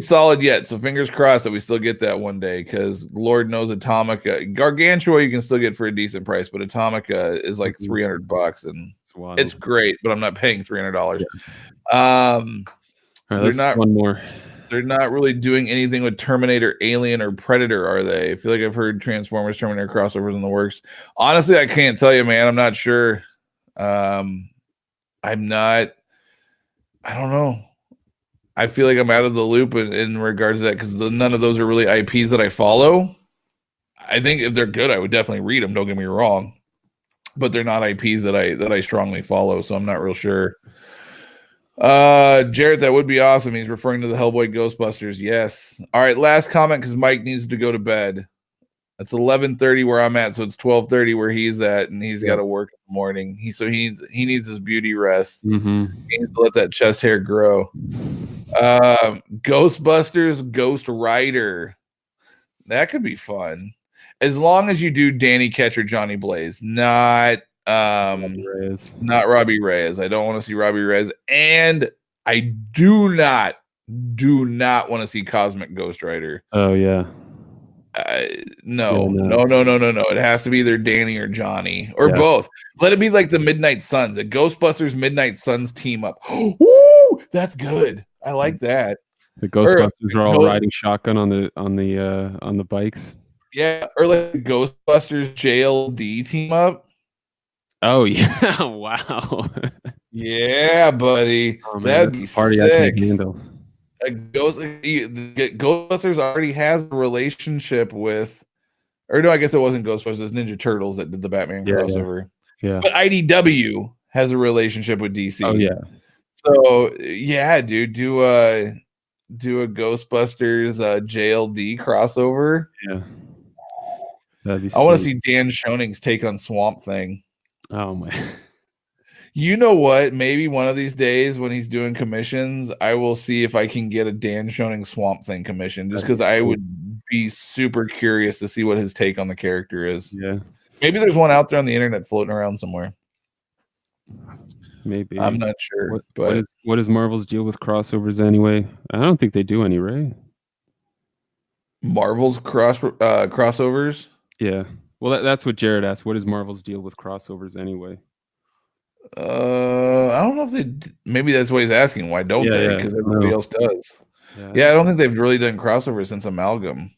solid yet. So fingers crossed that we still get that one day, because Lord knows Atomica, Gargantua you can still get for a decent price, but Atomica is like $300 and it's great, but I'm not paying $300. All right, let's do one more. They're not really doing anything with Terminator, Alien, or Predator, are they? I feel like I've heard Transformers, Terminator crossovers in the works. Honestly, I can't tell you, man. I'm not sure. I don't know. I feel like I'm out of the loop in regards to that, because none of those are really IPs that I follow. I think if they're good, I would definitely read them. Don't get me wrong, but they're not IPs that I strongly follow, so I'm not real sure. Jarrett, that would be awesome. He's referring to the Hellboy Ghostbusters. Yes. All right, last comment, because Mike needs to go to bed. It's 11:30 where I'm at, so it's 12:30 where he's at, and he's got to work in the morning. He needs his beauty rest. Mm-hmm. He needs to let that chest hair grow. Ghostbusters Ghost Rider. That could be fun, as long as you do Danny Ketch or Johnny Blaze, not Robbie Reyes. I don't want to see Robbie Reyes, and I do not want to see Cosmic Ghost Rider. Oh yeah. No. It has to be either Danny or Johnny or both. Let it be like the Midnight Suns, a Ghostbusters Midnight Suns team up. Ooh, that's good. I like that. The Ghostbusters are all riding shotgun on the bikes. Yeah, or like Ghostbusters JLD team up. Oh yeah! Wow. Yeah, buddy. Oh, man, that'd be party sick. I can't handle. Ghostbusters already has a relationship with, or no, I guess it wasn't Ghostbusters. It was Ninja Turtles that did the Batman crossover. Yeah. But IDW has a relationship with DC. Oh yeah. So yeah, dude, do a Ghostbusters JLD crossover. Yeah. That'd be I want to see Dan Schoening's take on Swamp Thing. Oh my. You know what? Maybe one of these days when he's doing commissions, I will see if I can get a Dan Schoening Swamp Thing commission, just because I would be super curious to see what his take on the character is. Yeah. Maybe there's one out there on the internet floating around somewhere. Maybe. I'm not sure. What is Marvel's deal with crossovers anyway? I don't think they do any, right? Marvel's crossovers? Yeah. Well, that's what Jarrett asked. What is Marvel's deal with crossovers anyway? I don't know if they. Maybe that's what he's asking. Why don't they? Because everybody else does. Yeah, I don't think they've really done crossovers since Amalgam.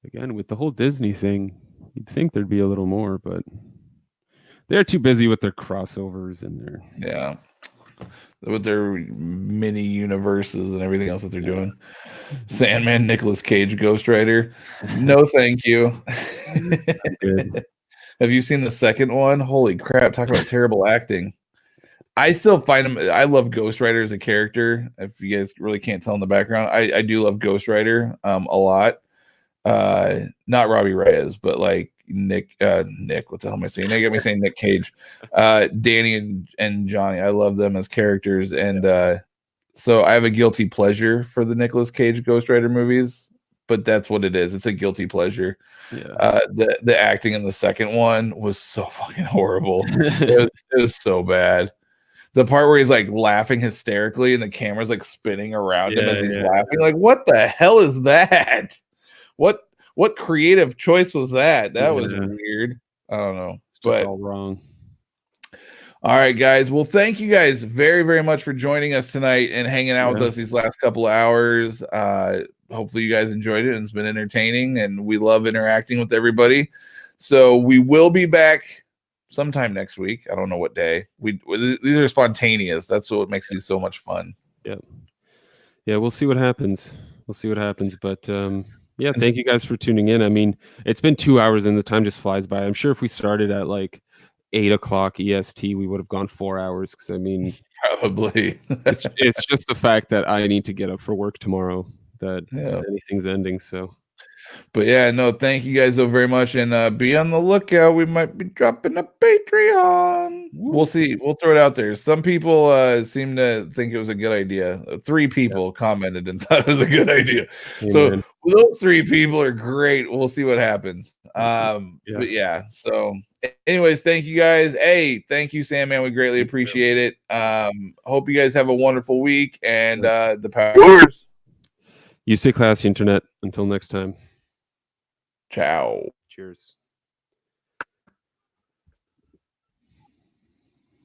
Again, with the whole Disney thing, you'd think there'd be a little more, but they're too busy with their crossovers and with their mini universes and everything else that they're doing. Sandman, Nicolas Cage, Ghost Rider. No, thank you. Good. Have you seen the second one? Holy crap! Talk about terrible acting. I still find him. I love Ghost Rider as a character. If you guys really can't tell in the background, I do love Ghost Rider a lot. Not Robbie Reyes, but like Nick. What the hell am I saying? They got me saying Nick Cage. Danny and Johnny. I love them as characters, and so I have a guilty pleasure for the Nicolas Cage Ghost Rider movies. But that's what it is. It's a guilty pleasure. Yeah. The acting in the second one was so fucking horrible. it was so bad. The part where he's like laughing hysterically and the camera's like spinning around him as he's laughing. Like, what the hell is that? What creative choice was that? That was weird. I don't know. It's just all wrong. All right, guys. Well, thank you guys very, very much for joining us tonight and hanging out with us these last couple of hours. Hopefully you guys enjoyed it and it's been entertaining, and we love interacting with everybody. So we will be back sometime next week. I don't know what day. These are spontaneous. That's what makes these so much fun. Yeah, we'll see what happens. But thank you guys for tuning in. I mean, it's been 2 hours and the time just flies by. I'm sure if we started at like 8 o'clock EST, we would have gone 4 hours. Because I mean, probably it's just the fact that I need to get up for work tomorrow that anything's ending. So, but thank you guys so very much, and be on the lookout. We might be dropping a Patreon. We'll see. We'll throw it out there. Some people seem to think it was a good idea. 3 people commented and thought it was a good idea. Amen. So those 3 people are great. We'll see what happens. So anyways, thank you guys. Hey, thank you, Sandman. We greatly appreciate it. Hope you guys have a wonderful week, and the powers. You stay classy, internet. Until next time. Ciao. Cheers.